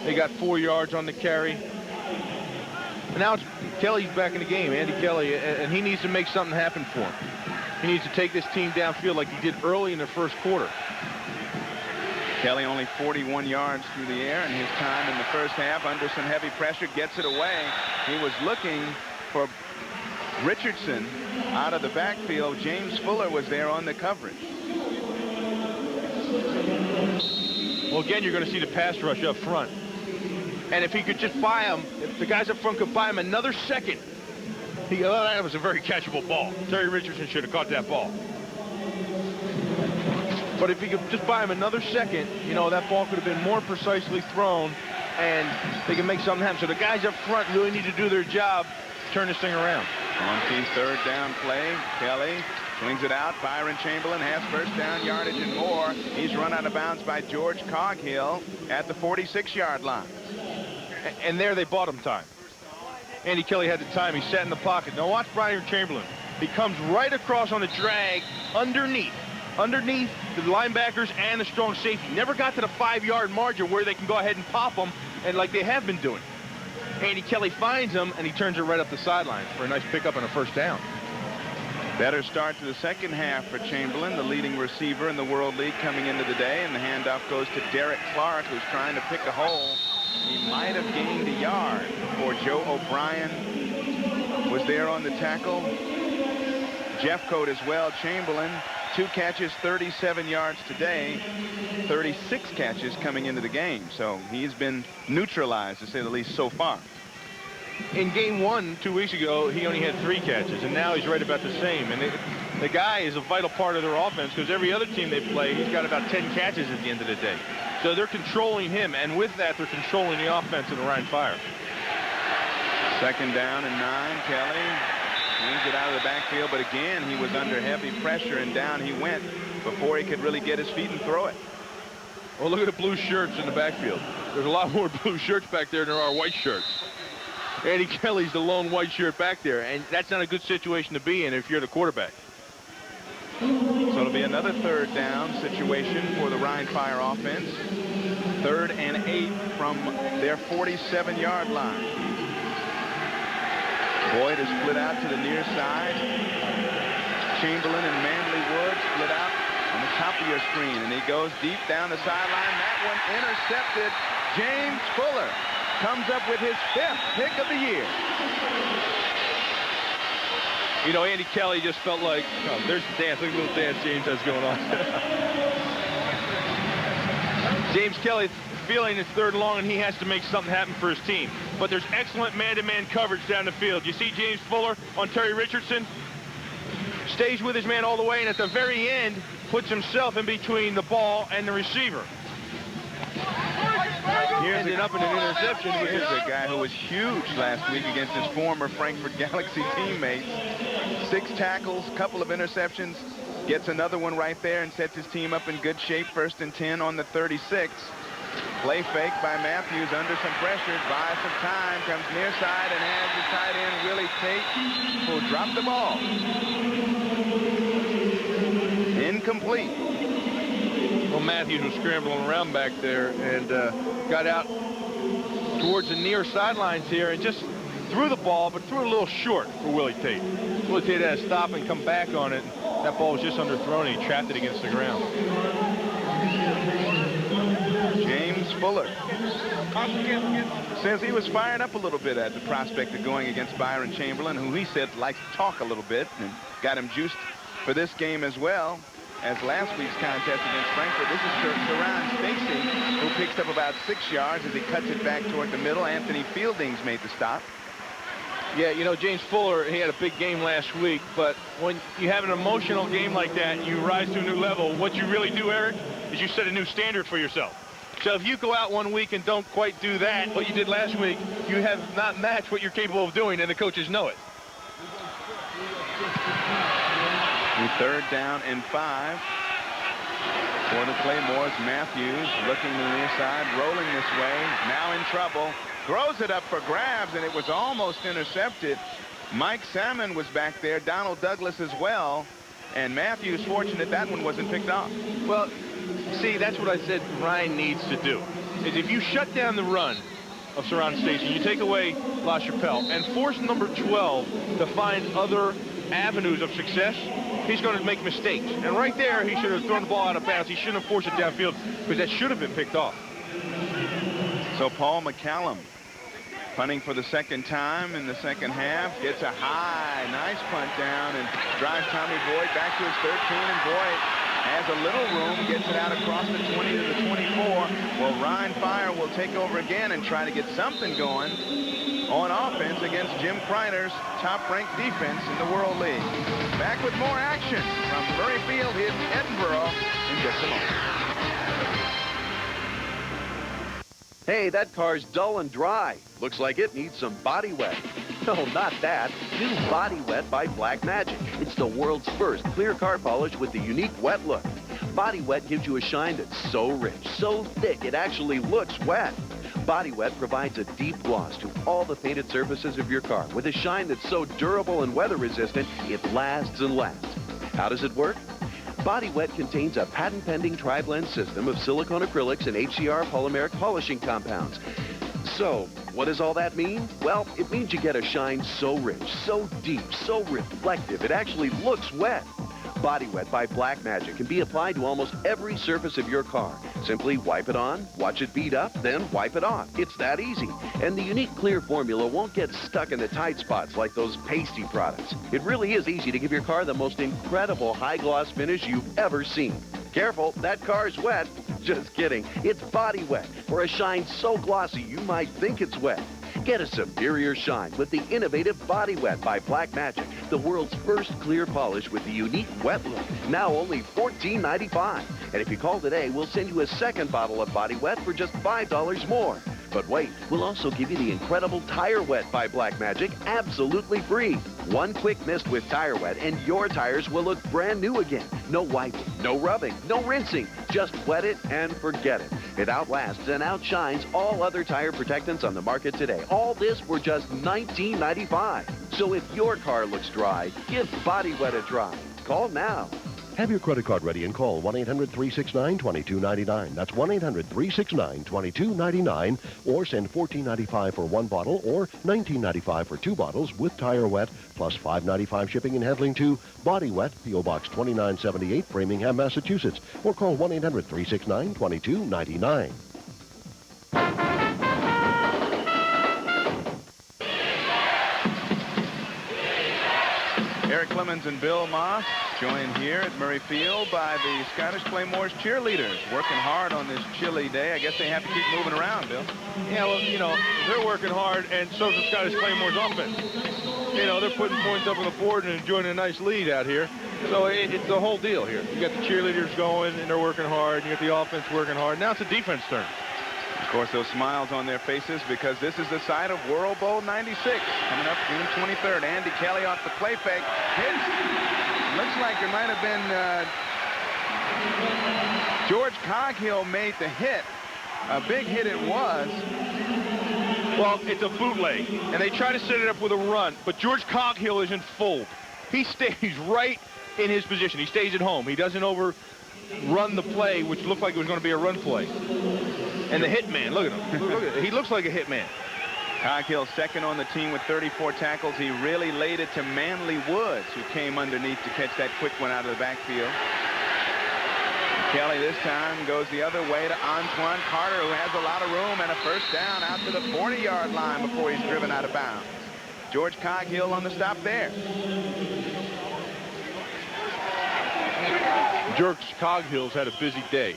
They got 4 yards on the carry. And now Kelly's back in the game, Andy Kelly, and he needs to make something happen for him. He needs to take this team downfield like he did early in the first quarter. Kelly only 41 yards through the air in his time in the first half. Under some heavy pressure, gets it away. He was looking for Richardson out of the backfield. James Fuller was there on the coverage. Well, again, you're going to see the pass rush up front. And if he could just buy him, if the guys up front could buy him another second, that was a very catchable ball. Terry Richardson should have caught that ball. But if he could just buy him another second, you know, that ball could have been more precisely thrown, and they can make something happen. So the guys up front really need to do their job, turn this thing around. On key third down play, Kelly swings it out. Byron Chamberlain has first down yardage and more. He's run out of bounds by George Coghill at the 46-yard line. And there they bought him time. Andy Kelly had the time. He sat in the pocket. Now watch Byron Chamberlain. He comes right across on the drag underneath the linebackers and the strong safety. Never got to the 5-yard margin where they can go ahead and pop them, and like they have been doing. Andy Kelly finds him, and he turns it right up the sideline for a nice pickup and a first down. Better start to the second half for Chamberlain, the leading receiver in the World League coming into the day, and the handoff goes to Derek Clark, who's trying to pick a hole. He might have gained a yard, or Joe O'Brien was there on the tackle. Jeffcoat as well. Chamberlain, 2 catches, 37 yards today, 36 catches coming into the game. So he's been neutralized, to say the least, so far. In game 1 2 weeks ago, he only had 3 catches, and now he's right about the same. And the guy is a vital part of their offense, because every other team they play, he's got about 10 catches at the end of the day. So they're controlling him, and with that, they're controlling the offense of the Rhine Fire. Second down and 9. Kelly swings it out of the backfield, but again, he was under heavy pressure, and down he went before he could really get his feet and throw it. Well, look at the blue shirts in the backfield. There's a lot more blue shirts back there than there are white shirts. Andy Kelly's the lone white shirt back there, and that's not a good situation to be in if you're the quarterback. So it'll be another third down situation for the Rhine Fire offense. 3rd and 8 from their 47-yard line. Boyd is split out to the near side. Chamberlain and Manley Wood split out on the top of your screen, and he goes deep down the sideline. That one intercepted. James Fuller comes up with his 5th pick of the year. You know, Andy Kelly just felt like, oh, there's the dance. Look at the little dance James has going on. James Kelly feeling it's 3rd and long, and he has to make something happen for his team. But there's excellent man-to-man coverage down the field. You see James Fuller on Terry Richardson? Stays with his man all the way, and at the very end, puts himself in between the ball and the receiver. Ended up in an interception. Here's a guy who was huge last week against his former Frankfurt Galaxy teammates. 6 tackles, couple of interceptions, gets another one right there and sets his team up in good shape. 1st and 10 on the 36. Play fake by Matthews under some pressure, buys some time, comes near side and has the tight end, Willie Tate, who dropped the ball. Incomplete. Well, Matthews was scrambling around back there and got out towards the near sidelines here and just threw the ball, but threw it a little short for Willie Tate. Willie Tate had to stop and come back on it. That ball was just underthrown, and he trapped it against the ground. James Fuller says he was fired up a little bit at the prospect of going against Byron Chamberlain, who he said likes to talk a little bit, and got him juiced for this game as well as last week's contest against Frankfurt. This is Saran Stacy, who picks up about 6 yards as he cuts it back toward the middle. Anthony Fieldings made the stop. Yeah, you know, James Fuller, he had a big game last week, but when you have an emotional game like that and you rise to a new level, what you really do, Eric, is you set a new standard for yourself. So if you go out one week and don't quite do that, what you did last week, you have not matched what you're capable of doing, and the coaches know it. 3rd down and 5. For the Claymores, Matthews looking to the near side, rolling this way, now in trouble. Throws it up for grabs, and it was almost intercepted. Mike Salmon was back there, Donald Douglas as well, and Matthews fortunate that one wasn't picked off. Well, see, that's what I said Ryan needs to do, is if you shut down the run of Saran Stacy, you take away LaChapelle and force number 12 to find other avenues of success, he's going to make mistakes. And right there, he should have thrown the ball out of bounds. He shouldn't have forced it downfield, because that should have been picked off. So Paul McCallum punting for the 2nd time in the 2nd half, gets a high, nice punt down, and drives Tommy Boyd back to his 13, and Boyd has a little room, gets it out across the 20 to the 24. Well, Ryan Fire will take over again and try to get something going on offense against Jim Kreider's top-ranked defense in the World League. Back with more action from Murray Field in Edinburgh in just a moment. Hey, that car's dull and dry. Looks like it needs some body wet. No, not that. New Body Wet by Black Magic. It's the world's first clear car polish with the unique wet look. Body Wet gives you a shine that's so rich, so thick, it actually looks wet. Body Wet provides a deep gloss to all the painted surfaces of your car with a shine that's so durable and weather resistant, it lasts and lasts. How does it work? Body Wet contains a patent-pending tri-blend system of silicone acrylics and HCR polymeric polishing compounds. So, what does all that mean? Well, it means you get a shine so rich, so deep, so reflective, it actually looks wet. Body Wet by Black Magic can be applied to almost every surface of your car. Simply wipe it on, watch it bead up, then wipe it off. It's that easy. And the unique clear formula won't get stuck in the tight spots like those pasty products. It really is easy to give your car the most incredible high gloss finish you've ever seen. Careful, that car's wet. Just kidding. It's Body Wet, for a shine so glossy you might think it's wet. Get a superior shine with the innovative Body Wet by Black Magic, the world's first clear polish with the unique wet look. Now only $14.95. And if you call today, we'll send you a 2nd bottle of Body Wet for just $5 more. But wait, we'll also give you the incredible Tire Wet by Black Magic absolutely free. One quick mist with Tire Wet and your tires will look brand new again. No wiping, no rubbing, no rinsing. Just wet it and forget it. It outlasts and outshines all other tire protectants on the market today. All this for just $19.95. So if your car looks dry, give Body Wet a try. Call now. Have your credit card ready and call 1-800-369-2299. That's 1-800-369-2299. Or send $14.95 for 1 bottle or $19.95 for 2 bottles with Tire Wet, plus $5.95 shipping and handling to Body Wet, P.O. Box 2978, Framingham, Massachusetts. Or call 1-800-369-2299. Eric Solomons and Bill Moss, joined here at Murray Field by the Scottish Claymores cheerleaders, working hard on this chilly day. I guess they have to keep moving around, Bill. Yeah, well, you know, they're working hard, and so is the Scottish Claymores offense. You know, they're putting points up on the board and enjoying a nice lead out here. So it's the whole deal here. You got the cheerleaders going, and they're working hard. You got the offense working hard. Now it's a defense turn. Of course, those smiles on their faces because this is the site of World Bowl 96 coming up June 23rd. Andy Kelly off the play fake. Hits. Looks like it might have been George Coghill made the hit. A big hit it was. Well, it's a bootleg, and they try to set it up with a run, but George Coghill isn't fooled. He stays right in his position. He stays at home. He doesn't overrun the play, which looked like it was going to be a run play. And the hitman, look at him. Look at him. He looks like a hitman. Coghill second on the team with 34 tackles. He really laid it to Manley Woods, who came underneath to catch that quick one out of the backfield. Kelly this time goes the other way to Antoine Carter, who has a lot of room, and a first down out to the 40-yard line before he's driven out of bounds. George Coghill on the stop there. George Coghill's had a busy day.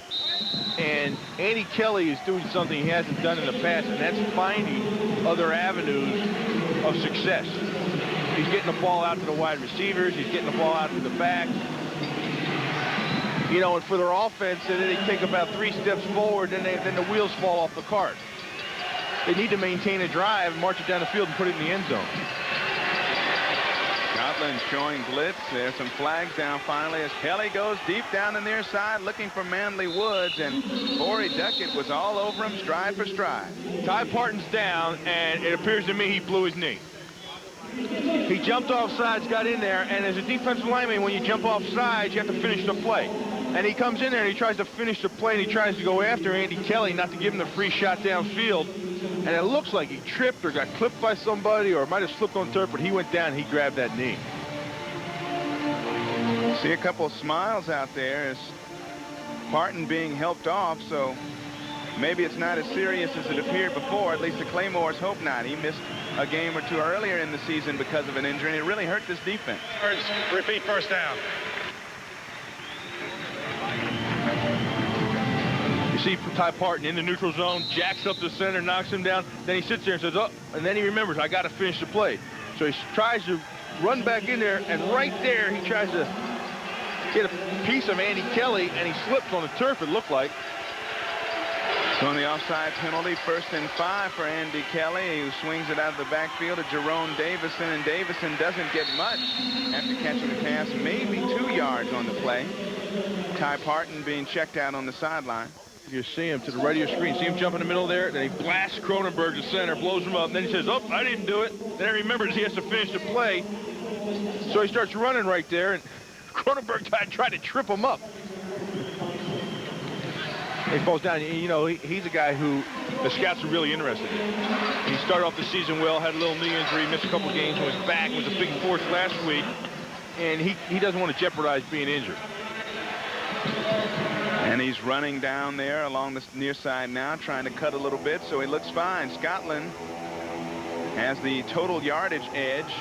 And Andy Kelly is doing something he hasn't done in the past, and that's finding other avenues of success. He's getting the ball out to the wide receivers. He's getting the ball out to the backs. You know, and for their offense, and then they take about 3 steps forward, and then the wheels fall off the cart. They need to maintain a drive, march it down the field, and put it in the end zone. Scotland showing blitz. There's some flags down finally as Kelly goes deep down the near side looking for Manley Woods, and Corey Duckett was all over him stride for stride. Ty Parton's down, and it appears to me he blew his knee. He jumped off sides, got in there, and as a defensive lineman, when you jump off sides, you have to finish the play. And he comes in there and he tries to finish the play, and he tries to go after Andy Kelly, not to give him the free shot downfield. And it looks like he tripped or got clipped by somebody or might have slipped on turf, but he went down and he grabbed that knee. See a couple of smiles out there as Parton being helped off, so maybe it's not as serious as it appeared before. At least the Claymores hope not. He missed a game or two earlier in the season because of an injury, and it really hurt this defense. Repeat first down. You see Ty Parton in the neutral zone, jacks up the center, knocks him down. Then he sits there and says, oh, and then he remembers, I got to finish the play. So he tries to run back in there, and right there he tries to get a piece of Andy Kelly, and he slips on the turf, it looked like. So on the offside penalty, 1st and 5 for Andy Kelly, who swings it out of the backfield to Jerome Davison, and Davison doesn't get much after catching the pass, maybe 2 yards on the play. Ty Parton being checked out on the sideline. You see him to the right of your screen. See him jump in the middle there, then he blasts Cronenberg to center, blows him up, and then he says, oh, I didn't do it. Then he remembers he has to finish the play. So he starts running right there, and Cronenberg tried to trip him up. He falls down. You know, he's a guy who the scouts are really interested in. He started off the season well, had a little knee injury, missed a couple games, was back, was a big force last week, and he doesn't want to jeopardize being injured. And he's running down there along the near side now, trying to cut a little bit, so he looks fine. Scotland has the total yardage edge.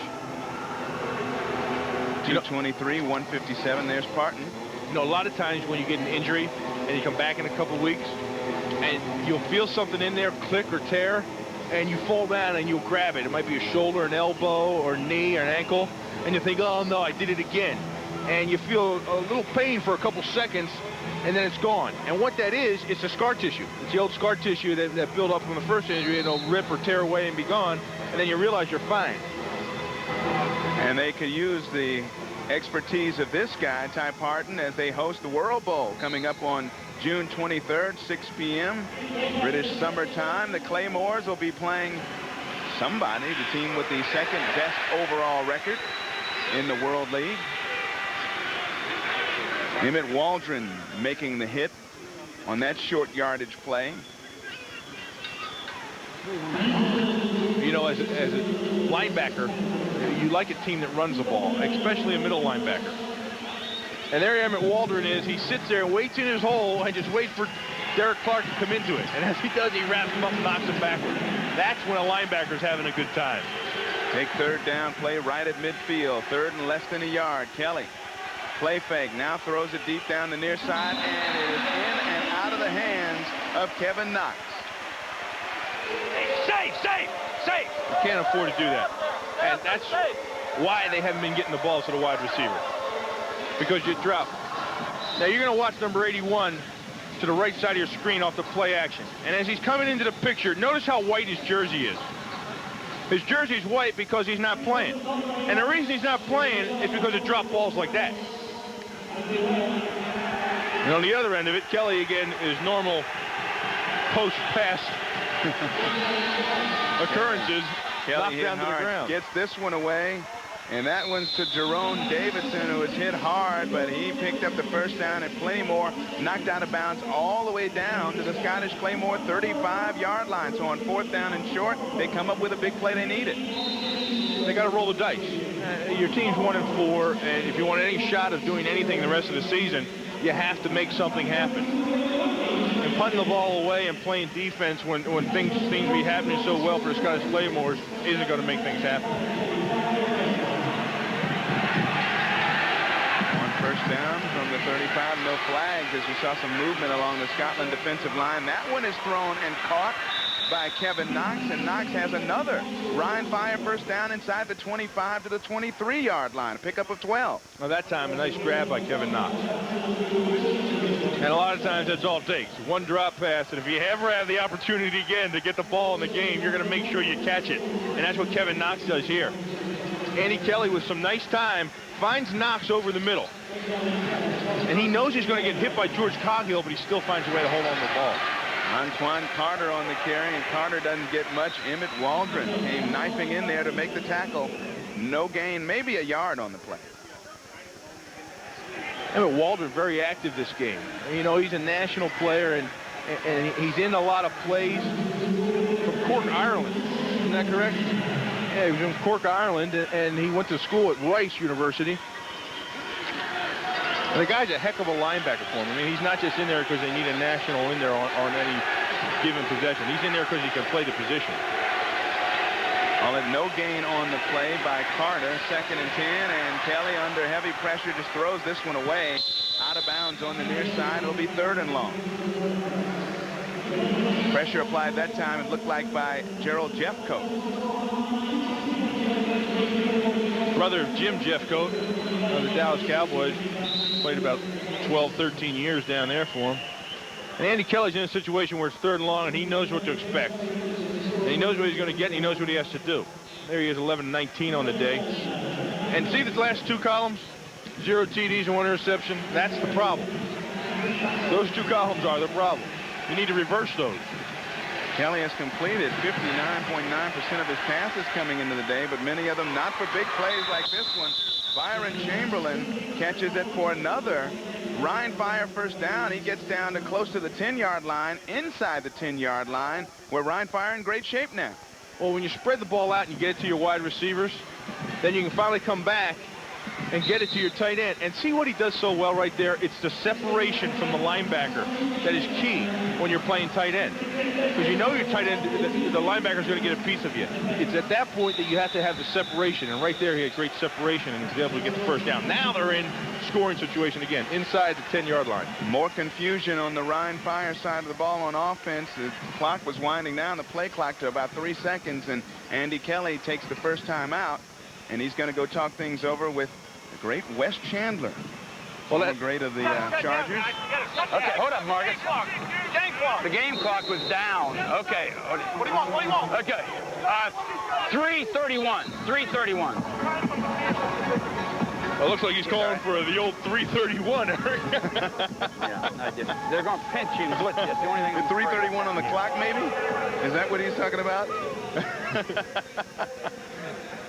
223, 157. There's Parton. You know, a lot of times when you get an injury and you come back in a couple of weeks, and you'll feel something in there click or tear, and you fall down and you'll grab it. It might be a shoulder, an elbow, or knee, or an ankle, and you think, oh, no, I did it again. And you feel a little pain for a couple seconds, and then it's gone. And what that is, it's the scar tissue. It's the old scar tissue that built up from the first injury, and it'll rip or tear away and be gone, and then you realize you're fine. And they could use the expertise of this guy, Ty Parton, as they host the World Bowl coming up on June 23rd, 6 p.m. British summertime. The Claymores will be playing somebody, the team with the 2nd best overall record in the World League. Emmett Waldron making the hit on that short yardage play. You know, as a linebacker, you like a team that runs the ball, especially a middle linebacker. And there Emmett Waldron is. He sits there and waits in his hole and just waits for Derek Clark to come into it. And as he does, he wraps him up and knocks him backward. That's when a linebacker's having a good time. Take third down, play right at midfield. Third and less than a yard. Kelly, play fake, now throws it deep down the near side, and it is in and out of the hands of Kevin Knox. Safe, safe, safe. You can't afford to do that. And that's why they haven't been getting the balls to the wide receiver. Because you drop. Now you're going to watch number 81 to the right side of your screen off the play action. And as he's coming into the picture, notice how white his jersey is. His jersey's white because he's not playing. And the reason he's not playing is because of drop balls like that. And on the other end of it, Kelly again is normal post-pass occurrences. Kelly knocked down to the hard, ground. gets this one away, and that one's to Jerome Davidson, who was hit hard, but he picked up the first down, and Claymore knocked out of bounds all the way down to the Scottish Claymore 35-yard line. So on fourth down and short, they come up with a big play they needed. They got to roll the dice. Your team's 1-4, and if you want any shot of doing anything the rest of the season, you have to make something happen. And punting the ball away and playing defense when things seem to be happening so well for the Scottish Claymores isn't going to make things happen. On first down from the 35, no flags as we saw some movement along the Scotland defensive line. That one is thrown and caught by Kevin Knox, and Knox has another Ryan Fire first down inside the 25 to the 23-yard line, a pickup of 12. Well, that time a nice grab by Kevin Knox. And a lot of times that's all it takes. One drop pass, and if you ever have the opportunity again to get the ball in the game, you're going to make sure you catch it. And that's what Kevin Knox does here. Andy Kelly with some nice time finds Knox over the middle. And he knows he's going to get hit by George Coghill, but he still finds a way to hold on to the ball. Antoine Carter on the carry, and Carter doesn't get much. Emmett Waldron came knifing in there to make the tackle. No gain, maybe a yard on the play. Emmett Waldron very active this game. You know, he's a national player, and he's in a lot of plays from Cork, Ireland. Isn't that correct? Yeah, he was in Cork, Ireland, and he went to school at Rice University. And the guy's a heck of a linebacker for him. I mean, he's not just in there because they need a national in there on any given possession. He's in there because he can play the position. All at no gain on the play by Carter. 2nd and 10, and Kelly under heavy pressure just throws this one away. Out of bounds on the near side. It'll be 3rd and long. Pressure applied that time, it looked like, by Gerald Jeffcoat. Brother of Jim Jeffcoat of the Dallas Cowboys. Played about 12, 13 years down there for him. And Andy Kelly's in a situation where it's 3rd and long, and he knows what to expect. And he knows what he's going to get, and he knows what he has to do. There he is, 11-19 on the day. And see the last 2 columns? 0 TDs and 1 interception. That's the problem. Those 2 columns are the problem. You need to reverse those. Kelly has completed 59.9% of his passes coming into the day, but many of them not for big plays like this one. Byron Chamberlain catches it for another Ryan Fire first down. He gets down to close to the 10-yard line, inside the 10-yard line, where Ryan Fire in great shape now. Well, when you spread the ball out and you get it to your wide receivers, then you can finally come back and get it to your tight end. And see what he does so well right there? It's the separation from the linebacker that is key when you're playing tight end. Because you know your tight end, the linebacker's going to get a piece of you. It's at that point that you have to have the separation. And right there, he had great separation and was able to get the first down. Now they're in scoring situation again, inside the 10-yard line. More confusion on the Ryan Fire side of the ball on offense. The clock was winding down, the play clock, to about 3 seconds, and Andy Kelly takes the first time out, and he's going to go talk things over with the great Wes Chandler. Well, that's great of the Chargers. Okay, hold up, Marcus. The game clock was down. Okay. What do you want? What do you want? Okay. 3:31. 3:31. Well, it looks like he's calling for the old 3:31, Eric. Yeah, I did. They're going to pinch you and blitz you. That's the only thing. The 3:31 on the clock, maybe? Is that what he's talking about?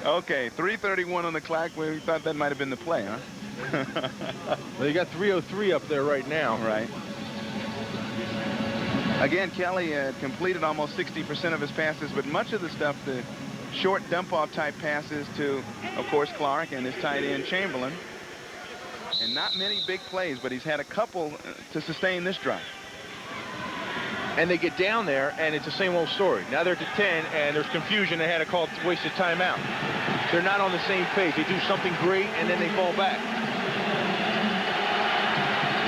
Okay, 3:31 on the clock. We thought that might have been the play, huh? Well, you got 3:03 up there right now. Right. Again, Kelly completed almost 60% of his passes, but much of the stuff, the short dump-off type passes to, of course, Clark and his tight end Chamberlain. And not many big plays, but he's had a couple to sustain this drive. And they get down there, and it's the same old story. Now they're at the 10, and there's confusion. They had to call wasted timeout. They're not on the same page. They do something great, and then they fall back.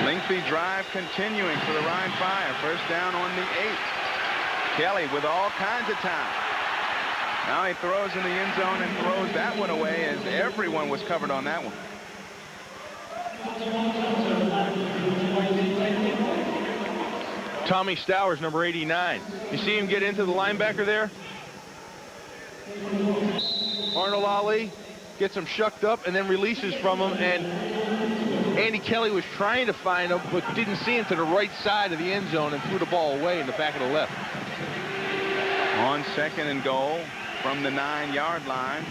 Lengthy drive continuing for the Rhine Fire. First down on the 8. Kelly with all kinds of time. Now he throws in the end zone and throws that one away as everyone was covered on that one. Tommy Stowers, number 89. You see him get into the linebacker there? Arnold Ali gets him shucked up and then releases from him, and Andy Kelly was trying to find him but didn't see him to the right side of the end zone and threw the ball away in the back of the left. On 2nd and goal from the 9-yard line.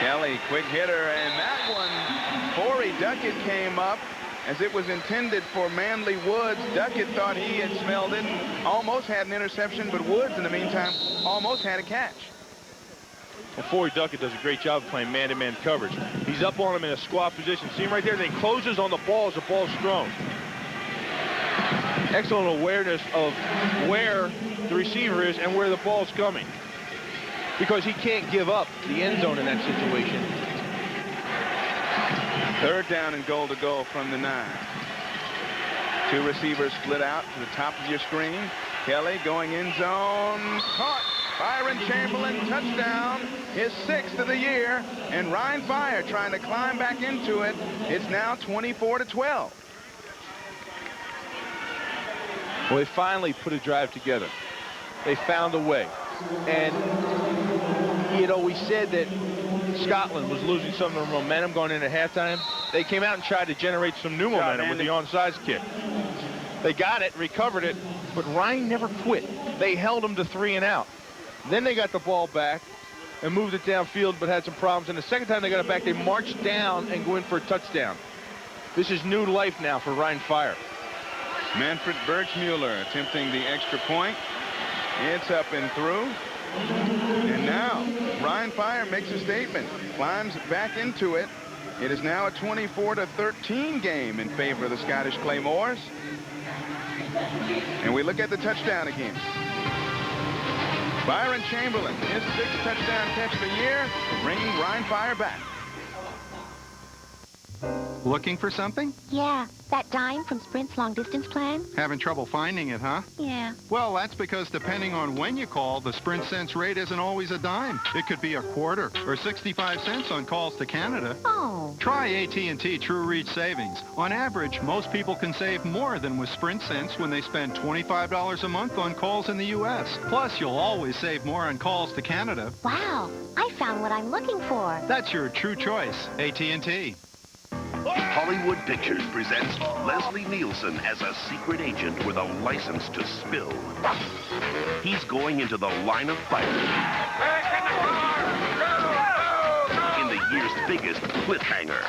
Kelly, quick hitter, and that one, Corey Duckett came up as it was intended for Manley Woods. Duckett thought he had smelled it and almost had an interception, but Woods, in the meantime, almost had a catch. Well, Corey Duckett does a great job of playing man-to-man coverage. He's up on him in a squat position. See him right there? Then he closes on the ball as the ball's thrown. Excellent awareness of where the receiver is and where the ball's coming, because he can't give up the end zone in that situation. 3rd down and goal to go from the 9. 2 receivers split out to the top of your screen. Kelly going end zone, caught. Byron Chamberlain, touchdown, his 6th of the year, and Rhine Fire trying to climb back into it. It's now 24-12. Well, they finally put a drive together. They found a way. And, you know, we said that Scotland was losing some of their momentum going into halftime. They came out and tried to generate some new momentum with the onside kick. They got it, recovered it, but Ryan never quit. They held them to 3 and out. Then they got the ball back and moved it downfield, but had some problems. And the second time they got it back, they marched down and go in for a touchdown. This is new life now for Rhine Fire. Manfred Birchmuller attempting the extra point. It's up and through. And now Rhine Fire makes a statement, climbs back into it. It is now a 24-13 game in favor of the Scottish Claymores. And we look at the touchdown again. Byron Chamberlain, his 6th touchdown catch of the year, bringing Rhine Fire back. Looking for something? Yeah, that dime from Sprint's long-distance plan. Having trouble finding it, huh? Yeah. Well, that's because depending on when you call, the Sprint cents rate isn't always a dime. It could be a quarter or 65 cents on calls to Canada. Oh. Try AT&T True Reach Savings. On average, most people can save more than with Sprint cents when they spend $25 a month on calls in the U.S. Plus, you'll always save more on calls to Canada. Wow, I found what I'm looking for. That's your true choice, AT&T. Hollywood Pictures presents Leslie Nielsen as a secret agent with a license to spill. He's going into the line of fire in the year's biggest cliffhanger.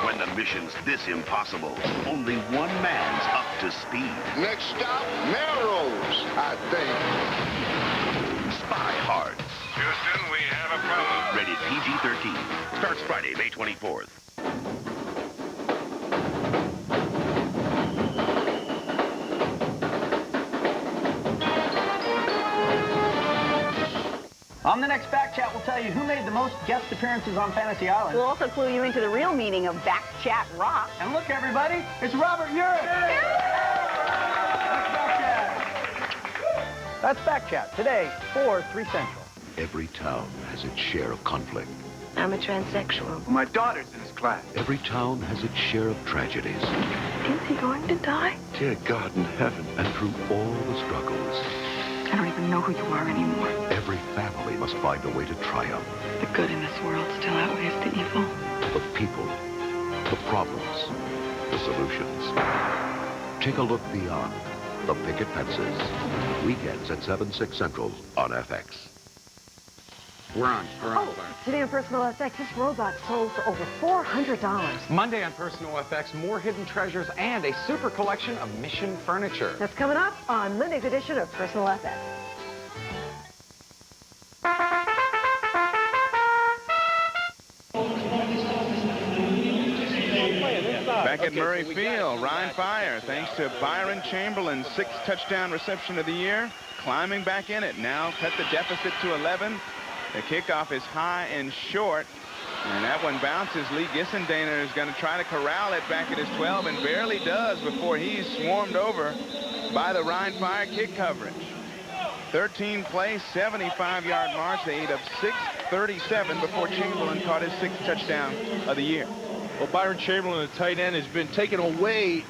When the mission's this impossible, only one man's up to speed. Next stop, Melrose, I think. Spy Hard. Houston, we have a problem. Rated PG-13. Starts Friday, May 24th. On the next Back Chat, we'll tell you who made the most guest appearances on Fantasy Island. We'll also clue you into the real meaning of Back Chat Rock. And look, everybody, it's Robert Urich. That's Back Chat, today, 4/3 Central. Every town has its share of conflict. I'm a transsexual. My daughter's in his class. Every town has its share of tragedies. Is he going to die? Dear God in heaven. And through all the struggles, I don't even know who you are anymore. every family must find a way to triumph. The good in this world still outweighs the evil. The people, the problems, the solutions. Take a look beyond the picket fences. Weekends at 7/6 Central on FX. We're on. Today on Personal FX, this robot sold for over $400. Monday on Personal FX, more hidden treasures and a super collection of Mission furniture. That's coming up on Monday's edition of Personal FX. Back at Murray Field, Ryan Fire, thanks to Byron Chamberlain's 6th touchdown reception of the year, climbing back in it. Now cut the deficit to 11. The kickoff is high and short, and that one bounces. Lee Gissendaner is going to try to corral it back at his 12 and barely does before he's swarmed over by the Ryan Fire kick coverage. 13 plays, 75-yard march. They ate up 6:37 before Chamberlain caught his 6th touchdown of the year. Well, Byron Chamberlain, the tight end, has been taken away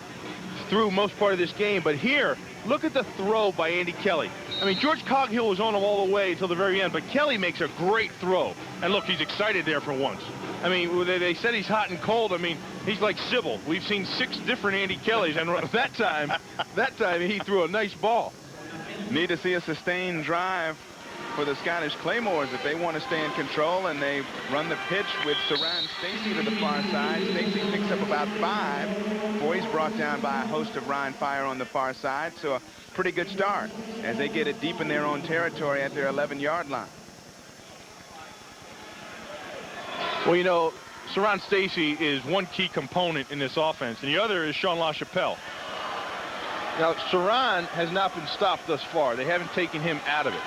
through most part of this game, but here, look at the throw by Andy Kelly. I mean, George Coghill was on him all the way until the very end, but Kelly makes a great throw. And look, he's excited there for once. I mean, they said he's hot and cold. I mean, he's like Sybil. We've seen 6 different Andy Kellys, and that time he threw a nice ball. Need to see a sustained drive for the Scottish Claymores if they want to stay in control, and they run the pitch with Saran Stacy to the far side. Stacy picks up about 5. Boys brought down by a host of Ryan Fire on the far side, so a pretty good start as they get it deep in their own territory at their 11-yard line. Well, you know, Saran Stacy is one key component in this offense, and the other is Sean LaChapelle. Now, Saran has not been stopped thus far. They haven't taken him out of it.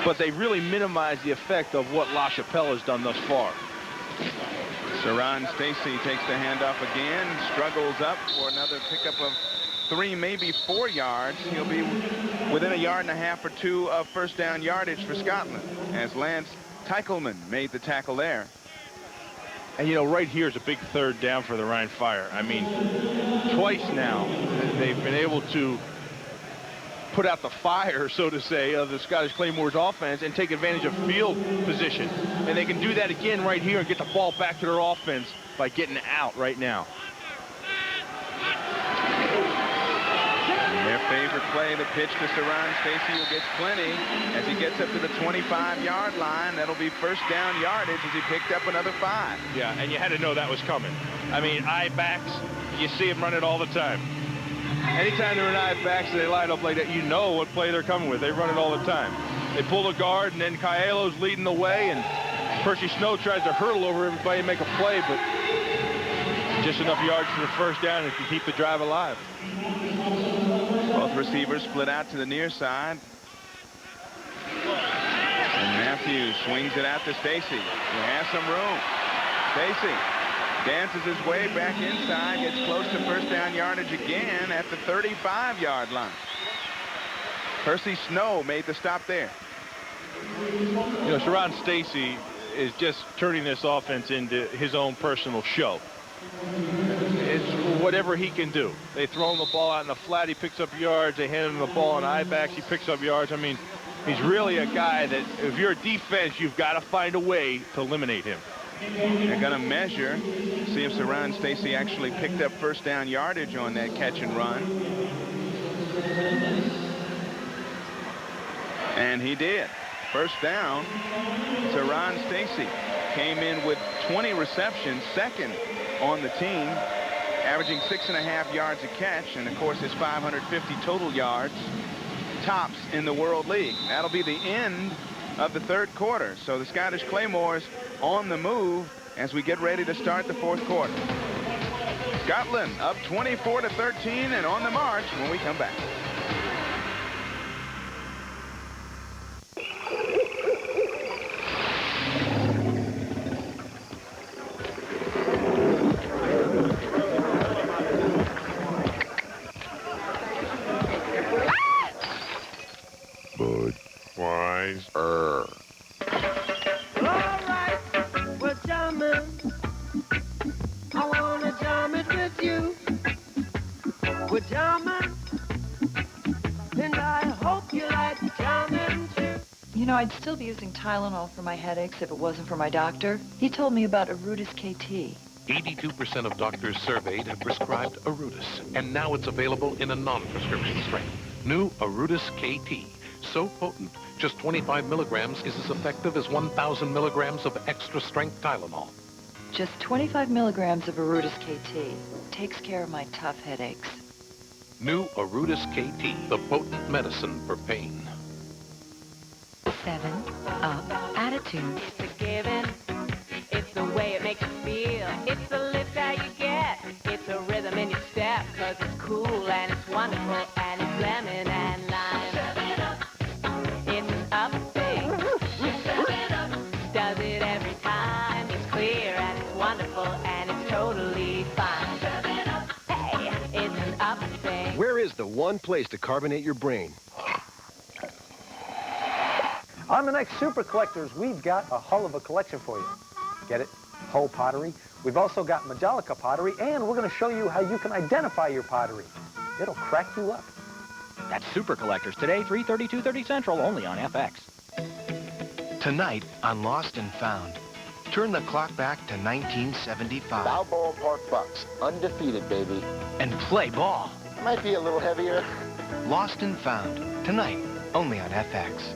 But they really minimize the effect of what LaChapelle has done thus far. Saran Stacy takes the handoff again, struggles up for another pickup of 3, maybe 4 yards. He'll be within 1.5 yards or 2 of first down yardage for Scotland, as Lance Teichelman made the tackle there. And, you know, right here is a big 3rd down for the Ryan Fire. I mean, twice now they've been able to put out the fire, so to say, of the Scottish Claymores offense and take advantage of field position. And they can do that again right here and get the ball back to their offense by getting out right now. Their favorite play, the pitch to Saran Stacy, who gets plenty as he gets up to the 25-yard line. That'll be first down yardage as he picked up another 5. Yeah, and you had to know that was coming. I mean, I-backs, you see them run it all the time. Anytime they're in I-backs, they line up like that, you know what play they're coming with. They run it all the time. They pull the guard, and then Caiello's leading the way, and Percy Snow tries to hurdle over everybody and make a play, but just enough yards for the first down and can keep the drive alive. Both receivers split out to the near side. And Matthews swings it out to Stacy, who has some room. Stacy dances his way back inside, gets close to first down yardage again at the 35-yard line. Percy Snow made the stop there. You know, Saran Stacy is just turning this offense into his own personal show. It's whatever he can do. They throw him the ball out in the flat, he picks up yards. They hand him the ball in I-backs, he picks up yards. I mean, he's really a guy that if you're a defense, you've got to find a way to eliminate him. They're going to measure, see if Saran Stacy actually picked up first down yardage on that catch and run. And he did. First down, Saran Stacy came in with 20 receptions, 2nd on the team, averaging 6.5 yards a catch, and of course his 550 total yards, tops in the World League. That'll be the end of the 3rd quarter. So the Scottish Claymores on the move as we get ready to start the 4th quarter. Scotland up 24-13 and on the march when we come back. Budweiser. Alright, we're jamming. I wanna jam it with you. We're jamming, and I hope you like jamming too. You know, I'd still be using Tylenol for my headaches if it wasn't for my doctor. He told me about Arudis KT. 82% of doctors surveyed have prescribed Arudis, and now it's available in a non-prescription strength. New Arudis KT. So potent, just 25 milligrams is as effective as 1,000 milligrams of extra-strength Tylenol. Just 25 milligrams of Arudis KT takes care of my tough headaches. New Arudis KT, the potent medicine for pain. 7-Up attitude. It's a given. It's the way it makes you feel. wonderful, and it's lemon and lime. 7-Up. It's an up thing. 7-Up. Does it every time. It's clear and it's wonderful and it's totally fine. 7-Up. Hey, it's an up thing. Where is the one place to carbonate your brain? On the next Super Collectors, we've got a hull of a collection for you. Get it? Hull pottery. We've also got Majolica pottery, and we're going to show you how you can identify your pottery. It'll crack you up. That's Super Collectors today, 3:30, 2:30 Central, only on FX. Tonight on Lost and Found, turn the clock back to 1975. Now Ballpark Bucks, undefeated, baby. And play ball. Might be a little heavier. Lost and Found, tonight, only on FX.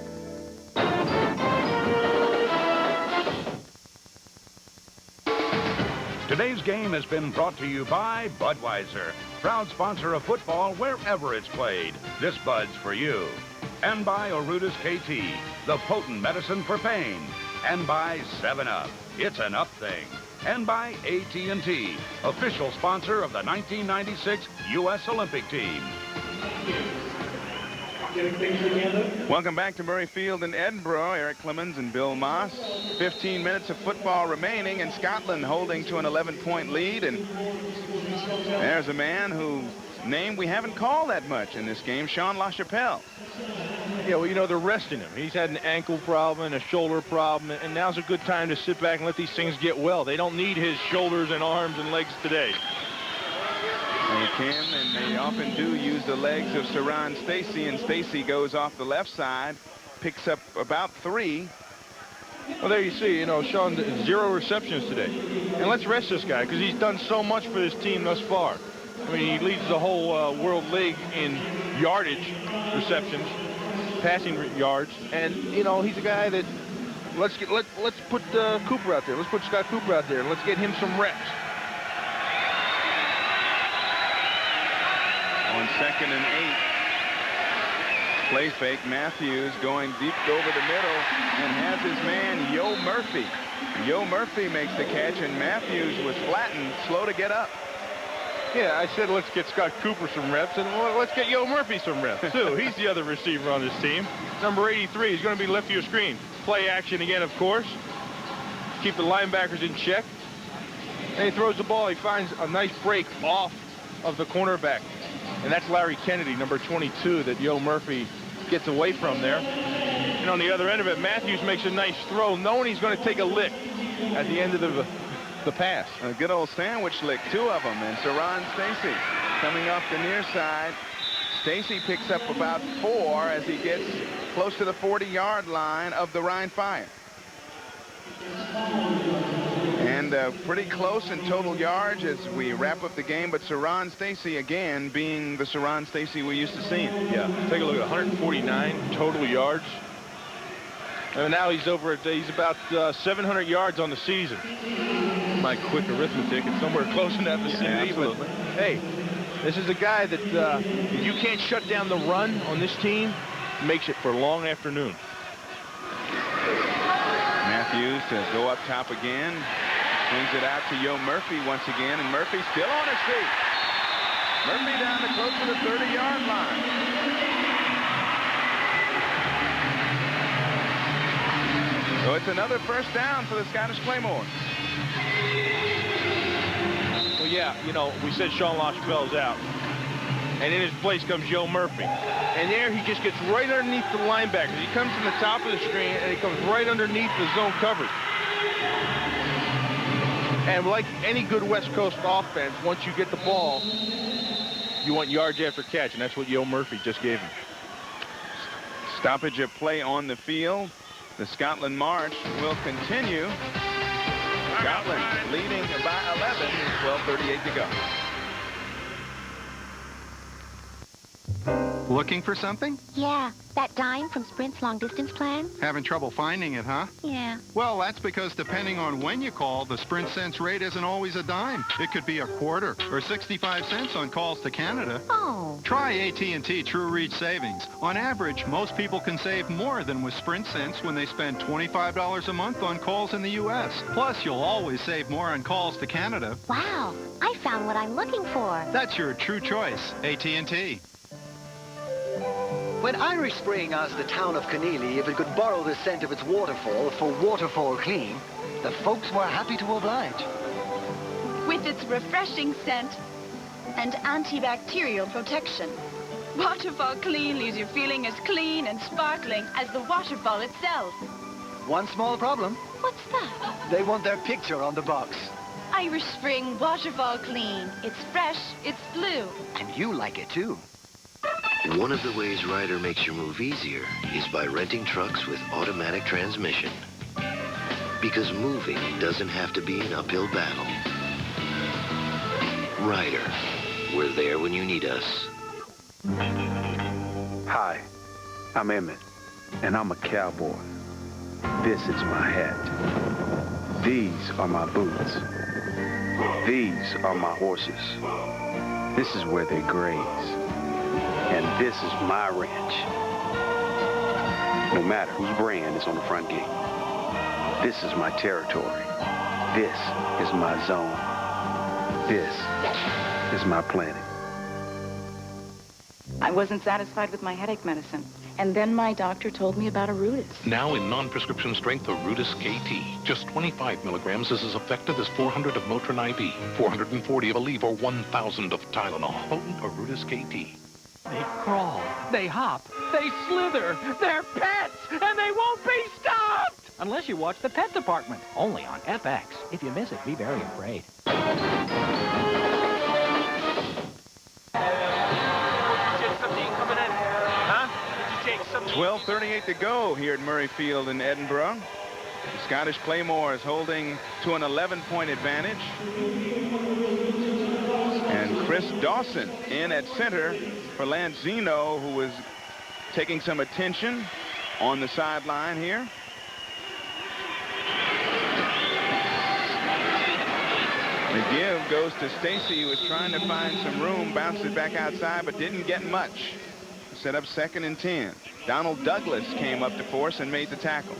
Today's game has been brought to you by Budweiser, proud sponsor of football wherever it's played. This Bud's for you. And by Arudis KT, the potent medicine for pain. And by 7-Up, it's an up thing. And by AT&T, official sponsor of the 1996 U.S. Olympic team. Welcome back to Murray Field in Edinburgh. Eric Clemens and Bill Moss. 15 minutes of football remaining, and Scotland holding to an 11-point lead. And there's a man whose name we haven't called that much in this game, Sean LaChapelle. Yeah, well, you know, they're resting him. He's had an ankle problem and a shoulder problem, and now's a good time to sit back and let these things get well. They don't need his shoulders and arms and legs today. They can, and they often do use the legs of Saran Stacy, and Stacy goes off the left side, picks up about 3. Well, there you see, you know, Sean, 0 receptions today. And let's rest this guy, because he's done so much for this team thus far. I mean, he leads the whole world league in yardage receptions, passing yards, and, you know, he's a guy that, let's put Cooper out there. Let's put Scott Cooper out there, and let's get him some reps. On 2nd and 8. Play fake. Matthews going deep over the middle and has his man, Yo Murphy. Yo Murphy makes the catch, and Matthews was flattened, slow to get up. Yeah, I said let's get Scott Cooper some reps, and let's get Yo Murphy some reps, too. He's the other receiver on this team. Number 83 is going to be left of your screen. Play action again, of course. Keep the linebackers in check. And he throws the ball. He finds a nice break off of the cornerback. And that's Larry Kennedy, number 22, that Yo Murphy gets away from there. And on the other end of it, Matthews makes a nice throw, knowing he's going to take a lick at the end of the pass. A good old sandwich lick, 2 of them. And Saran Stacy coming off the near side. Stacy picks up about 4 as he gets close to the 40-yard line of the Rhine Fire. And pretty close in total yards as we wrap up the game, but Saran Stacy again being the Saran Stacy we used to see him. Yeah, take a look at 149 total yards. And now he's about 700 yards on the season. My quick arithmetic, it's somewhere close in that vicinity. Yeah, but hey, this is a guy that if you can't shut down the run on this team, makes it for a long afternoon. Matthews to go up top again. Swings it out to Yo Murphy once again, and Murphy still on his feet. Murphy down to close to the 30-yard line. So it's another first down for the Scottish Claymore. Well, yeah, you know, we said Sean LaChapelle's out. And in his place comes Yo Murphy. And there he just gets right underneath the linebackers. He comes from the top of the screen, and he comes right underneath the zone coverage. And like any good West Coast offense, once you get the ball, you want yards after catch, and that's what Yo Murphy just gave him. Stoppage of play on the field. The Scotland march will continue. Scotland leading by 11 with 12:38 to go. Looking for something? Yeah, that dime from Sprint's long-distance plan? Having trouble finding it, huh? Yeah. Well, that's because depending on when you call, the Sprint cents rate isn't always a dime. It could be a quarter or 65 cents on calls to Canada. Oh. Try AT&T True Reach Savings. On average, most people can save more than with Sprint cents when they spend $25 a month on calls in the U.S. Plus, you'll always save more on calls to Canada. Wow, I found what I'm looking for. That's your true choice, AT&T. When Irish Spring asked the town of Keneally if it could borrow the scent of its waterfall for Waterfall Clean, the folks were happy to oblige. With its refreshing scent and antibacterial protection, Waterfall Clean leaves you feeling as clean and sparkling as the waterfall itself. One small problem. What's that? They want their picture on the box. Irish Spring Waterfall Clean. It's fresh, it's blue. And you like it too. One of the ways Ryder makes your move easier is by renting trucks with automatic transmission. Because moving doesn't have to be an uphill battle. Ryder, we're there when you need us. Hi, I'm Emmett, and I'm a cowboy. This is my hat. These are my boots. These are my horses. This is where they graze. And this is my ranch. No matter whose brand is on the front gate. This is my territory. This is my zone. This is my planet. I wasn't satisfied with my headache medicine. And then my doctor told me about Arudis. Now in non-prescription strength, Arudis KT. Just 25 milligrams is as effective as 400 of Motrin IV, 440 of Aleve, or 1,000 of Tylenol. Potent Arudis KT. They crawl, they hop, they slither, they're pets, and they won't be stopped! Unless you watch the Pet Department, only on FX. If you miss it, be very afraid. 12:38 to go here at Murray Field in Edinburgh. The Scottish Claymore is holding to an 11-point advantage. And Chris Dawson in at center for Lanzino, who was taking some attention on the sideline here. The give goes to Stacy, who was trying to find some room, bounced it back outside, but didn't get much. Set up 2nd and 10. Donald Douglas came up to force and made the tackle.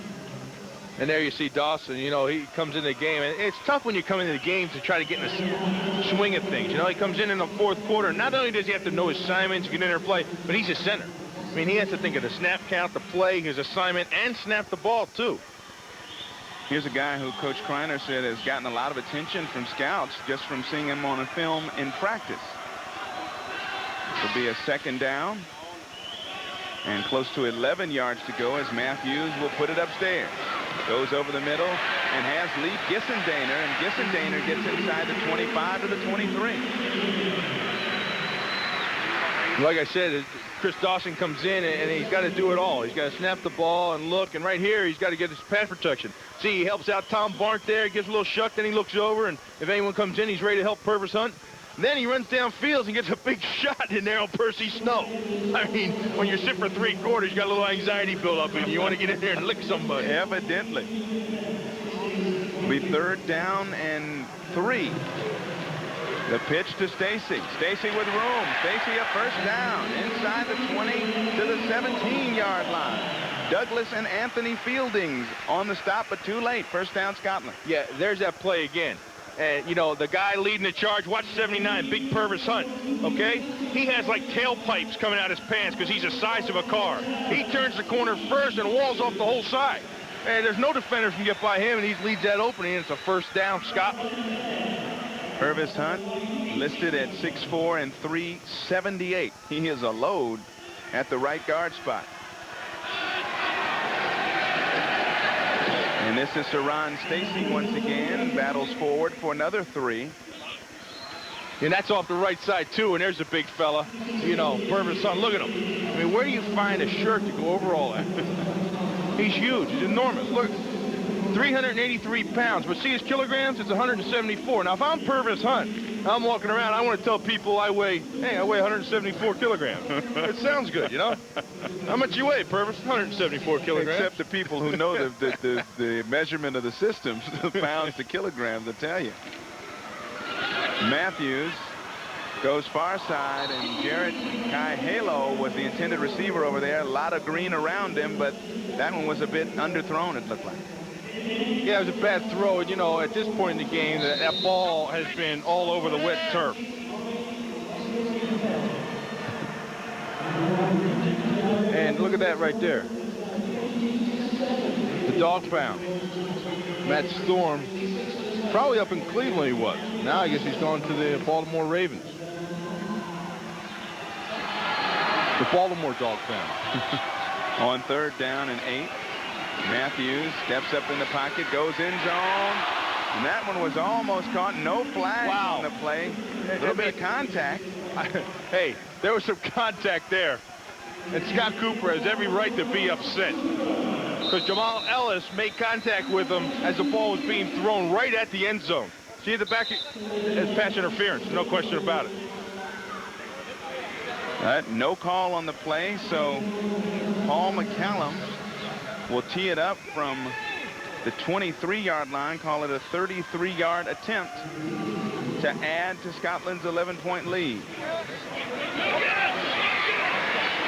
And there you see Dawson, you know, he comes into the game. And it's tough when you come into the game to try to get in the swing of things. You know, he comes in the 4th quarter. Not only does he have to know his assignments, get in there and play, but he's a center. I mean, he has to think of the snap count, the play, his assignment, and snap the ball, too. Here's a guy who Coach Kreiner said has gotten a lot of attention from scouts just from seeing him on a film in practice. It'll be a 2nd down. And close to 11 yards to go as Matthews will put it upstairs. Goes over the middle and has Lee Gissendaner, and Gissendaner gets inside the 25 to the 23. Like I said, Chris Dawson comes in and he's got to do it all. He's got to snap the ball and look, and right here he's got to get his pass protection. See, he helps out Tom Barnt there, he gets a little shuck, then he looks over, and if anyone comes in, he's ready to help Purvis Hunt. Then he runs downfield and gets a big shot in there on Percy Snow. I mean, when you're sitting for 3 quarters, you got a little anxiety build up in you. You want to get in there and lick somebody. Evidently. It'll be 3rd down and 3. The pitch to Stacy. Stacy with room. Stacy a 1st down inside the 20 to the 17-yard line. Douglas and Anthony Fieldings on the stop, but too late. 1st down, Scotland. Yeah, there's that play again. And, you know, the guy leading the charge, watch 79, big Purvis Hunt, okay? He has, like, tailpipes coming out his pants because he's the size of a car. He turns the corner first and walls off the whole side. And there's no defender can get by him, and he leads that opening, and it's a 1st down, Scotland. Purvis Hunt listed at 6'4" and 378. He is a load at the right guard spot. And this is Saran Stacy once again, battles forward for another 3. And that's off the right side, too, and there's a big fella. You know, Purvis Hunt, look at him. I mean, where do you find a shirt to go over all that? He's huge. He's enormous. Look, 383 pounds, but see his kilograms, it's 174. Now, if I'm Purvis Hunt, I'm walking around, I want to tell people I weigh 174 kilograms. It sounds good, you know? How much you weigh, Purvis? 174 kilograms. Except the people who know the measurement of the systems, the pounds to kilograms, will tell you. Matthews goes far side, and Jarrett Halo was the intended receiver over there. A lot of green around him, but that one was a bit underthrown, it looked like. Yeah, it was a bad throw. And, you know, at this point in the game, that ball has been all over the wet turf. And look at that right there. The dog pound. Matt Storm, probably up in Cleveland he was. Now I guess he's gone to the Baltimore Ravens. The Baltimore dog pound. On 3rd down and 8. Matthews steps up in the pocket, goes in zone, and that one was almost caught. No flag on the play. A little bit of contact. Hey, there was some contact there. And Scott Cooper has every right to be upset. Because Jamal Ellis made contact with him as the ball was being thrown right at the end zone. See at the back, it's pass interference, no question about it. No call on the play, so Paul McCallum will tee it up from the 23-yard line, call it a 33-yard attempt to add to Scotland's 11-point lead.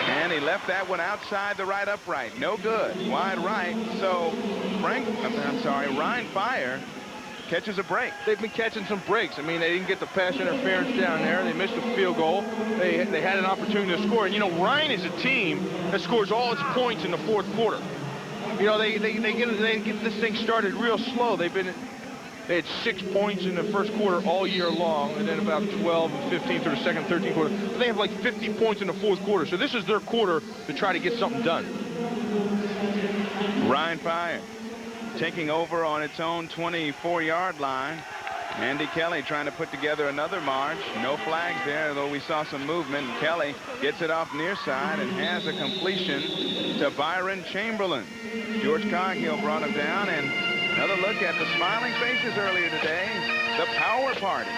And he left that one outside the right upright. No good. Wide right. So Ryan Fire catches a break. They've been catching some breaks. I mean, they didn't get the pass interference down there. They missed a field goal. They had an opportunity to score. And, you know, Ryan is a team that scores all its points in the 4th quarter. You know, they get this thing started real slow. They had 6 points in the 1st quarter all year long, and then about 12 and 15 through the 2nd, 13th quarter. They have like 50 points in the 4th quarter. So this is their quarter to try to get something done. Ryan Fire taking over on its own 24-yard line. Andy Kelly trying to put together another march. No flags there, though we saw some movement. Kelly gets it off near side and has a completion to Byron Chamberlain. George Coghill brought him down, and another look at the smiling faces earlier today. The Power Party,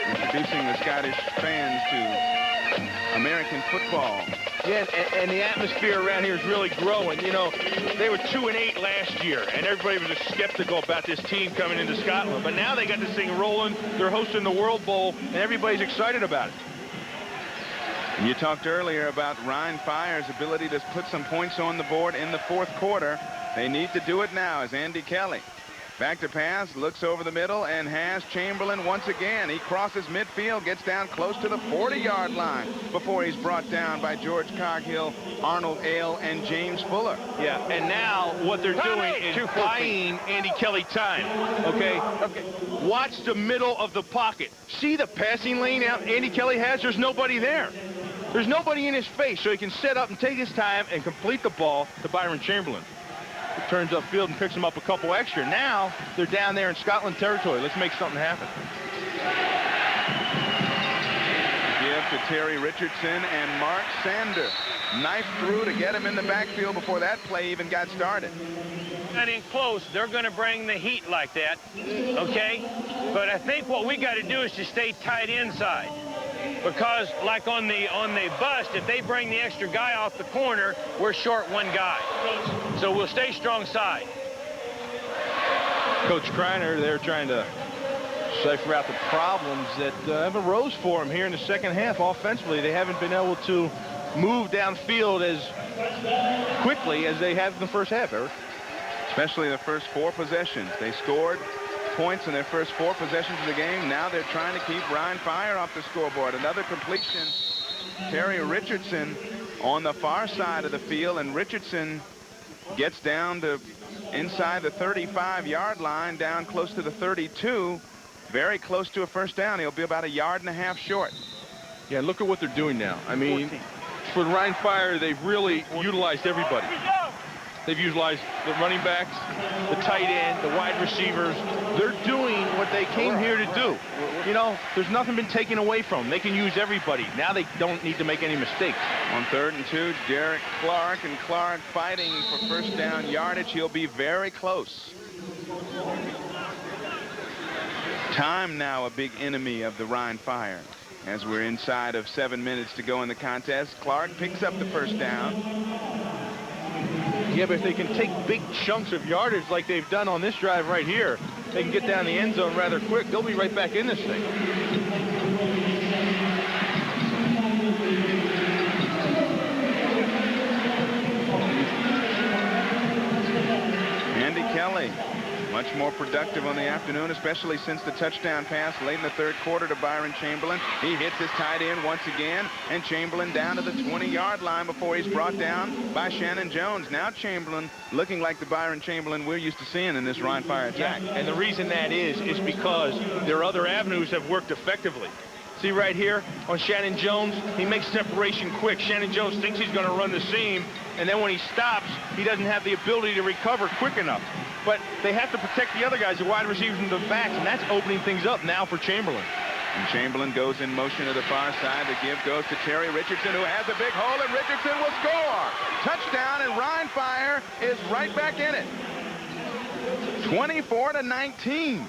introducing the Scottish fans to American football. Yeah, and the atmosphere around here is really growing. You know, they were 2-8 last year, and everybody was just skeptical about this team coming into Scotland. But now they got this thing rolling. They're hosting the World Bowl, and everybody's excited about it. You talked earlier about Ryan Fire's ability to put some points on the board in the 4th quarter. They need to do it now as Andy Kelly back to pass, looks over the middle, and has Chamberlain once again. He crosses midfield, gets down close to the 40-yard line before he's brought down by George Coghill, Arnold Ale, and James Fuller. Yeah, and now what they're doing is buying Andy Kelly time, okay? Watch the middle of the pocket. See the passing lane out Andy Kelly has? There's nobody there. There's nobody in his face, so he can set up and take his time and complete the ball to Byron Chamberlain. Turns upfield and picks him up a couple extra. Now they're down there in Scotland territory. Let's make something happen. Give to Terry Richardson, and Mark Sander knifed through to get him in the backfield before that play even got started. And in close, they're going to bring the heat like that, okay? But I think what we got to do is to stay tight inside. Because, like on the bust, if they bring the extra guy off the corner, we're short one guy. So we'll stay strong side. Coach Kreiner, they're trying to cipher out the problems that have arose for him here in the 2nd half offensively. They haven't been able to move downfield as quickly as they have in the 1st half, Eric. Especially the first 4 possessions. They scored points in their first 4 possessions of the game. Now they're trying to keep Ryan Fire off the scoreboard. Another completion. Terry Richardson on the far side of the field, and Richardson gets down to inside the 35-yard line, down close to the 32, very close to a first down. He'll be about 1.5 yards short. Yeah, look at what they're doing now. I mean, for Ryan Fire, they've really utilized everybody. They've utilized the running backs, the tight end, the wide receivers. They're doing what they came here to do. You know, there's nothing been taken away from them. They can use everybody. Now they don't need to make any mistakes. On 3rd and 2, Derek Clark, and Clark fighting for first down yardage. He'll be very close. Time now a big enemy of the Rhine Fire. As we're inside of 7 minutes to go in the contest, Clark picks up the first down. Yeah, but if they can take big chunks of yardage like they've done on this drive right here, they can get down the end zone rather quick. They'll be right back in this thing. Andy Kelly, much more productive on the afternoon, especially since the touchdown pass late in the third quarter to Byron Chamberlain. He hits his tight end once again, and Chamberlain down to the 20-yard line before he's brought down by Shannon Jones. Now Chamberlain looking like the Byron Chamberlain we're used to seeing in this Rhine Fire attack. Yeah, and the reason that is because their other avenues have worked effectively. See right here on Shannon Jones, he makes separation quick. Shannon Jones thinks he's going to run the seam, and then when he stops, he doesn't have the ability to recover quick enough. But they have to protect the other guys, the wide receivers and the backs, and that's opening things up now for Chamberlain. And Chamberlain goes in motion to the far side. The give goes to Terry Richardson, who has a big hole, and Richardson will score. Touchdown, and Rhine Fire is right back in it. 24-19.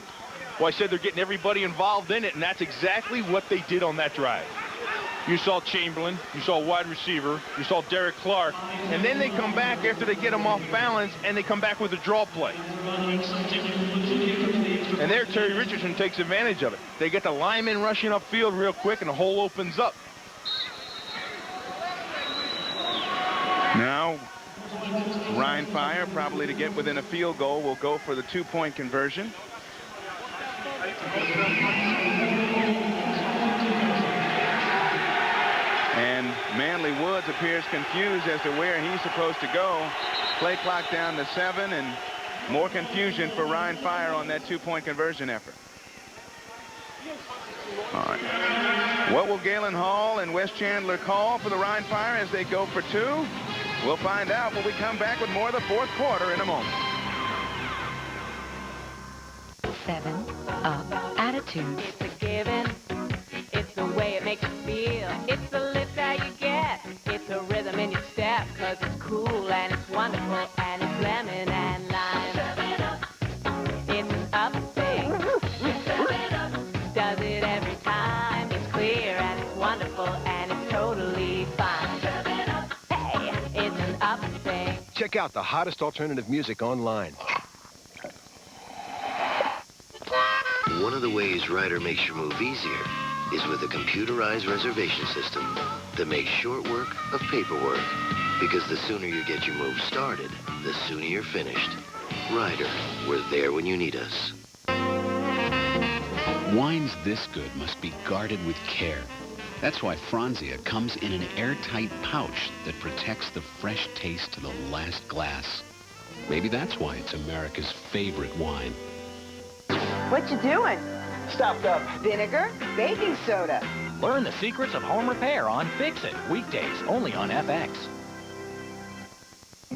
Well, I said they're getting everybody involved in it, and that's exactly what they did on that drive. You saw Chamberlain, you saw wide receiver, you saw Derek Clark, and then they come back after they get him off balance, and they come back with a draw play. And there, Terry Richardson takes advantage of it. They get the lineman rushing upfield real quick, and the hole opens up. Now, Rhine Fire, probably to get within a field goal, will go for the two-point conversion. And Manley Woods appears confused as to where he's supposed to go. Play clock down to 7, and more confusion for Rhine Fire on that two-point conversion effort. All right. What will Galen Hall and Wes Chandler call for the Rhine Fire as they go for two? We'll find out when we come back with more of the fourth quarter in a moment. 7-up attitude. It's a given. It's the way it makes you feel. It's the lift that you get. It's a rhythm in your step, 'cause it's cool and it's wonderful and it's lemon and lime. 7-up. It's an up thing. 7-up. Does it every time. It's clear and it's wonderful and it's totally fine. 7-up. Hey, it's an up thing. Check out the hottest alternative music online. One of the ways Ryder makes your move easier is with a computerized reservation system that makes short work of paperwork. Because the sooner you get your move started, the sooner you're finished. Ryder, we're there when you need us. Wines this good must be guarded with care. That's why Franzia comes in an airtight pouch that protects the fresh taste to the last glass. Maybe that's why it's America's favorite wine. What you doing? Stopped up. Vinegar? Baking soda. Learn the secrets of home repair on Fix It, weekdays, only on FX.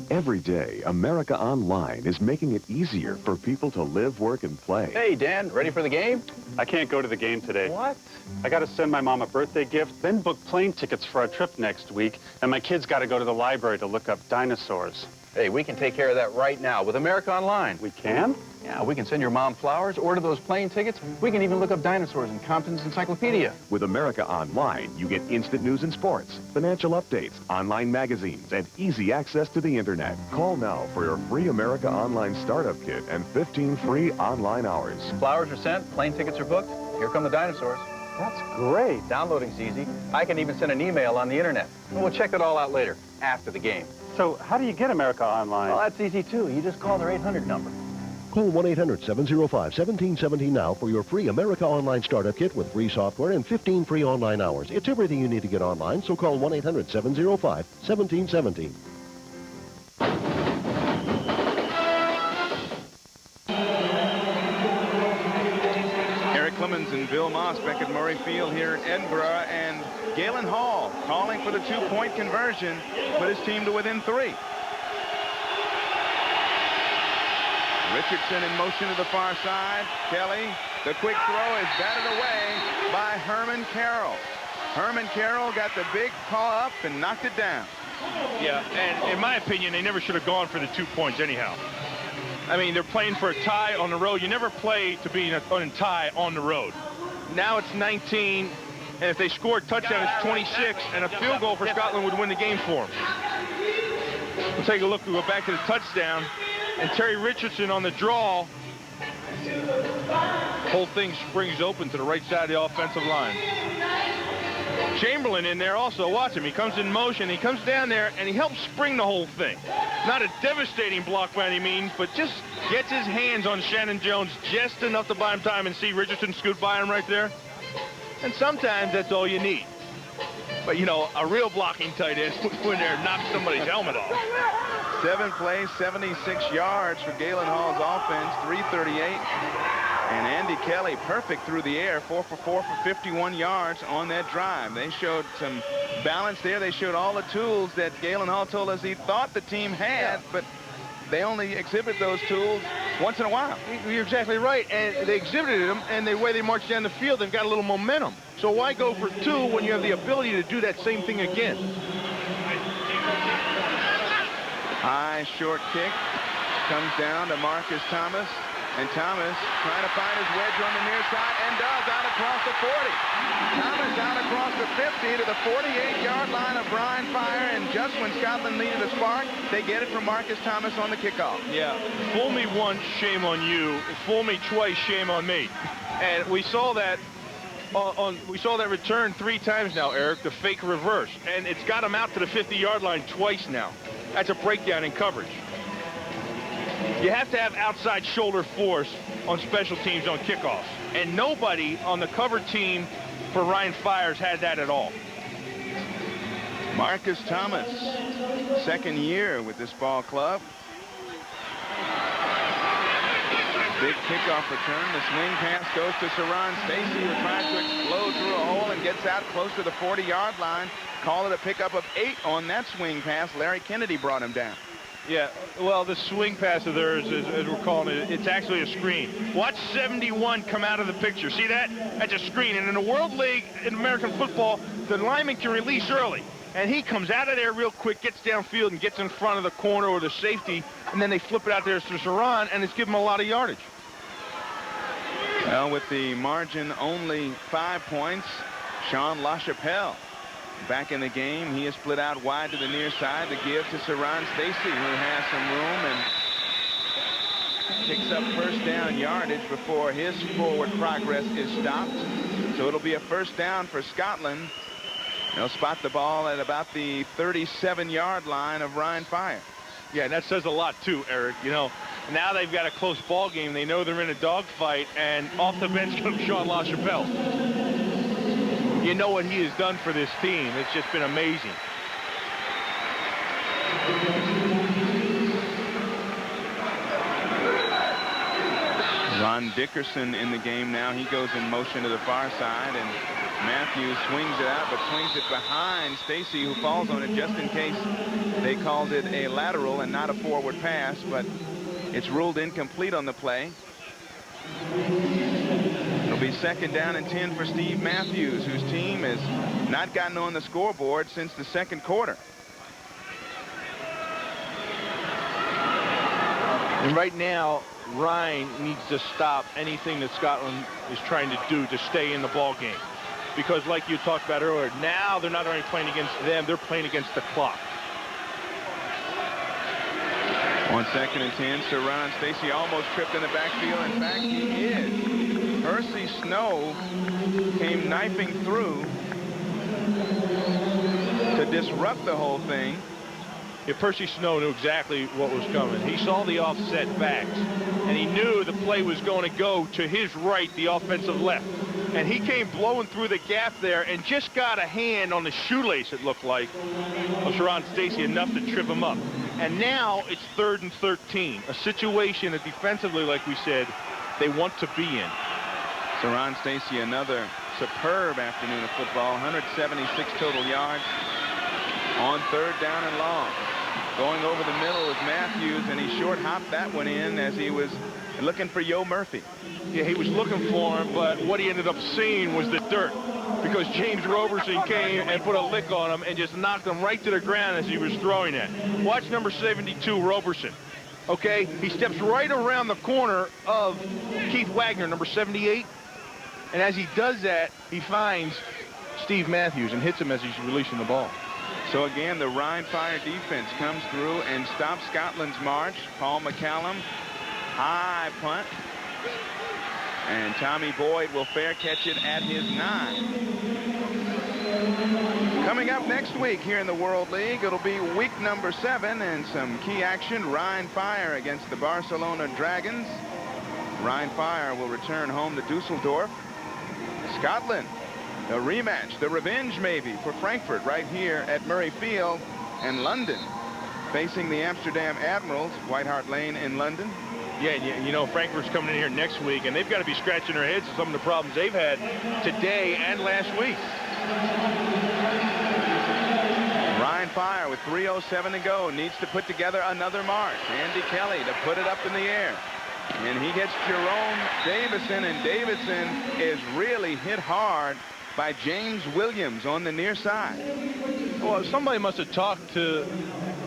Every day, America Online is making it easier for people to live, work, and play. Hey, Dan, ready for the game? I can't go to the game today. What? I got to send my mom a birthday gift, then book plane tickets for our trip next week, and my kids got to go to the library to look up dinosaurs. Hey, we can take care of that right now with America Online. We can? Yeah, we can send your mom flowers, order those plane tickets. We can even look up dinosaurs in Compton's Encyclopedia. With America Online, you get instant news and sports, financial updates, online magazines, and easy access to the internet. Call now for your free America Online startup kit and 15 free online hours. Flowers are sent, plane tickets are booked. Here come the dinosaurs. That's great. Downloading's easy. I can even send an email on the internet. And we'll check it all out later, after the game. So how do you get America Online? Well, that's easy, too. You just call their 800 number. Call 1-800-705-1770 now for your free America Online Startup Kit with free software and 15 free online hours. It's everything you need to get online, so call 1-800-705-1770. Eric Clemens and Bill Moss back at Murray Field here in Edinburgh, and Galen Hall calling for the two-point conversion, put his team to within 3. Richardson in motion to the far side. Kelly, the quick throw is batted away by Herman Carroll. Herman Carroll got the big paw up and knocked it down. Yeah, and in my opinion, they never should have gone for the 2 points anyhow. I mean, they're playing for a tie on the road. You never play to be in a tie on the road. Now it's 19, and if they score a touchdown, it's 26, and a field goal for Scotland would win the game for them. We'll take a look. We'll go back to the touchdown, and Terry Richardson on the draw. Whole thing springs open to the right side of the offensive line. Chamberlain in there also. Watch him. He comes in motion. He comes down there, and he helps spring the whole thing. Not a devastating block by any means, but just gets his hands on Shannon Jones just enough to buy him time and see Richardson scoot by him right there. And sometimes that's all you need. But, you know, a real blocking tight end when they're knocking somebody's helmet off. 7 plays, 76 yards for Galen Hall's offense, 338. And Andy Kelly, perfect through the air, 4 for 4 for 51 yards on that drive. They showed some balance there. They showed all the tools that Galen Hall told us he thought the team had, but they only exhibit those tools once in a while. You're exactly right, and they exhibited them, and the way they marched down the field, they've got a little momentum. So why go for 2 when you have the ability to do that same thing again? High short kick comes down to Marcus Thomas. And Thomas trying to find his wedge on the near side and does, out across the 40. Thomas out across the 50 to the 48-yard line of Brian Fire. And just when Scotland needed a spark, they get it from Marcus Thomas on the kickoff. Yeah, fool me once, shame on you. Fool me twice, shame on me. And we saw that we saw that return 3 times now, Eric, the fake reverse. And it's got him out to the 50-yard line twice now. That's a breakdown in coverage. You have to have outside shoulder force on special teams on kickoffs. And nobody on the cover team for Ryan Fires had that at all. Marcus Thomas, second year with this ball club. Big kickoff return. The swing pass goes to Saran Stacy, who tries to explode through a hole and gets out close to the 40-yard line. Call it a pickup of 8 on that swing pass. Larry Kennedy brought him down. Yeah, well, the swing pass of theirs, as we're calling it, it's actually a screen. Watch 71 come out of the picture. See that? That's a screen. And in the World League, in American football, the lineman can release early. And he comes out of there real quick, gets downfield, and gets in front of the corner or the safety. And then they flip it out there to Saran, and it's given him a lot of yardage. Well, with the margin only 5 points, Sean LaChapelle back in the game. He is split out wide to the near side to give to Saran Stacy, who has some room and picks up first down yardage before his forward progress is stopped. So it'll be a first down for Scotland. They'll spot the ball at about the 37-yard line of Ryan Fire. Yeah, and that says a lot too, Eric. You know, now they've got a close ball game. They know they're in a dogfight, and off the bench comes Sean LaChapelle. You know what he has done for this team. It's just been amazing. Ron Dickerson in the game now. He goes in motion to the far side, and Matthews swings it out, but swings it behind Stacy, who falls on it just in case they called it a lateral and not a forward pass, but it's ruled incomplete on the play. It'll be second down and 10 for Steve Matthews, whose team has not gotten on the scoreboard since the second quarter. And right now, Ryan needs to stop anything that Scotland is trying to do to stay in the ball game. Because like you talked about earlier, now they're not only playing against them, they're playing against the clock. On second and 10, Saran Stacy almost tripped in the backfield. In fact, he is. Percy Snow came knifing through to disrupt the whole thing. Yeah, Percy Snow knew exactly what was coming. He saw the offset backs, and he knew the play was going to go to his right, the offensive left. And he came blowing through the gap there and just got a hand on the shoelace, it looked like, of Saran Stacy, enough to trip him up. And now it's 3rd and 13, a situation that defensively, like we said, they want to be in. Saran Stacy, another superb afternoon of football, 176 total yards on 3rd down and long. Going over the middle is Matthews, and he short hopped that one in as he was looking for Yo Murphy. Yeah, he was looking for him, but what he ended up seeing was the dirt, because James Roberson came and put a lick on him and just knocked him right to the ground as he was throwing it. Watch number 72, Roberson. okay? He steps right around the corner of Keith Wagner, number 78. And as he does that, he finds Steve Matthews and hits him as he's releasing the ball. So again, the Rhine Fire defense comes through and stops Scotland's march. Paul McCallum, high punt. And Tommy Boyd will fair catch it at his 9. Coming up next week here in the World League, it'll be week number 7 and some key action. Rhine Fire against the Barcelona Dragons. Rhine Fire will return home to Dusseldorf. Scotland, a rematch, the revenge maybe for Frankfurt right here at Murray Field. And London facing the Amsterdam Admirals, White Hart Lane in London. Yeah, you know, Frankfurt's coming in here next week, and they've got to be scratching their heads at some of the problems they've had today and last week. Rhine Fire with 3:07 to go needs to put together another march. Andy Kelly to put it up in the air. And he gets Jerome Davison, and Davison is really hit hard by James Williams on the near side. Well, somebody must have talked to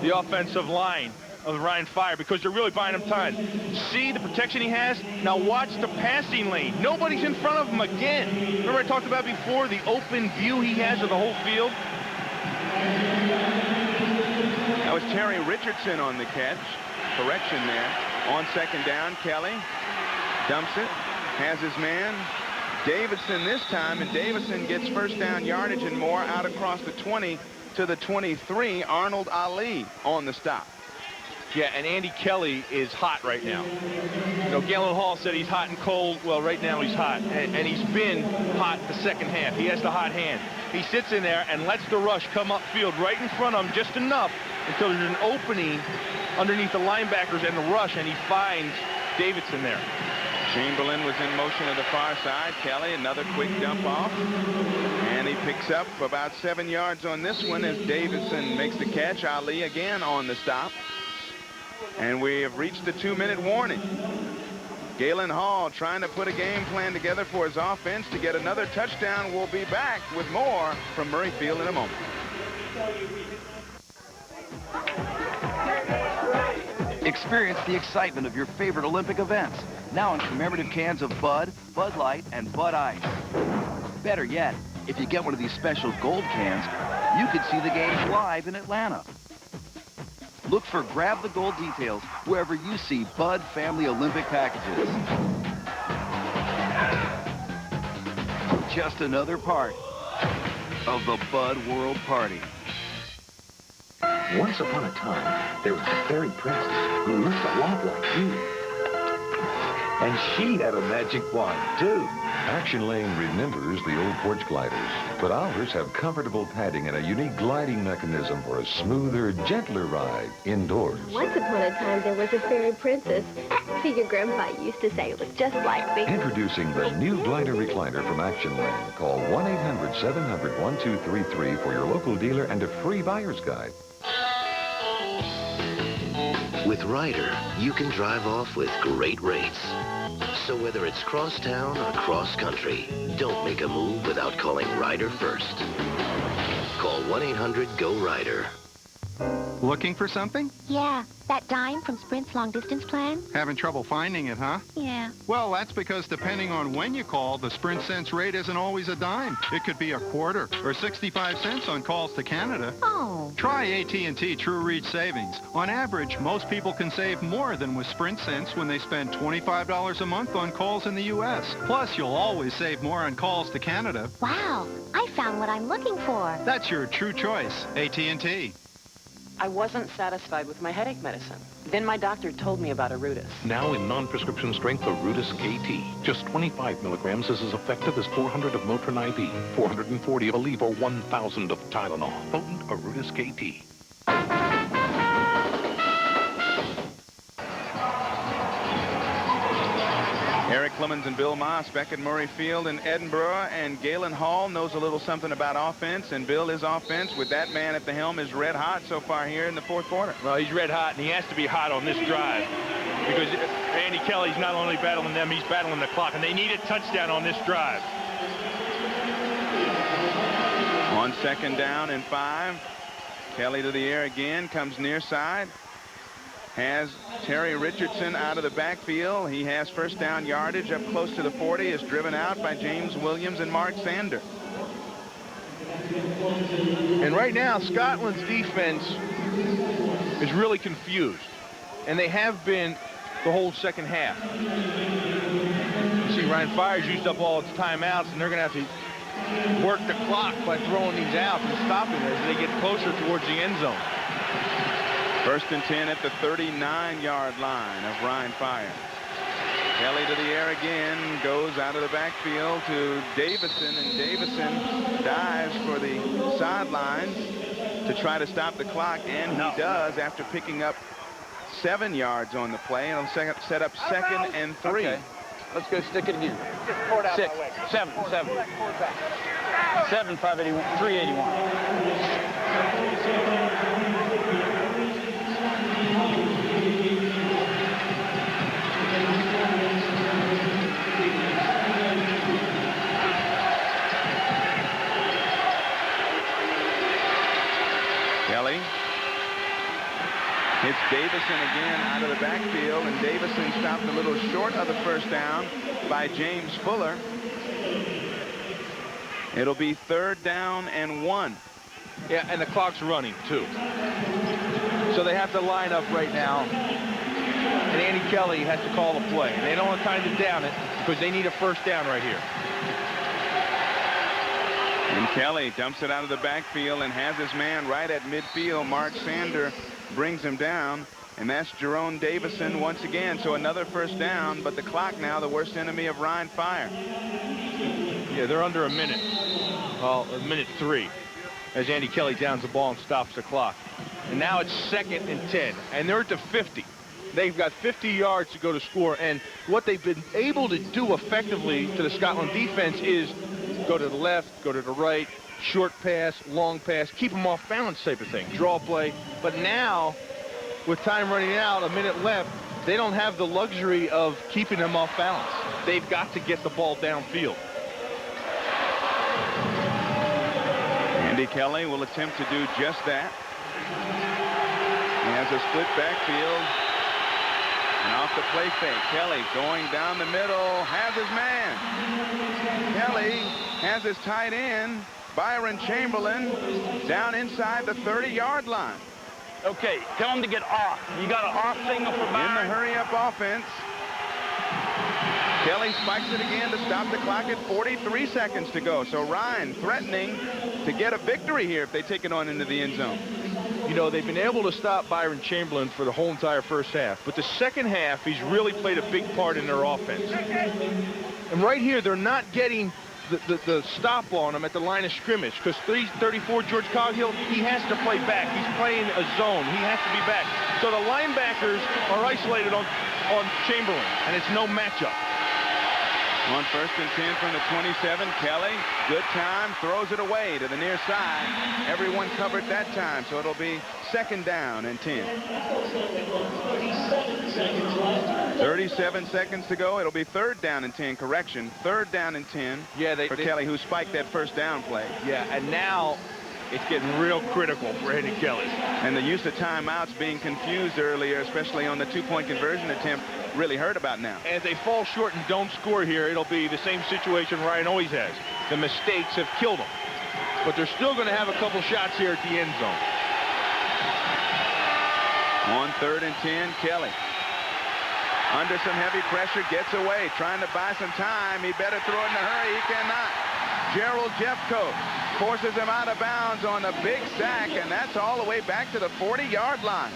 the offensive line of the Rhine Fire, because they're really buying him time. See the protection he has? Now watch the passing lane. Nobody's in front of him again. Remember I talked about before the open view he has of the whole field? That was Terry Richardson on the catch. Correction there. On second down, Kelly dumps it, has his man. Davidson this time, and Davison gets first down yardage and more out across the 20 to the 23. Arnold Ali on the stop. Yeah, and Andy Kelly is hot right now. You know, Galen Hall said he's hot and cold. Well, right now he's hot, and he's been hot the second half. He has the hot hand. He sits in there and lets the rush come upfield right in front of him just enough until there's an opening underneath the linebackers and the rush, and he finds Davidson there. Chamberlain was in motion to the far side. Kelly, another quick dump off. And he picks up about 7 yards on this one as Davidson makes the catch. Ali again on the stop. And we have reached the 2-minute warning. Galen Hall trying to put a game plan together for his offense to get another touchdown. We'll be back with more from Murray Field in a moment. Experience the excitement of your favorite Olympic events, now in commemorative cans of Bud, Bud Light, and Bud Ice. Better yet, if you get one of these special gold cans, you could see the games live in Atlanta. Look for Grab the Gold details wherever you see Bud Family Olympic packages. Just another part of the Bud World Party. Once upon a time, there was a fairy princess who looked a lot like you. And she had a magic wand, too. Action Lane remembers the old porch gliders, but ours have comfortable padding and a unique gliding mechanism for a smoother, gentler ride indoors. Once upon a time, there was a fairy princess. See, your grandpa used to say it was just like me. Introducing the new glider recliner from Action Lane. Call 1-800-700-1233 for your local dealer and a free buyer's guide. With Ryder, you can drive off with great rates. So whether it's cross-town or cross-country, don't make a move without calling Ryder first. Call 1-800-GO-RYDER. Looking for something? Yeah, that dime from Sprint's long-distance plan. Having trouble finding it, huh? Yeah. Well, that's because depending on when you call, the Sprint Cents rate isn't always a dime. It could be a quarter or 65 cents on calls to Canada. Oh. Try AT&T True Reach Savings. On average, most people can save more than with Sprint Cents when they spend $25 a month on calls in the U.S. Plus, you'll always save more on calls to Canada. Wow, I found what I'm looking for. That's your true choice, AT&T. I wasn't satisfied with my headache medicine. Then my doctor told me about Arudis. Now in non-prescription strength, Arudis KT. Just 25 milligrams is as effective as 400 of Motrin IV, 440 of Aleve, or 1,000 of Tylenol. Potent Arudis KT. Eric Clemens and Bill Moss back at Murray Field in Edinburgh, and Galen Hall knows a little something about offense, and Bill, his offense with that man at the helm is red hot so far here in the fourth quarter. Well, he's red hot, and he has to be hot on this drive because Andy Kelly's not only battling them, he's battling the clock, and they need a touchdown on this drive. On second down and 5, Kelly to the air again, comes near side. has Terry Richardson out of the backfield. He has first down yardage up close to the 40, is driven out by James Williams and Mark Sander. And right now, Scotland's defense is really confused, and they have been the whole second half. You see, Ryan Fire's used up all its timeouts, and they're going to have to work the clock by throwing these out and stopping it as they get closer towards the end zone. First and 10 at the 39-yard line of Ryan Fire. Kelly to the air again, goes out of the backfield to Davison, and Davison dives for the sidelines to try to stop the clock, and he does after picking up 7 yards on the play. And it'll set up 2nd and 3. Okay. Let's go stick it again. 6, 7, 581, 381. Kelly hits Davison again out of the backfield, and Davison stopped a little short of the first down by James Fuller. It'll be 3rd down and 1. Yeah, and the clock's running, too. So they have to line up right now, and Andy Kelly has to call the play. And they don't have time to down it because they need a first down right here. And Kelly dumps it out of the backfield and has his man right at midfield. Mark Sander brings him down, and that's Jerome Davison once again. So another first down, but the clock now the worst enemy of Ryan Fire. Yeah, they're under a minute. Well, a minute 3 as Andy Kelly downs the ball and stops the clock. And now it's 2nd and 10, and they're at the 50. They've got 50 yards to go to score, and what they've been able to do effectively to the Scotland defense is go to the left, go to the right, short pass, long pass, keep them off balance type of thing, draw play. But now, with time running out, a minute left, they don't have the luxury of keeping them off balance. They've got to get the ball downfield. Andy Kelly will attempt to do just that. He has a split backfield. And off the play fake, Kelly going down the middle, has his man. Kelly has his tight end, Byron Chamberlain, down inside the 30-yard line. Okay, tell him to get off. You got an off signal for Byron? In the hurry-up offense. Kelly spikes it again to stop the clock at 43 seconds to go. So Ryan threatening to get a victory here if they take it on into the end zone. You know, they've been able to stop Byron Chamberlain for the whole entire first half. But the second half, he's really played a big part in their offense. And right here, they're not getting the stop on him at the line of scrimmage because 34 George Coghill, he has to play back. He's playing a zone. He has to be back. So the linebackers are isolated on Chamberlain, and it's no matchup. On 1st and 10 from the 27, Kelly, good time, throws it away to the near side. Everyone covered that time, so it'll be 2nd down and 10. 37 seconds to go. It'll be 3rd down and 10, correction. 3rd down and 10 for Kelly, who spiked that first down play. Yeah, and now it's getting real critical for Andy Kelly. And the use of timeouts being confused earlier, especially on the 2-point conversion attempt, really hurt about now. And if they fall short and don't score here, it'll be the same situation Ryan always has. The mistakes have killed them. But they're still going to have a couple shots here at the end zone. On 3rd and 10, Kelly. Under some heavy pressure, gets away, trying to buy some time. He better throw it in a hurry. He cannot. Gerald Jeffcoat forces him out of bounds on a big sack, and that's all the way back to the 40-yard line.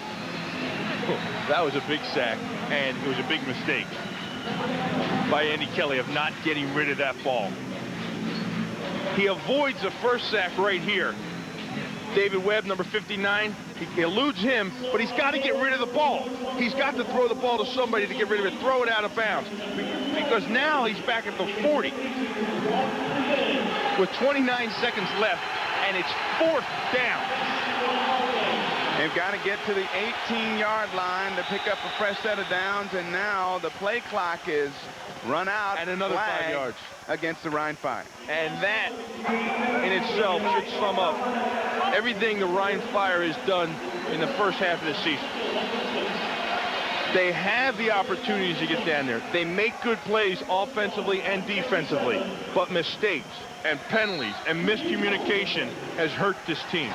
That was a big sack, and it was a big mistake by Andy Kelly of not getting rid of that ball. He avoids the first sack right here. David Webb, number 59, he eludes him, but he's got to get rid of the ball. He's got to throw the ball to somebody to get rid of it, throw it out of bounds, because now he's back at the 40 with 29 seconds left, and it's 4th down. They've got to get to the 18-yard line to pick up a fresh set of downs, and now the play clock is run out. And another 5 yards against the Rhine Fire. And that in itself should sum up everything the Rhine Fire has done in the first half of the season. They have the opportunities to get down there. They make good plays offensively and defensively, but mistakes and penalties and miscommunication has hurt this team.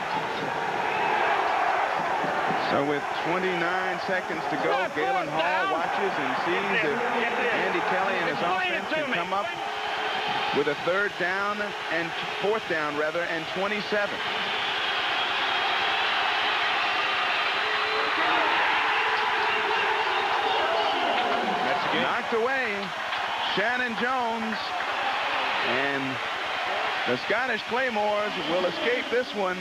So with 29 seconds to go, Galen Hall watches and sees if Andy Kelly and his offense can come up with a third down and fourth down, rather, and 27. Knocked away, Shannon Jones, and the Scottish Claymores will escape this one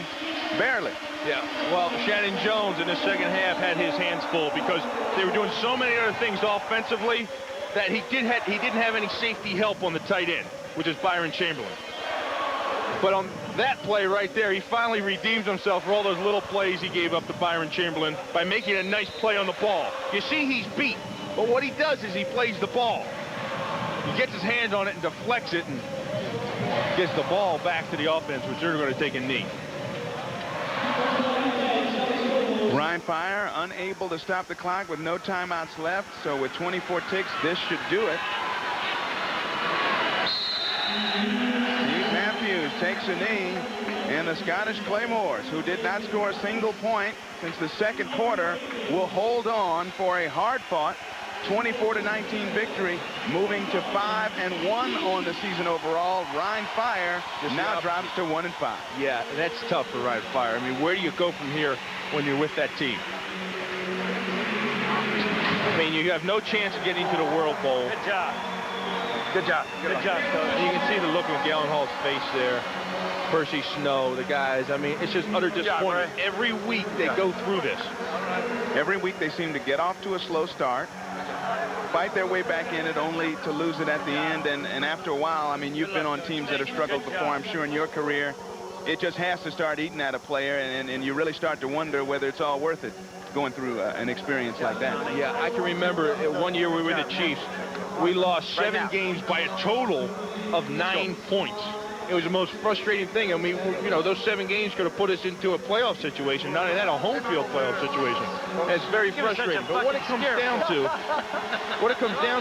barely. Yeah, well, Shannon Jones in the second half had his hands full because they were doing so many other things offensively that he didn't have any safety help on the tight end, which is Byron Chamberlain. But on that play right there, he finally redeems himself for all those little plays he gave up to Byron Chamberlain by making a nice play on the ball. You see he's beat, but what he does is he plays the ball. He gets his hands on it and deflects it and gets the ball back to the offense, which they're going to take a knee. Ryan Fire unable to stop the clock with no timeouts left, so with 24 ticks, this should do it. Steve Matthews takes a knee, and the Scottish Claymores, who did not score a single point since the second quarter, will hold on for a hard-fought 24-19 victory, moving to 5-1 on the season overall. Ryan Fire now drops to 1-5. Yeah, that's tough for Ryan Fire. I mean, where do you go from here when you're with that team? I mean, you have no chance of getting to the World Bowl. Good job. Good job. Good job, Coach. You can see the look on Galen Hall's face there. Percy Snow, the guys. I mean, it's just utter disappointment. Every week they go through this. Every week they seem to get off to a slow start, fight their way back in it, only to lose it at the end. And after a while, I mean, you've been on teams that have struggled before, I'm sure, in your career. It just has to start eating at a player, and you really start to wonder whether it's all worth it going through an experience like that. Yeah, I can remember one year we were the Chiefs. We lost 7 games by a total of 9 points. It was the most frustrating thing. I mean, you know, those 7 games could have put us into a playoff situation. Not only that, a home field playoff situation. And it's very frustrating. But what it comes down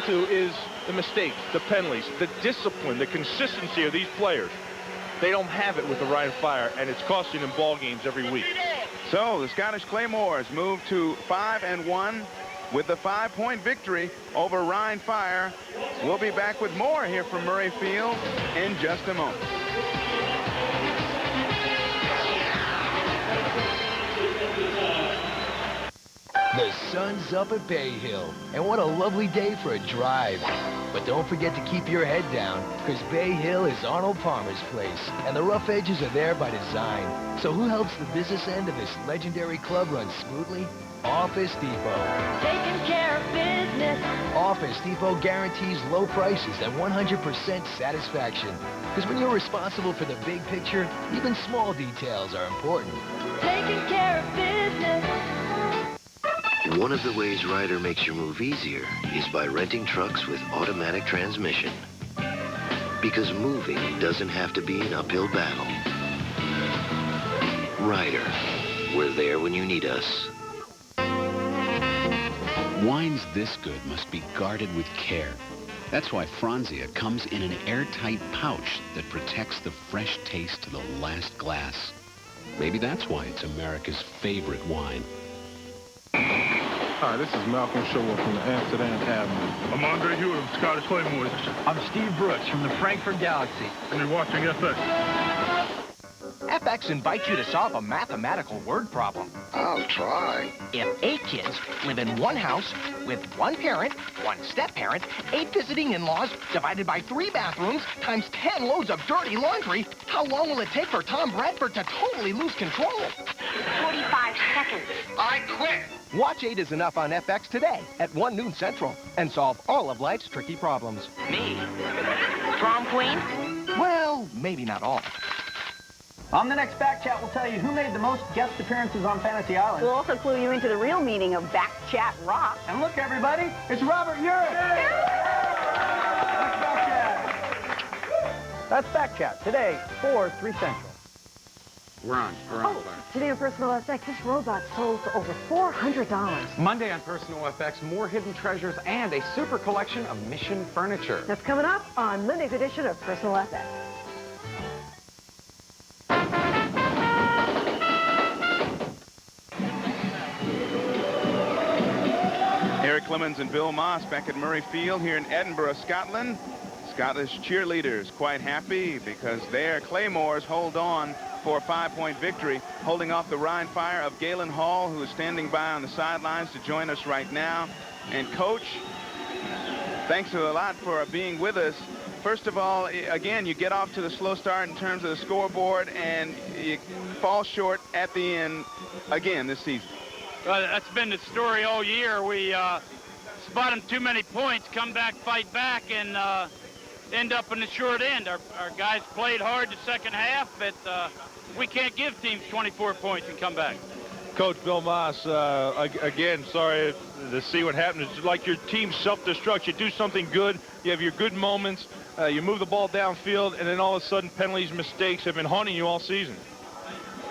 to is the mistakes, the penalties, the discipline, the consistency of these players. They don't have it with the Ryan Fire, and it's costing them ball games every week. So the Scottish Claymores move to 5-1 with the 5-point victory over Ryan Fire. We'll be back with more here from Murray Field in just a moment. The sun's up at Bay Hill, and what a lovely day for a drive. But don't forget to keep your head down, because Bay Hill is Arnold Palmer's place, and the rough edges are there by design. So who helps the business end of this legendary club run smoothly? Office Depot. Taking care of business. Office Depot guarantees low prices and 100% satisfaction. Because when you're responsible for the big picture, even small details are important. Taking care of business. One of the ways Ryder makes your move easier is by renting trucks with automatic transmission. Because moving doesn't have to be an uphill battle. Ryder, we're there when you need us. Wines this good must be guarded with care. That's why Franzia comes in an airtight pouch that protects the fresh taste to the last glass. Maybe that's why it's America's favorite wine. Hi, this is Malcolm Shower from the Amsterdam Avenue. I'm Andre Hewitt of Scottish Claymores. I'm Steve Brooks from the Frankfurt Galaxy. And you're watching FX. FX invites you to solve a mathematical word problem. I'll try. If 8 kids live in one house with 1 parent, 1 step-parent, 8 visiting in-laws divided by 3 bathrooms times 10 loads of dirty laundry, how long will it take for Tom Bradford to totally lose control? 45 seconds. I quit. Watch 8 is Enough on FX today at 1 noon Central and solve all of life's tricky problems. Me? Prom queen? Well, maybe not all. On the next Back Chat, we'll tell you who made the most guest appearances on Fantasy Island. We'll also clue you into the real meaning of Back Chat Rock. And look, everybody, it's Robert Urich. That's Back Chat. That's Back Chat, today, 4, 3 Central. We're on. Oh, today on Personal FX, this robot sold for over $400. Monday on Personal FX, more hidden treasures and a super collection of Mission furniture. That's coming up on Monday's edition of Personal FX. Eric Clemens and Bill Moss back at Murray Field here in Edinburgh, Scotland. Scottish cheerleaders quite happy because their Claymores hold on for a 5-point victory, holding off the Rhine Fire of Galen Hall, who is standing by on the sidelines to join us right now. And Coach, thanks a lot for being with us. First of all, again, you get off to the slow start in terms of the scoreboard, and you fall short at the end again this season. Well, that's been the story all year. We spot them too many points, come back, fight back, and end up in the short end. Our guys played hard the second half, but we can't give teams 24 points and come back. Coach Bill Moss, again, sorry to see what happened. It's like your team self-destructs. You do something good, you have your good moments, you move the ball downfield, and then all of a sudden penalties, mistakes have been haunting you all season.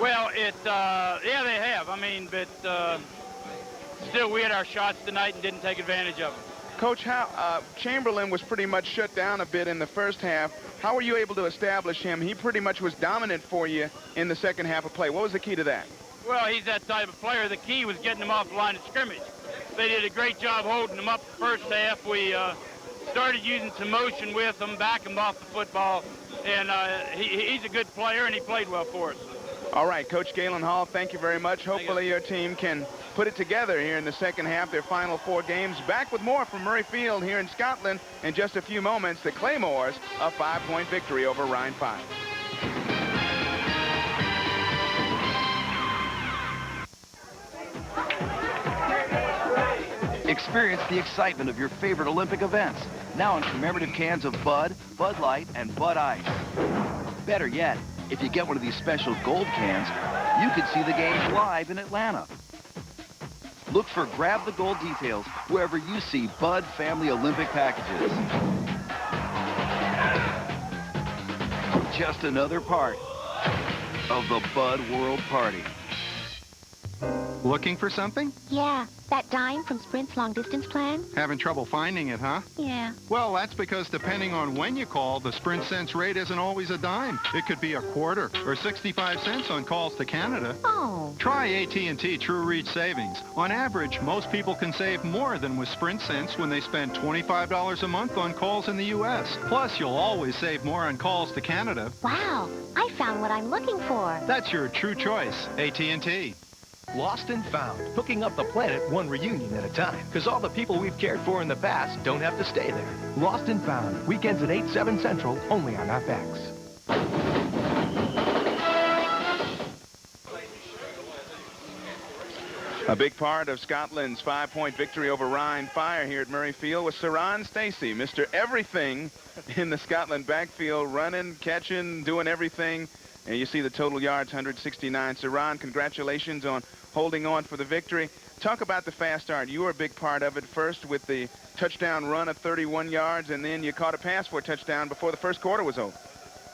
Well, yeah, they have. I mean, but still, we had our shots tonight and didn't take advantage of them. Coach, how Chamberlain was pretty much shut down a bit in the first half. How were you able to establish him? He pretty much was dominant for you in the second half of play. What was the key to that? Well, he's that type of player. The key was getting him off the line of scrimmage. They did a great job holding him up the first half. We started using some motion with him, back him off the football, and he's a good player, and he played well for us. All right, Coach Galen Hall, thank you very much. Hopefully your team can put it together here in the second half, their final 4 games. Back with more from Murray Field here in Scotland in just a few moments. The Claymores, a 5-point victory over Rhine Fire. Experience the excitement of your favorite Olympic events, now in commemorative cans of Bud, Bud Light, and Bud Ice. Better yet, if you get one of these special gold cans, you could see the games live in Atlanta. Look for Grab the Gold details wherever you see Bud Family Olympic packages. Just another part of the Bud World Party. Looking for something? Yeah, that dime from Sprint's long-distance plan. Having trouble finding it, huh? Yeah. Well, that's because depending on when you call, the Sprint cents rate isn't always a dime. It could be a quarter or 65 cents on calls to Canada. Oh. Try AT&T True Reach Savings. On average, most people can save more than with Sprint cents when they spend $25 a month on calls in the U.S. Plus, you'll always save more on calls to Canada. Wow, I found what I'm looking for. That's your true choice, AT&T. Lost and Found, hooking up the planet one reunion at a time. Because all the people we've cared for in the past don't have to stay there. Lost and Found, weekends at 8, 7 Central, only on FX. A big part of Scotland's 5-point victory over Rhine Fire here at Murray Field was Saran Stacey, Mr. Everything in the Scotland backfield, running, catching, doing everything. And you see the total yards, 169. Saran, congratulations on holding on for the victory. Talk about the fast start. You were a big part of it, first with the touchdown run of 31 yards, and then you caught a pass for a touchdown before the first quarter was over.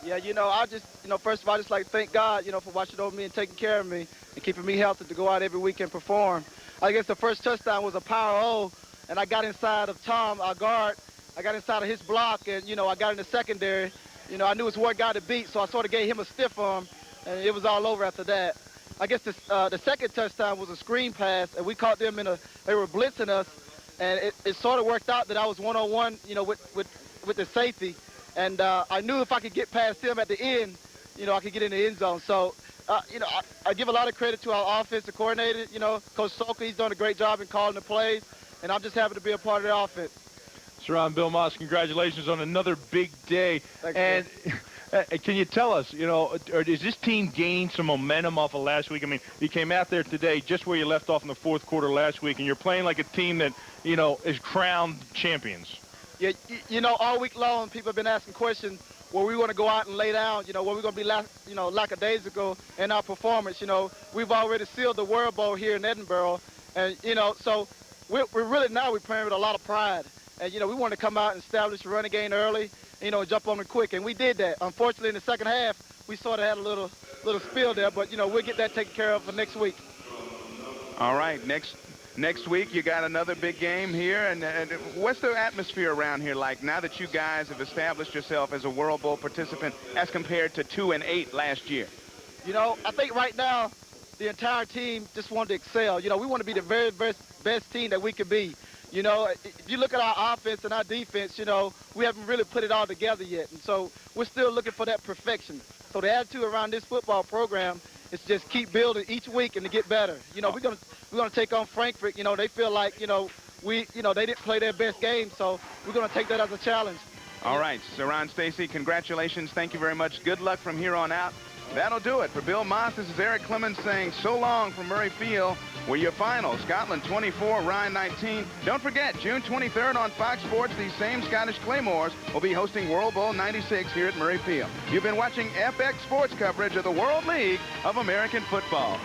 Yeah, I just, first of all, I just like to thank God, for watching over me and taking care of me and keeping me healthy to go out every week and perform. I guess the first touchdown was a power O, and I got inside of Tom, our guard. I got inside of his block, and, I got in the secondary. I knew his one guy to beat, so I sort of gave him a stiff arm, and it was all over after that. I guess the second touchdown was a screen pass, and we caught them they were blitzing us, and it sort of worked out that I was one-on-one, with the safety. And I knew if I could get past him at the end, I could get in the end zone. So, I give a lot of credit to our offensive coordinator, Coach Soka. He's done a great job in calling the plays, and I'm just happy to be a part of the offense. Saran, Bill Moss, congratulations on another big day. Thanks, and can you tell us, or does this team gain some momentum off of last week? I mean, you came out there today just where you left off in the fourth quarter last week, and you're playing like a team that, is crowned champions. Yeah, all week long, people have been asking questions, were we going to go out and lay down, were we going to be, lackadaisical in our performance? We've already sealed the World Bowl here in Edinburgh, and, so we're really now we're playing with a lot of pride. And, we want to come out and establish a running game early, jump on it quick, and we did that. Unfortunately, in the second half, we sort of had a little spill there, but, we'll get that taken care of for next week. All right, next week you got another big game here, and what's the atmosphere around here like now that you guys have established yourself as a World Bowl participant as compared to 2-8 last year? I think right now the entire team just wanted to excel. We want to be the very best team that we could be. If you look at our offense and our defense, we haven't really put it all together yet, and so we're still looking for that perfection. So the attitude around this football program is just keep building each week and to get better. We're gonna take on Frankfurt. They feel like they didn't play their best game, so we're gonna take that as a challenge. All right, Ron Stacy, congratulations. Thank you very much. Good luck from here on out. That'll do it. For Bill Moss, this is Eric Clemens saying so long from Murray Field, where your final, Scotland 24, Ryan 19. Don't forget, June 23rd on Fox Sports, these same Scottish Claymores will be hosting World Bowl 96 here at Murray Field. You've been watching FX Sports coverage of the World League of American Football.